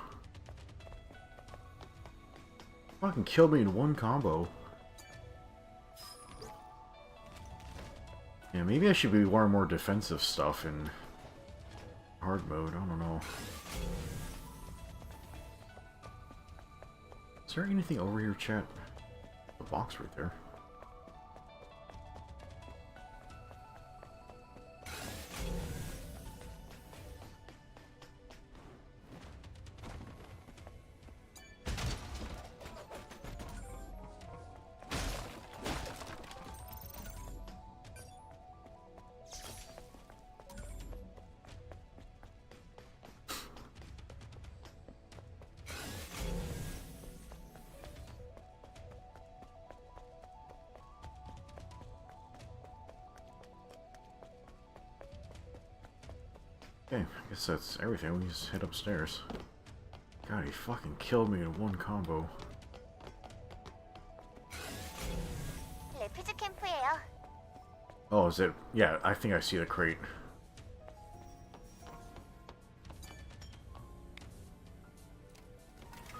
Fucking killed me in one combo. Yeah, maybe I should be wearing more defensive stuff in hard mode. I don't know. Is there anything over here, chat? The box right there. Okay, I guess that's everything. We just head upstairs. God, he fucking killed me in one combo. 레피즈 캠프예요. Oh, is it? Yeah, I think I see the crate.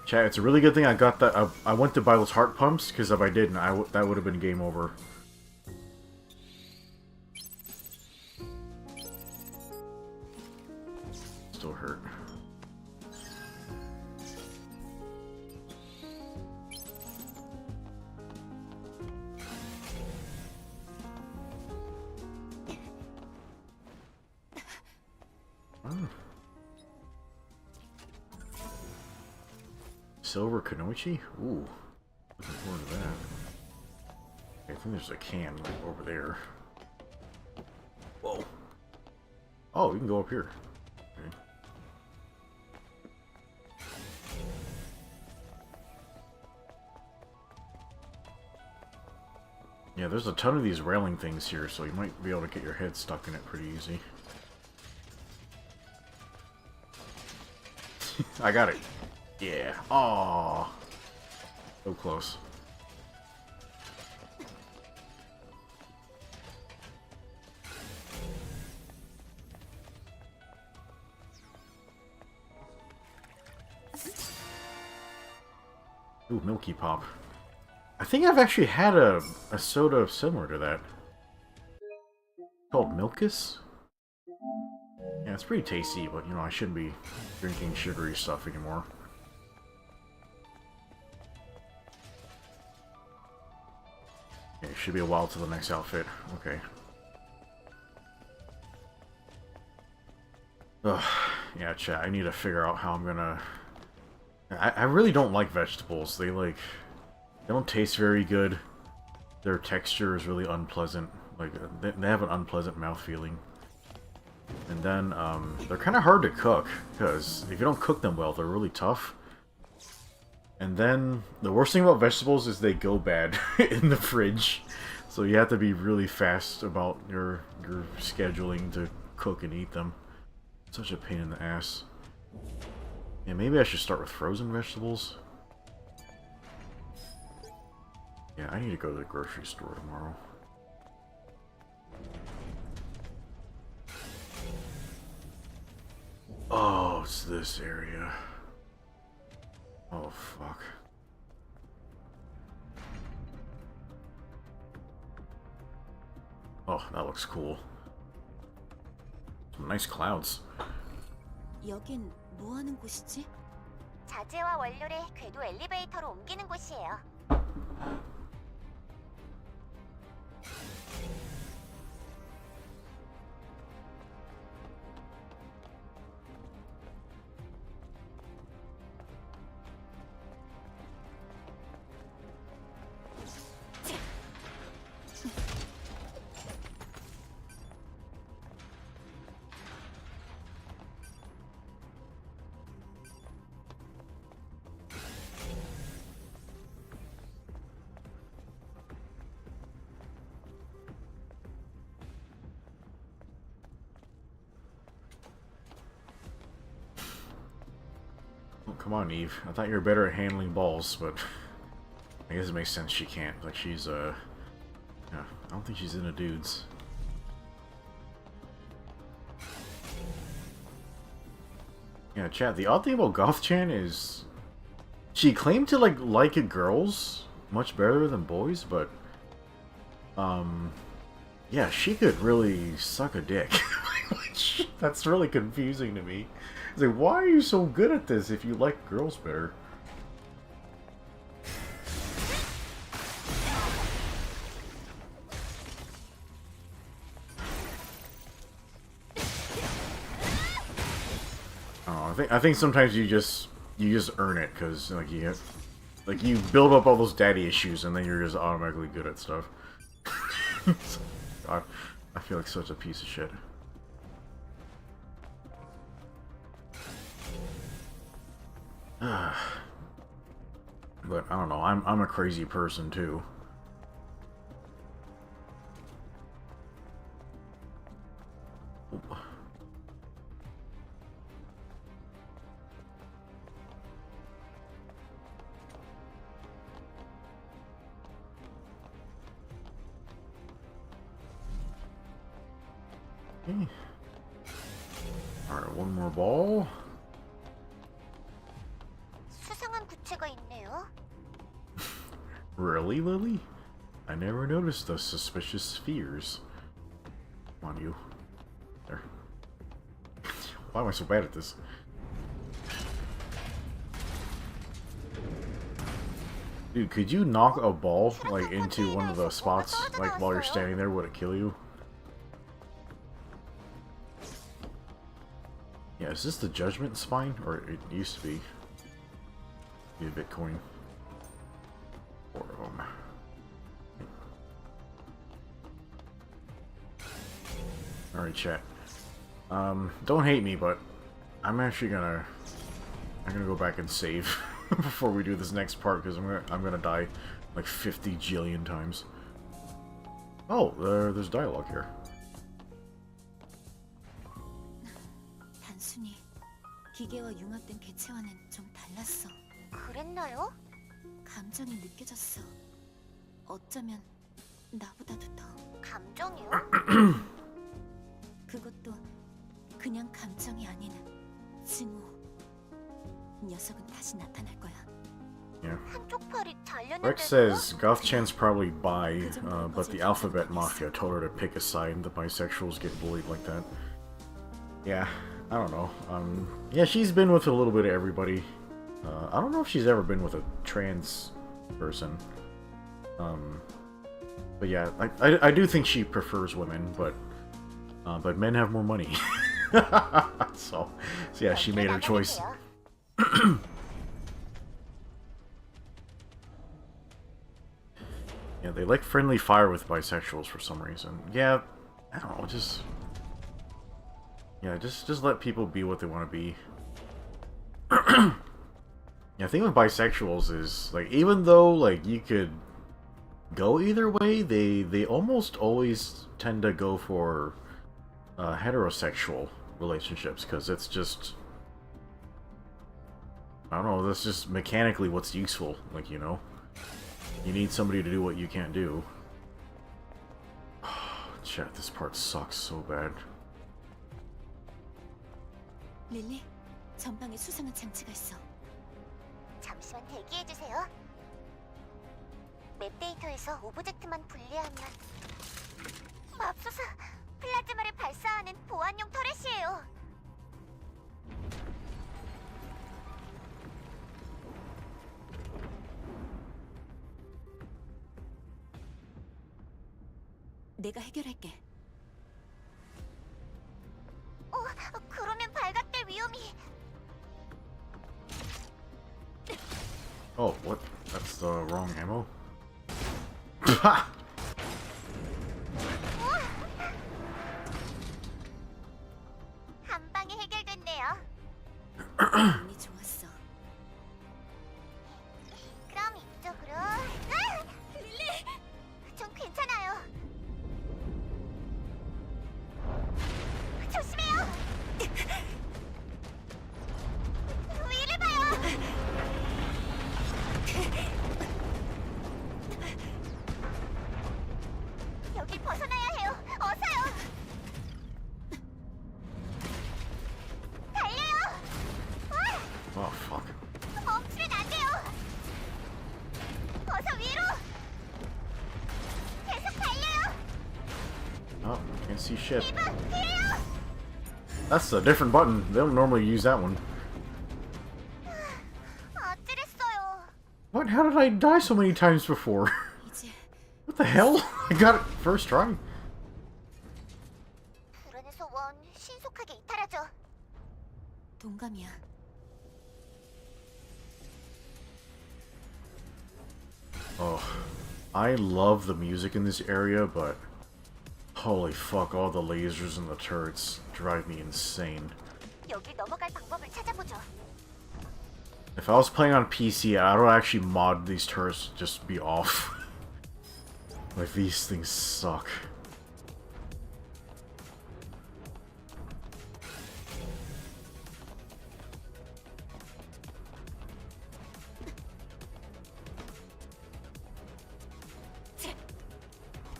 Chat, it's a really good thing I got that. I went to buy those heart pumps, because if I didn't, that would have been game over. Still hurt. Oh. Silver Kanoichi? Ooh. Looking forward to that. Okay, I think there's a can like over there. Whoa. Oh, we can go up here. Okay. Yeah, there's a ton of these railing things here, so you might be able to get your head stuck in it pretty easy. I got it. Yeah. Aww. So close. Ooh, Milky Pop. I think I've actually had a soda similar to that. Called Milkus? Yeah, it's pretty tasty, but you know, I shouldn't be drinking sugary stuff anymore. Okay, should be a while to the next outfit. Okay. Ugh, yeah, chat, I need to figure out how I'm gonna... I really don't like vegetables. They don't taste very good. Their texture is really unpleasant. Like, they have an unpleasant mouth feeling. And then, they're kind of hard to cook, because if you don't cook them well, they're really tough. And then the worst thing about vegetables is they go bad in the fridge. So you have to be really fast about your scheduling to cook and eat them. Such a pain in the ass. Yeah, maybe I should start with frozen vegetables. Yeah, I need to go to the grocery store tomorrow. Oh, it's this area. Oh, fuck. Oh, that looks cool. Some nice clouds. 여긴 뭐 하는 곳이지? 자재와 원료를 궤도 엘리베이터로 옮기는 곳이에요. Come on, Eve. I thought you were better at handling balls, but I guess it makes sense she can't. Like, she's, yeah, I don't think she's into dudes. Yeah, chat, the odd thing about Goth-chan is she claimed to, like girls much better than boys, but, yeah, she could really suck a dick. That's really confusing to me. It's like, why are you so good at this if you like girls better? Oh, I think sometimes you just earn it because you build up all those daddy issues and then you're just automatically good at stuff. God, I feel like such a piece of shit. But I don't know. I'm a crazy person too. Okay. All right, one more ball. 수상한 구체가 있네요. Really, Lily? I never noticed those suspicious spheres. Come on, you. There. Why am I so bad at this? Dude, could you knock a ball, like, into one of the spots, like, while you're standing there? Would it kill you? Yeah, is this the Judgment Spine? Or it used to be. Be a Bitcoin. 4 of them. Alright, chat. Don't hate me, but I'm actually gonna go back and save before we do this next part because I'm gonna die like 50 jillion times. Oh, there's dialogue here. 단순히 기계와 융합된 개체와는 좀 달랐어. 그랬나요? 감정이 느껴졌어. 어쩌면 나보다도 더. 감정이요? 그것도 그냥 감정이 아닌 증오. 녀석은 다시 나타날 거야. Yeah. 한쪽 팔이 Rex 잘렸는데요? says Goth-chan's probably bi, but the Alphabet Mafia told her to pick a side and the bisexuals get bullied like that. Yeah, I don't know. Yeah, she's been with a little bit of everybody. I don't know if she's ever been with a trans person. But yeah, I do think she prefers women, but men have more money. so yeah, she made her choice. Yeah, they like friendly fire with bisexuals for some reason. Yeah, I don't know, just let people be what they want to be. Yeah, the thing with bisexuals is, like, even though, like, you could go either way, they almost always tend to go for heterosexual relationships, because it's just, I don't know, that's just mechanically what's useful. Like, you know, you need somebody to do what you can't do. Chat, this part sucks so bad. 릴리, 전방에 수상한 장치가 있어. 잠시만 대기해주세요. 맵 데이터에서 오브젝트만 분리하면 맙소사, 플라즈마를 발사하는 보안용 터렛이에요. 내가 해결할게. 그러면 발각될 위험이... Oh, what? That's the wrong ammo. 한 방에 해결됐네요. 운이 좋았어. 그럼 이쪽으로... 릴리! 좀 괜찮아요. 조심해요! 위를 봐요! 여길 벗어나야 해요. 어서요! 달려요! Oh, fuck. 멈추면 안 돼요! 어서 위로! 계속 달려요! Oh, can't see shit. 이봐, 뒤에요! That's a different button. They don't normally use that one. 아찔했어요. What? How did I die so many times before? 이제 What the hell? I got it first try. 불안해서 원 신속하게 이탈하죠. 동감이야. Oh, I love the music in this area, but holy fuck, all the lasers and the turrets drive me insane. 여길 넘어갈 방법을 찾아보죠. If I was playing on PC, I would actually mod these turrets to just be off. Like, these things suck.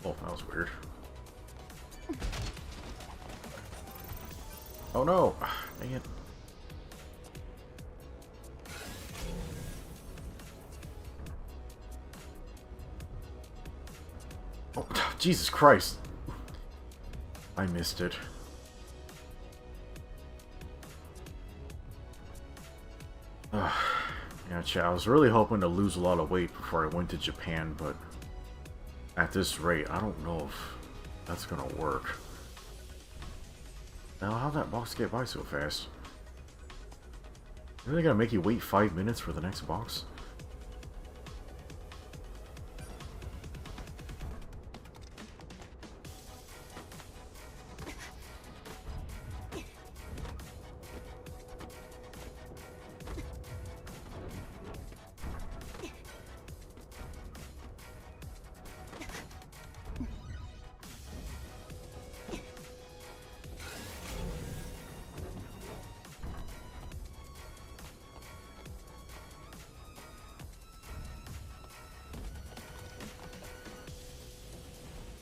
Oh, that was weird. Oh no! Dang it. Oh, Jesus Christ. I missed it. Yeah, chat, I was really hoping to lose a lot of weight before I went to Japan, but at this rate, I don't know if that's gonna work. Now, how'd that box get by so fast? Really gonna make you wait 5 minutes for the next box?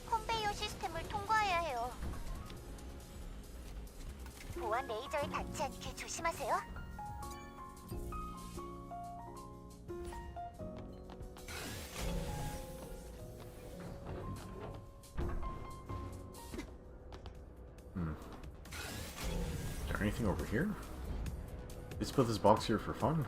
컨베이어 시스템을 통과해야 해요. 보안 레이저에 닿지 않게 조심하세요. Is there anything over here? Let's put this box here for fun.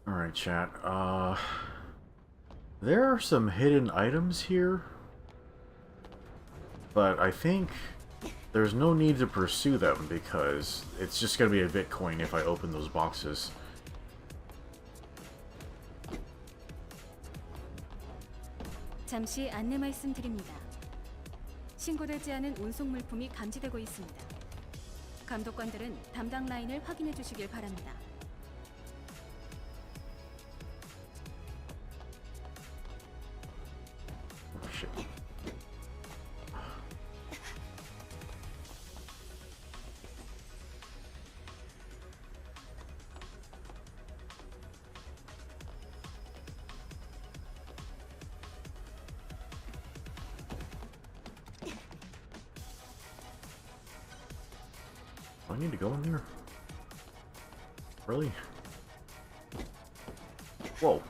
Alright, chat. There are some hidden items here, but I think there's no need to pursue them because it's just gonna be a Bitcoin if I open those boxes. 잠시 안내 말씀드립니다. 신고되지 않은 운송 물품이 감지되고 있습니다. 감독관들은 담당 라인을 확인해 주시길 바랍니다. Oh, shit. Do I need to go in there? Really? Whoa.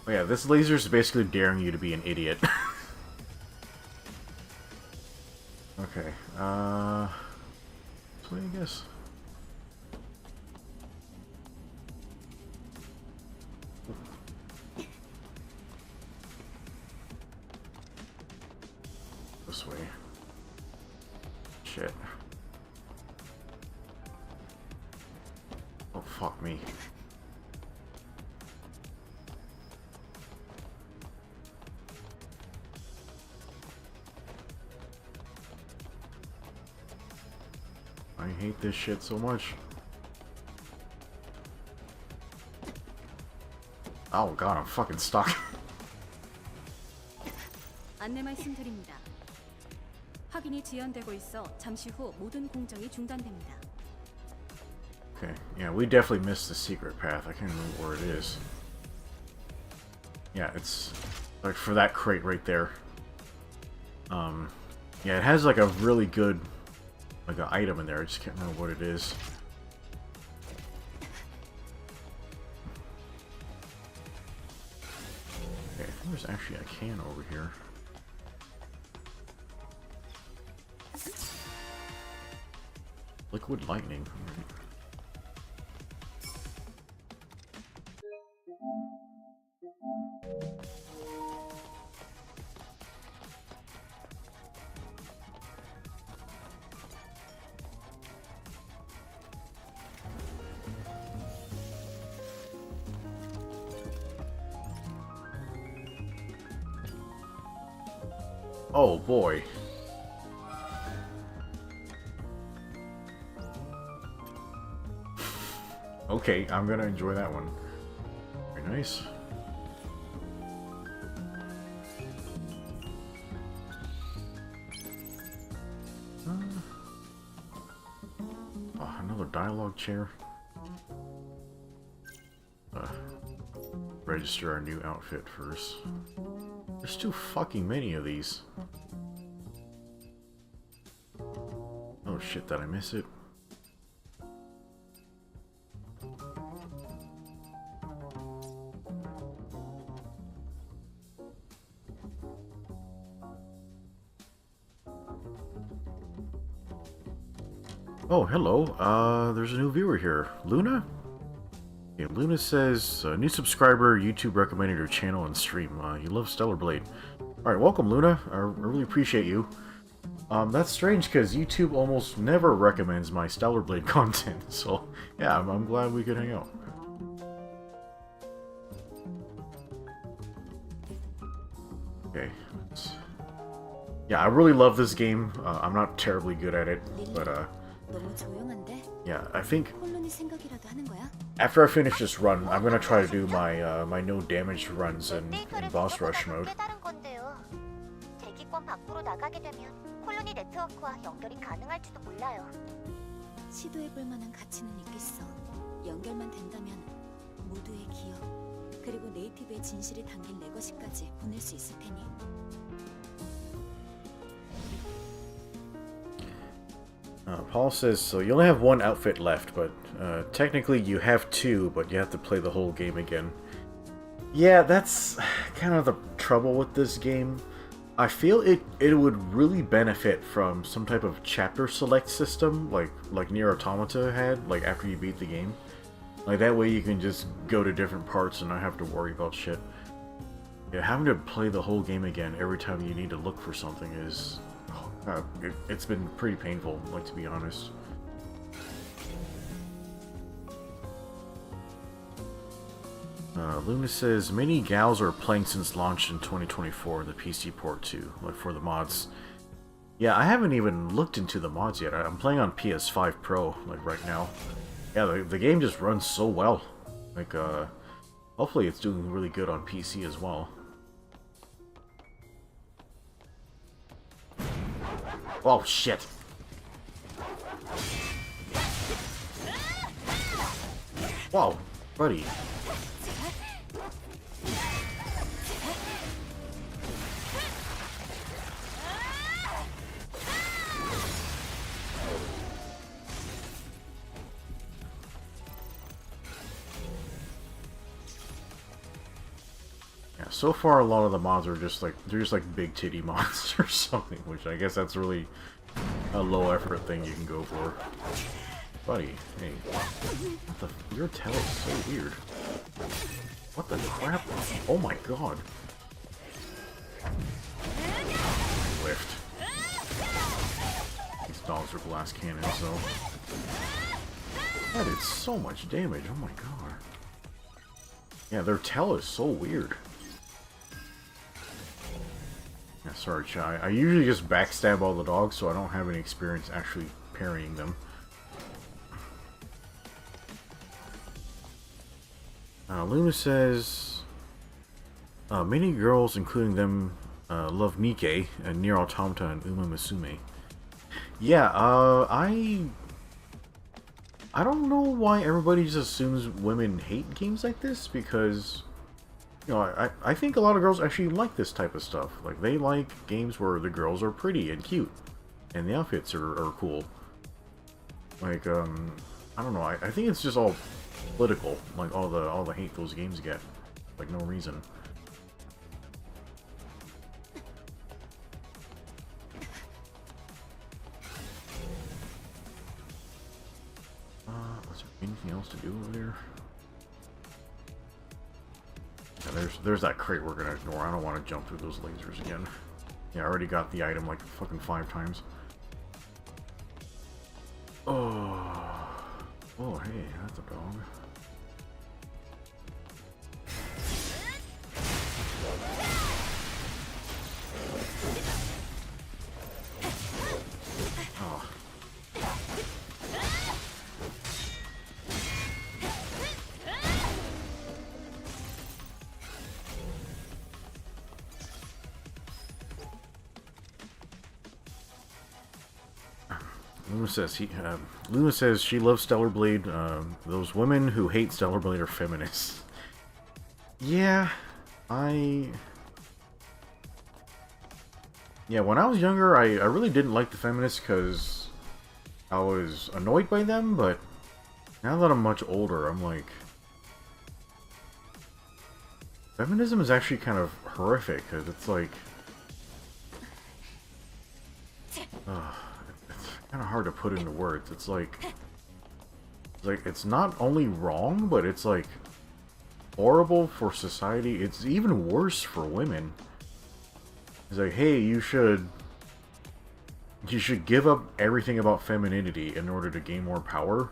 Oh yeah, this laser is basically daring you to be an idiot. Okay, this way, I guess. This way. Shit. Oh, fuck me. I hate this shit so much. Oh god, I'm fucking stuck. 안내 말씀드립니다. 확인이 지연되고 있어 잠시 후 모든 공정이 중단됩니다. Okay, yeah, we definitely missed the secret path. I can't remember where it is. Yeah, it's like for that crate right there. Yeah, it has like a really good like an item in there. I just can't remember what it is. Okay, I think there's actually a can over here. Liquid lightning. Oh boy. Okay, I'm gonna enjoy that one. Very nice. Oh, another dialogue chair. Register our new outfit first. There's too fucking many of these. Oh shit, did I miss it? Oh, hello. There's a new viewer here. Luna? Yeah, Luna says, new subscriber, YouTube recommended your channel and stream. You love Stellar Blade. Alright, welcome, Luna. I really appreciate you. That's strange, because YouTube almost never recommends my Stellar Blade content. So, yeah, I'm glad we could hang out. Okay. Yeah, I really love this game. I'm not terribly good at it, but, yeah, I think after I finish this run, I'm gonna try to do my my no damage runs in boss rush mode. 대기권 밖으로 나가게 되면 콜로니 네트워크와 연결이 가능할지도 몰라요. 시도해볼 만한 가치는 있겠어. 연결만 된다면 모두의 기억 그리고 네이티브의 진실이 담긴 레거시까지 보낼 수 있을 테니. Paul says, so you only have one outfit left, but technically you have two, but you have to play the whole game again. Yeah, that's kind of the trouble with this game. I feel it would really benefit from some type of chapter select system, like Nier Automata had, like after you beat the game. Like that way you can just go to different parts and not have to worry about shit. Yeah, having to play the whole game again every time you need to look for something is... it's been pretty painful, like, to be honest. Luna says, many gals are playing since launch in 2024, the PC port too, like for the mods. Yeah, I haven't even looked into the mods yet. I'm playing on PS5 Pro, like right now. Yeah, the game just runs so well. Like, hopefully it's doing really good on PC as well. Oh, shit. Whoa, buddy. Yeah, so far a lot of the mods are just like, they're just like big titty mods or something, which I guess that's really a low effort thing you can go for. Buddy, hey. What the, your tail is so weird. What the crap? Oh my god. Lift. These dogs are glass cannons, though. That did so much damage, oh my god. Yeah, their tail is so weird. Yeah, sorry, Chai. I usually just backstab all the dogs, so I don't have any experience actually parrying them. Luna says, many girls, including them, love NIKKE and Nier Automata and Uma Musume. Yeah, I don't know why everybody just assumes women hate games like this, because, you know, I think a lot of girls actually like this type of stuff. Like, they like games where the girls are pretty and cute, and the outfits are cool. Like, I don't know, I think it's just all political, like all the hate those games get, like no reason. Was there anything else to do over there? Yeah, there's that crate we're gonna ignore. I don't want to jump through those lasers again. Yeah, I already got the item like fucking 5 times. Oh, hey, that's a dog. Oh. Luna says she loves Stellar Blade. Those women who hate Stellar Blade are feminists. Yeah, yeah, when I was younger, I really didn't like the feminists because I was annoyed by them, but now that I'm much older, I'm like, feminism is actually kind of horrific, because it's like, it's kind of hard to put into words. It's like it's not only wrong, but it's like horrible for society. It's even worse for women. It's like, hey, you should give up everything about femininity in order to gain more power,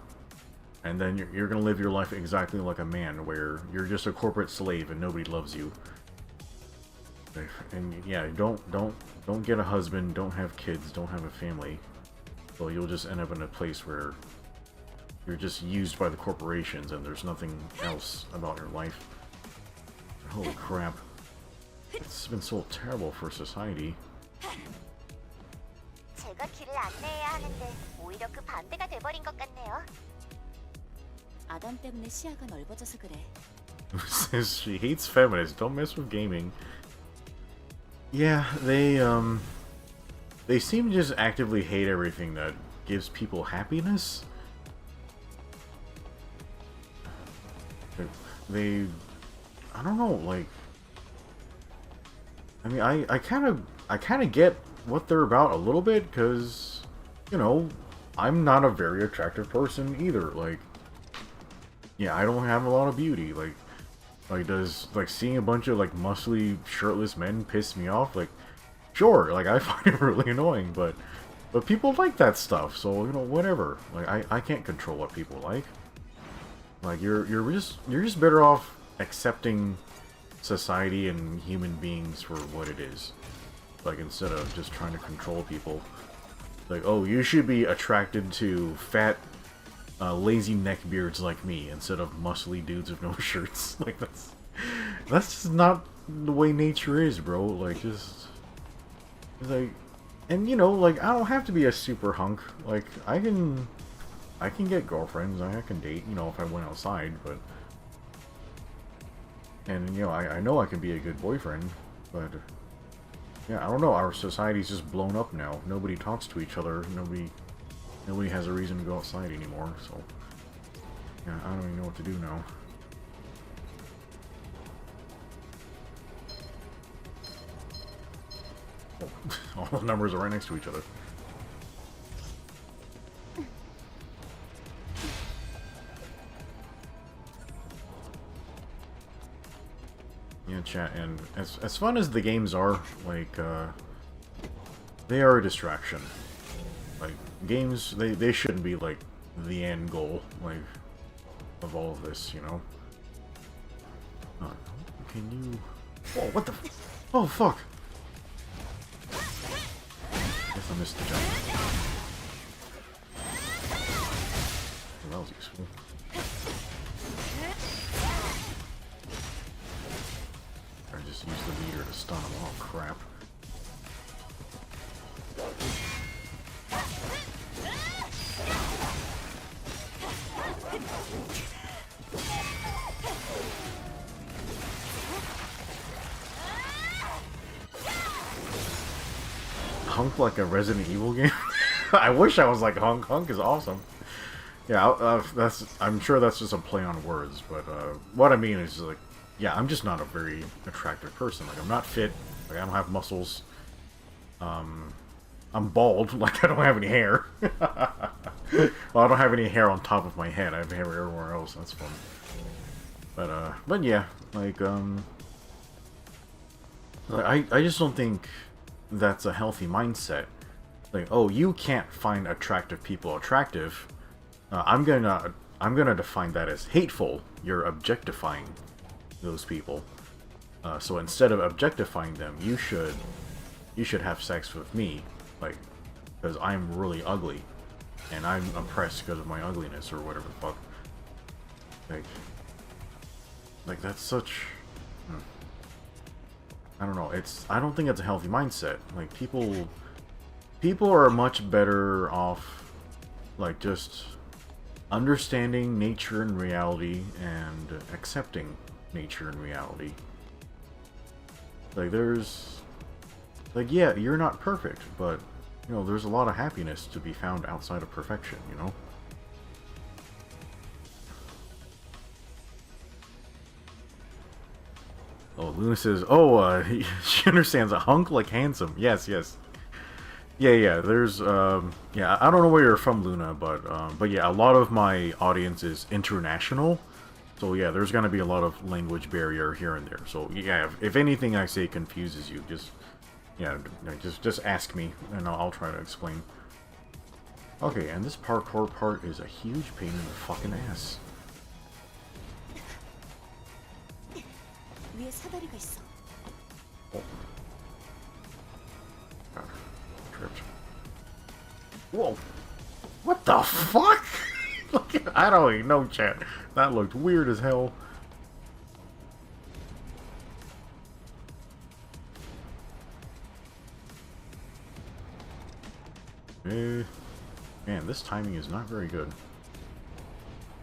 and then you're gonna live your life exactly like a man, where you're just a corporate slave and nobody loves you. And yeah, don't get a husband, don't have kids, don't have a family. So you'll just end up in a place where you're just used by the corporations and there's nothing else about your life. Holy crap. It's been so terrible for society. 제가 길을 안내해야 하는데 오히려 그 반대가 돼버린 것 같네요. 아담 때문에 시야가 넓어져서 그래. Says she hates feminists. Don't mess with gaming. Yeah, they seem to just actively hate everything that gives people happiness. I don't know, like, I mean, I kind of get what they're about a little bit, because, you know, I'm not a very attractive person either. Like, yeah, I don't have a lot of beauty. Like does, like, seeing a bunch of, like, muscly, shirtless men piss me off? Like, sure, like, I find it really annoying, but people like that stuff, so, you know, whatever. Like, I can't control what people like. Like, you're just better off accepting society and human beings for what it is. Like, instead of just trying to control people. Like, oh, you should be attracted to fat, lazy neckbeards like me instead of muscly dudes with no shirts. Like, that's just not the way nature is, bro. Like, just... like... And, you know, like, I don't have to be a super hunk. Like, I can get girlfriends, I can date, you know, if I went outside, but... And, you know, I know I can be a good boyfriend, but... Yeah, I don't know, our society's just blown up now. Nobody talks to each other, nobody has a reason to go outside anymore, so... Yeah, I don't even know what to do now. Oh, all the numbers are right next to each other. Yeah, chat, and as fun as the games are, like, they are a distraction. Like, games, they shouldn't be, like, the end goal, like, of all of this, you know? Can you... Oh, what the... Oh, fuck! Guess I missed the jump. Well, that was useful. I just used the meter to stun him. Oh, crap. Hunk like a Resident Evil game? I wish I was like Hunk. Hunk is awesome. Yeah, I'm sure that's just a play on words, but what I mean is like, yeah, I'm just not a very attractive person. Like, I'm not fit. Like, I don't have muscles. I'm bald. Like, I don't have any hair. Well, I don't have any hair on top of my head. I have hair everywhere else. That's fun. But yeah, like, I just don't think that's a healthy mindset. Like, oh, you can't find attractive people attractive. I'm gonna define that as hateful. You're objectifying those people. So instead of objectifying them, you should have sex with me, like, because I'm really ugly, and I'm oppressed because of my ugliness or whatever the fuck. Like that's such. I don't know. I don't think it's a healthy mindset. Like, people are much better off, like, just understanding nature and reality and accepting nature and reality. Like, yeah, you're not perfect, but, you know, there's a lot of happiness to be found outside of perfection, you know? Oh, Luna says, oh, she understands a hunk like handsome. Yes, yes. Yeah, there's, yeah, I don't know where you're from, Luna, but yeah, a lot of my audience is international. So yeah, there's gonna be a lot of language barrier here and there. So yeah, if anything I say confuses you, just ask me, and I'll try to explain. Okay, and this parkour part is a huge pain in the fucking ass. 위에 사다리가 있어. Oh. God. Tripped. Whoa! What the fuck? I don't even know, chat. That looked weird as hell. Man, this timing is not very good.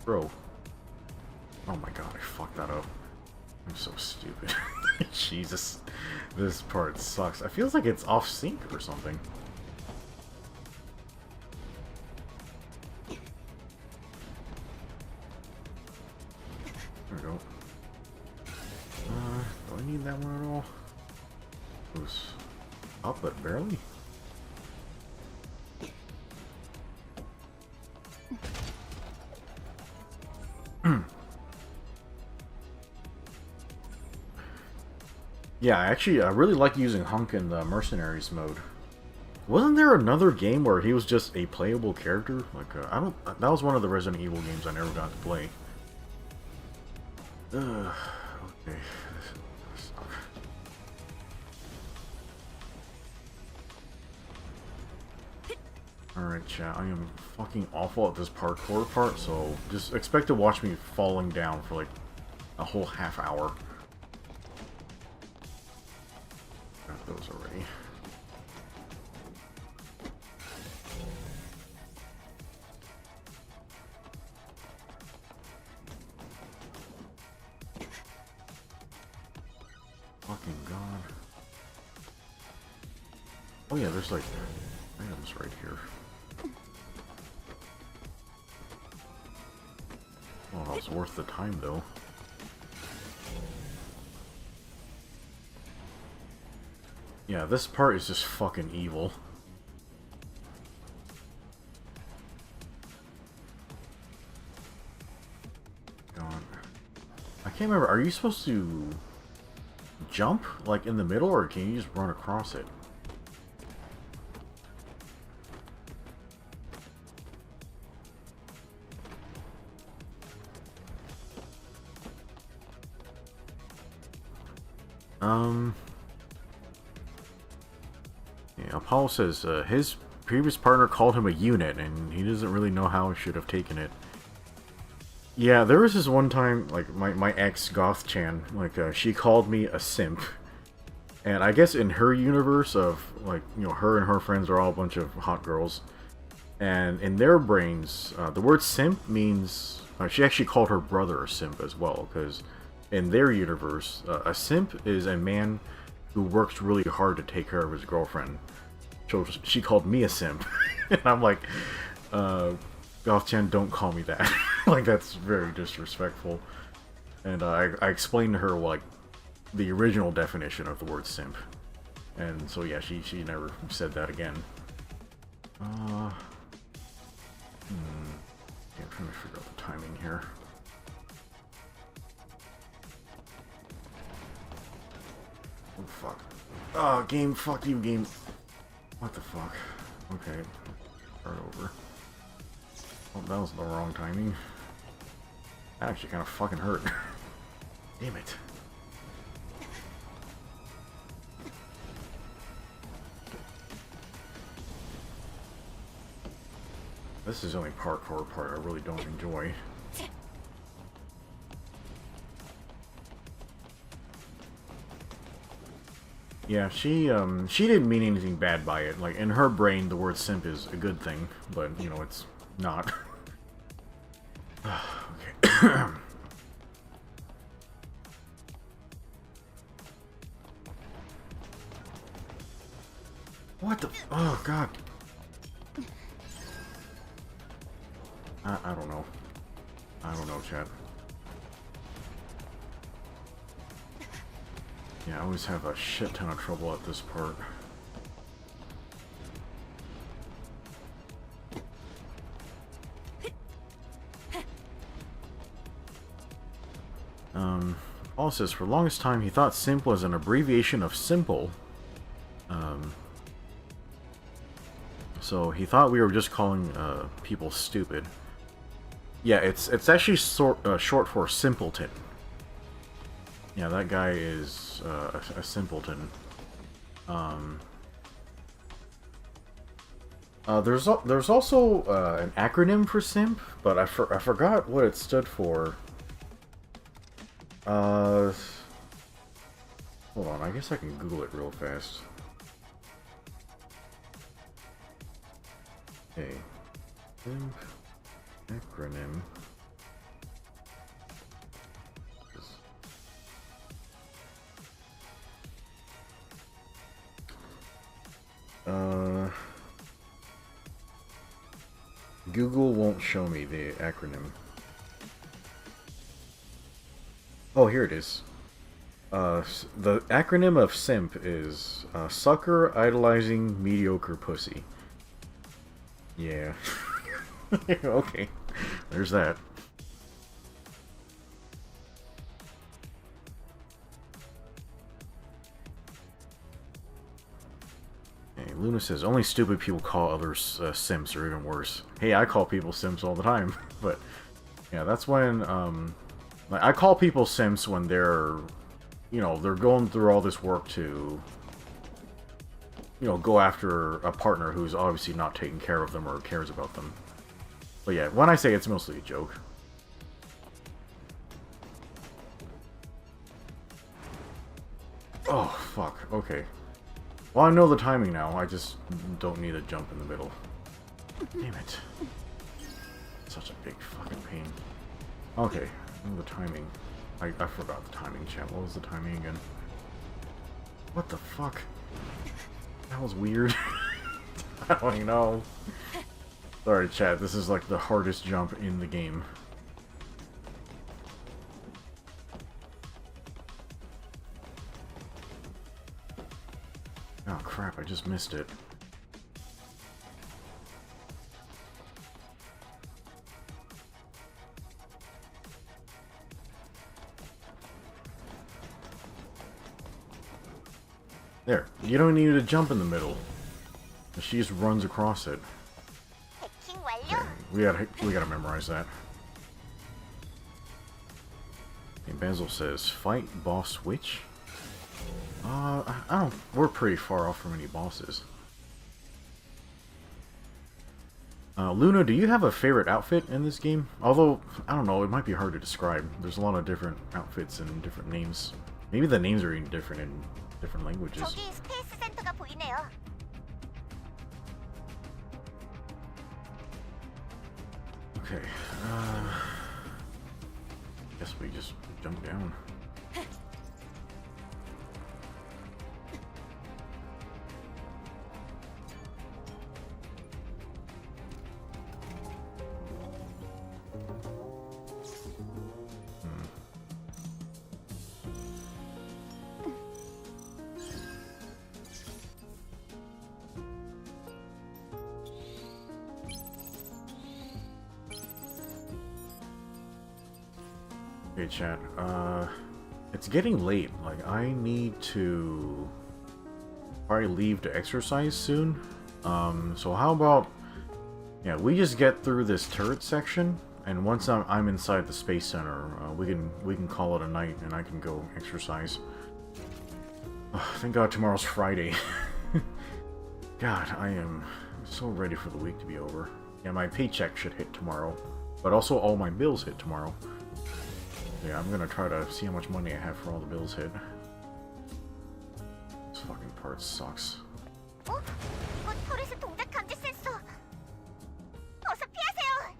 Bro. Oh my god, I fucked that up. I'm so stupid. Jesus. This part sucks. It feels like it's off sync or something. There we go. Do I need that one at all? It was up, but barely. Yeah, actually, I really like using Hunk in the Mercenaries mode. Wasn't there another game where he was just a playable character? Like, I don't. That was one of the Resident Evil games I never got to play. Ugh. Okay. Alright, chat, I am fucking awful at this parkour part, so just expect to watch me falling down for like a whole half hour. Got those already. Fucking god. Oh yeah, there's like items right here. Well, it's worth the time though. Yeah, this part is just fucking evil. God. I can't remember, are you supposed to jump like in the middle, or can you just run across it? Yeah, Paul says his previous partner called him a unit, and he doesn't really know how he should have taken it. Yeah, there was this one time, like, my ex, Goth-chan, like, she called me a simp. And I guess in her universe of, like, you know, her and her friends are all a bunch of hot girls. And in their brains, the word simp means... she actually called her brother a simp as well, because in their universe, a simp is a man who works really hard to take care of his girlfriend. So she called me a simp. And I'm like, Goth-chan, don't call me that. Like, that's very disrespectful. And I explained to her, like, the original definition of the word simp. And so, yeah, she never said that again. Yeah, I'm trying to figure out the timing here. Oh, fuck. Oh, game, fuck you, game. What the fuck? Okay. Start over. Oh, that was the wrong timing. That actually kind of fucking hurt. Damn it. This is the only parkour part I really don't enjoy. Yeah, she didn't mean anything bad by it. Like, in her brain, the word simp is a good thing, but, you know, it's not. Okay. What the... Oh, God. I don't know. I don't know, chat. Yeah, I always have a shit ton of trouble at this part. Paul says, for the longest time he thought simp was an abbreviation of simple. So he thought we were just calling people stupid. Yeah, it's actually short for simpleton. Yeah, that guy is a simpleton. There's also an acronym for simp, but I forgot what it stood for. Hold on, I guess I can Google it real fast. Okay, simp acronym. Google won't show me the acronym. Oh, here it is. The acronym of SIMP is Sucker Idolizing Mediocre Pussy. Yeah. Okay. There's that. Hey, Luna says, only stupid people call others simps, or even worse. Hey, I call people simps all the time. But, yeah, that's when, like, I call people simps when they're you know, they're going through all this work to, you know, go after a partner who's obviously not taking care of them or cares about them. But yeah, when I say it's mostly a joke. Oh, fuck. Okay. Well, I know the timing now. I just don't need a jump in the middle. Damn it. Such a big fucking pain. Okay. I know the timing. I forgot the timing, chat. What was the timing again? What the fuck? That was weird. I don't even know. Sorry, chat. This is like the hardest jump in the game. Oh crap, I just missed it. There. You don't need to jump in the middle. She just runs across it. 해킹 완료. Okay, we gotta memorize that. Okay, Basil says, fight boss witch? I don't... We're pretty far off from any bosses. Luna, do you have a favorite outfit in this game? Although, I don't know, it might be hard to describe. There's a lot of different outfits and different names. Maybe the names are even different in different languages. 저기 스페이스 센터가 보이네요. Okay, guess we just jump down. Okay, chat. It's getting late. Like, I need to probably leave to exercise soon. So how about, yeah, we just get through this turret section, and once I'm inside the Space Center, we can call it a night, and I can go exercise. Thank God tomorrow's Friday. God, I am so ready for the week to be over. Yeah, my paycheck should hit tomorrow, but also all my bills hit tomorrow. Yeah, I'm gonna try to see how much money I have for all the bills hit. This fucking part sucks. 어? 이거 터렛의 동작 감지 센서. 어서 피하세요.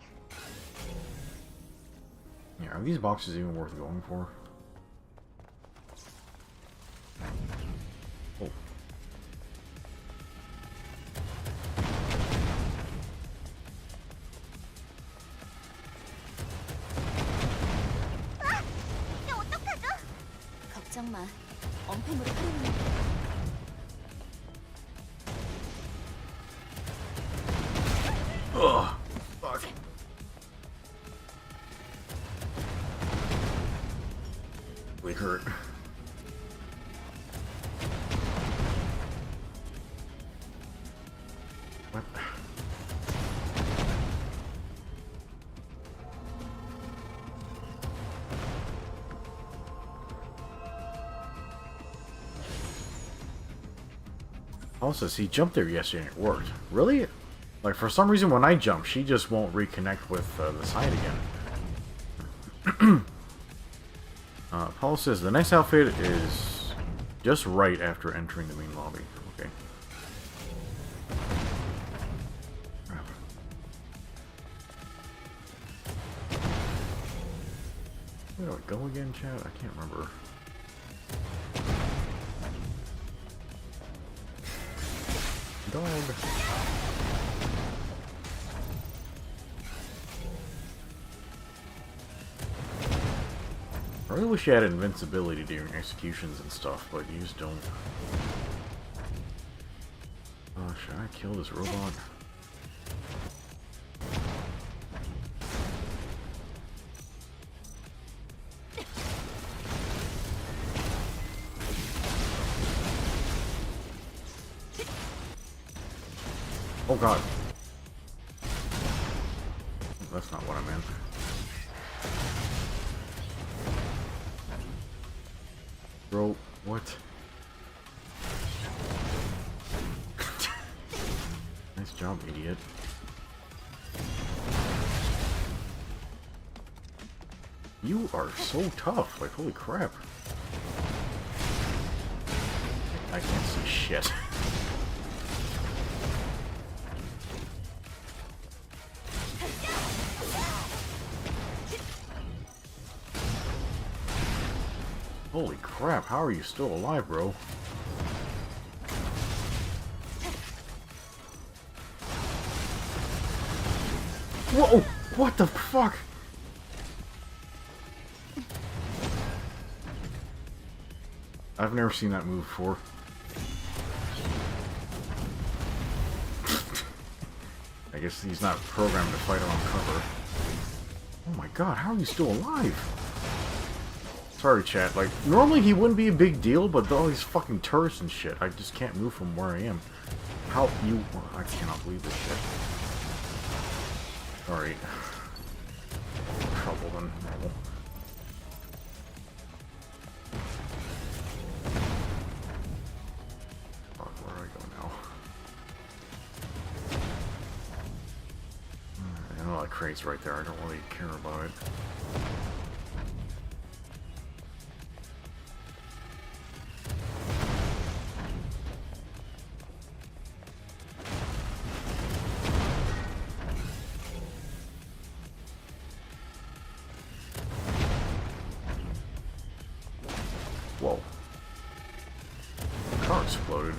Yeah, are these boxes even worth going for? Oh. 아! 이제 어떡하죠? 걱정 마. 엄폐물이 흐르는 Ugh. Fuck. We hurt. What? Also, he jumped there yesterday and it worked. Really? Like, for some reason when I jump, she just won't reconnect with the side again. Paul says, the next outfit is just right after entering the main lobby. Okay. Where do I go again, chat? I can't remember. Dog. I really wish you had invincibility during executions and stuff, but you just don't. Should I kill this robot? Oh god. That's not what I meant. Bro, what? Nice job, idiot. You are so tough, like holy crap. I can't see shit. Holy crap, how are you still alive, bro? Whoa! What the fuck? I've never seen that move before. I guess he's not programmed to fight on cover. Oh my god, how are you still alive? Sorry, chat. Like, normally he wouldn't be a big deal, but all these fucking turrets and shit, I just can't move from where I am. How you... I cannot believe this shit. Alright. Trouble than normal. Fuck, where do I go now? I know that crate's right there. I don't really care about it. Whoa. The car exploded.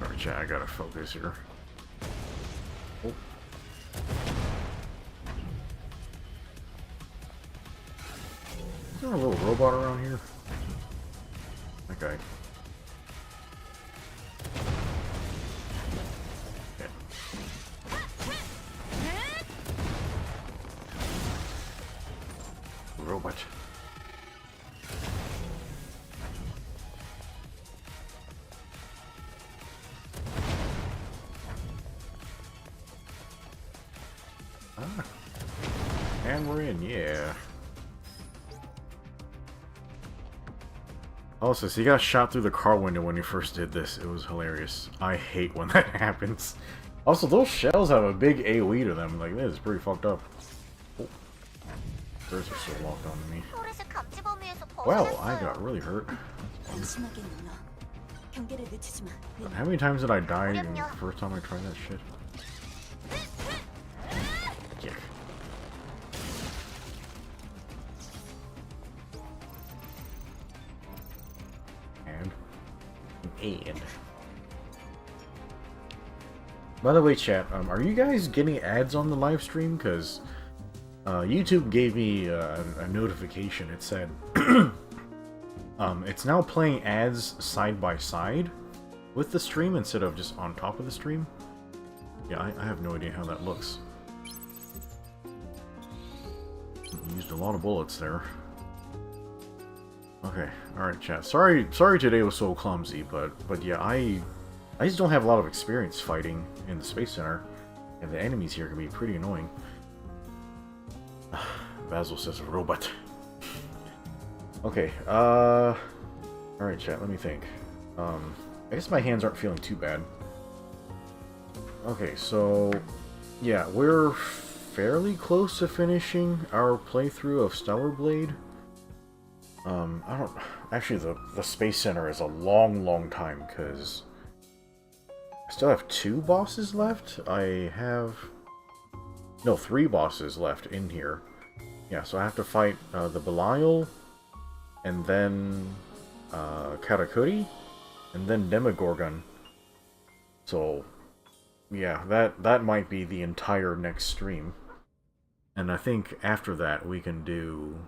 Alright, chat, I gotta focus here. Oh. Is there a little robot around here? Okay. Robot. Ah. And we're in, yeah. Also, so he got shot through the car window when he first did this. It was hilarious. I hate when that happens. Also, those shells have a big AoE to them. Like, this is pretty fucked up. Oh. Birds are so locked onto me. Well, I got really hurt. But how many times did I die the first time I tried that shit? Yeah. And. By the way, chat, are you guys getting ads on the live stream? Because YouTube gave me a notification. It said it's now playing ads side by side with the stream instead of just on top of the stream. Yeah, I have no idea how that looks. Used a lot of bullets there. Okay, alright, chat. Sorry today was so clumsy, but yeah, I just don't have a lot of experience fighting in the Space Center, and the enemies here can be pretty annoying. Basil says robot. Okay, alright, chat, let me think. I guess my hands aren't feeling too bad. Okay, so yeah, we're fairly close to finishing our playthrough of Stellar Blade. I don't... Actually, the Space Center is a long time, because I still have 2 bosses left. I have... No, 3 bosses left in here. Yeah, so I have to fight the Belial, and then Katakuri, and then Demogorgon. So, yeah, that might be the entire next stream. And I think after that we can do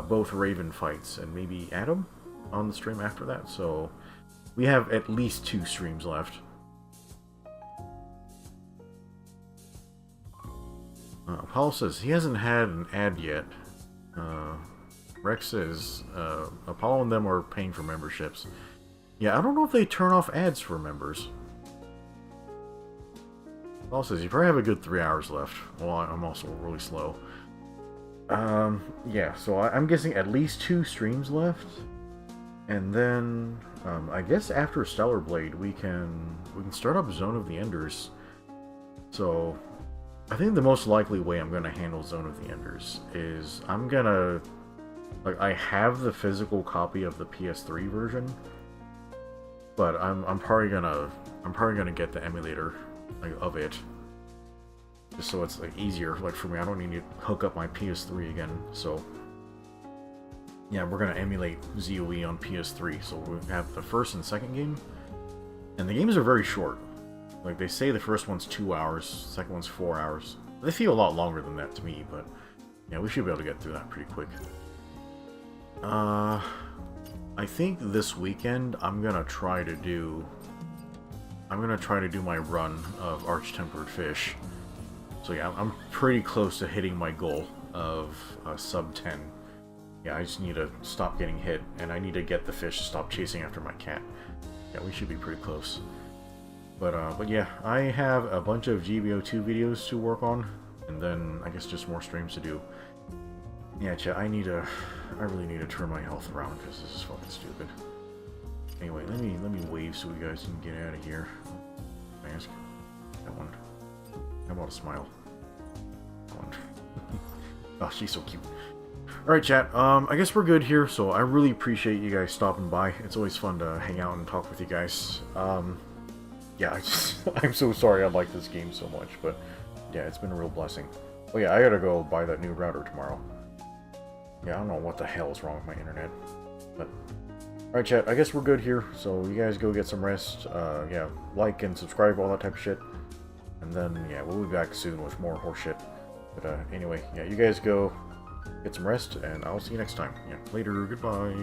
both Raven fights and maybe Adam on the stream after that. So we have at least 2 streams left. Paul says he hasn't had an ad yet. Rex says Apollo and them are paying for memberships. Yeah, I don't know if they turn off ads for members. Paul says you probably have a good 3 hours left. Well, I'm also really slow. Yeah, so I'm guessing at least 2 streams left. And then, I guess after Stellar Blade, we can start up Zone of the Enders. So, I think the most likely way I'm gonna handle Zone of the Enders is I'm gonna, like, I have the physical copy of the PS3 version, but I'm probably gonna get the emulator, like, of it, just so it's like easier, like, for me. I don't need to hook up my PS3 again. So yeah, we're gonna emulate ZOE on PS3. So we have the first and second game, and the games are very short. Like, they say the first one's 2 hours, second one's 4 hours. They feel a lot longer than that to me, but yeah, we should be able to get through that pretty quick. I think this weekend I'm gonna try to do my run of Arch-Tempered Fish. So yeah, I'm pretty close to hitting my goal of sub 10. Yeah, I just need to stop getting hit, and I need to get the fish to stop chasing after my cat. Yeah, we should be pretty close. But yeah, I have a bunch of GBO2 videos to work on, and then I guess just more streams to do. Yeah, chat, I really need to turn my health around, because this is fucking stupid. Anyway, let me wave so you guys can get out of here. Mask. That one. How about a smile? That one. Oh, she's so cute. Alright, chat, I guess we're good here, so I really appreciate you guys stopping by. It's always fun to hang out and talk with you guys. Yeah, I'm so sorry I like this game so much, but yeah, it's been a real blessing. Oh yeah, I gotta go buy that new router tomorrow. Yeah, I don't know what the hell is wrong with my internet, but... Alright, chat, I guess we're good here, so you guys go get some rest. Yeah, like and subscribe, all that type of shit. And then, yeah, we'll be back soon with more horse shit. But anyway, yeah, you guys go get some rest, and I'll see you next time. Yeah, later, goodbye.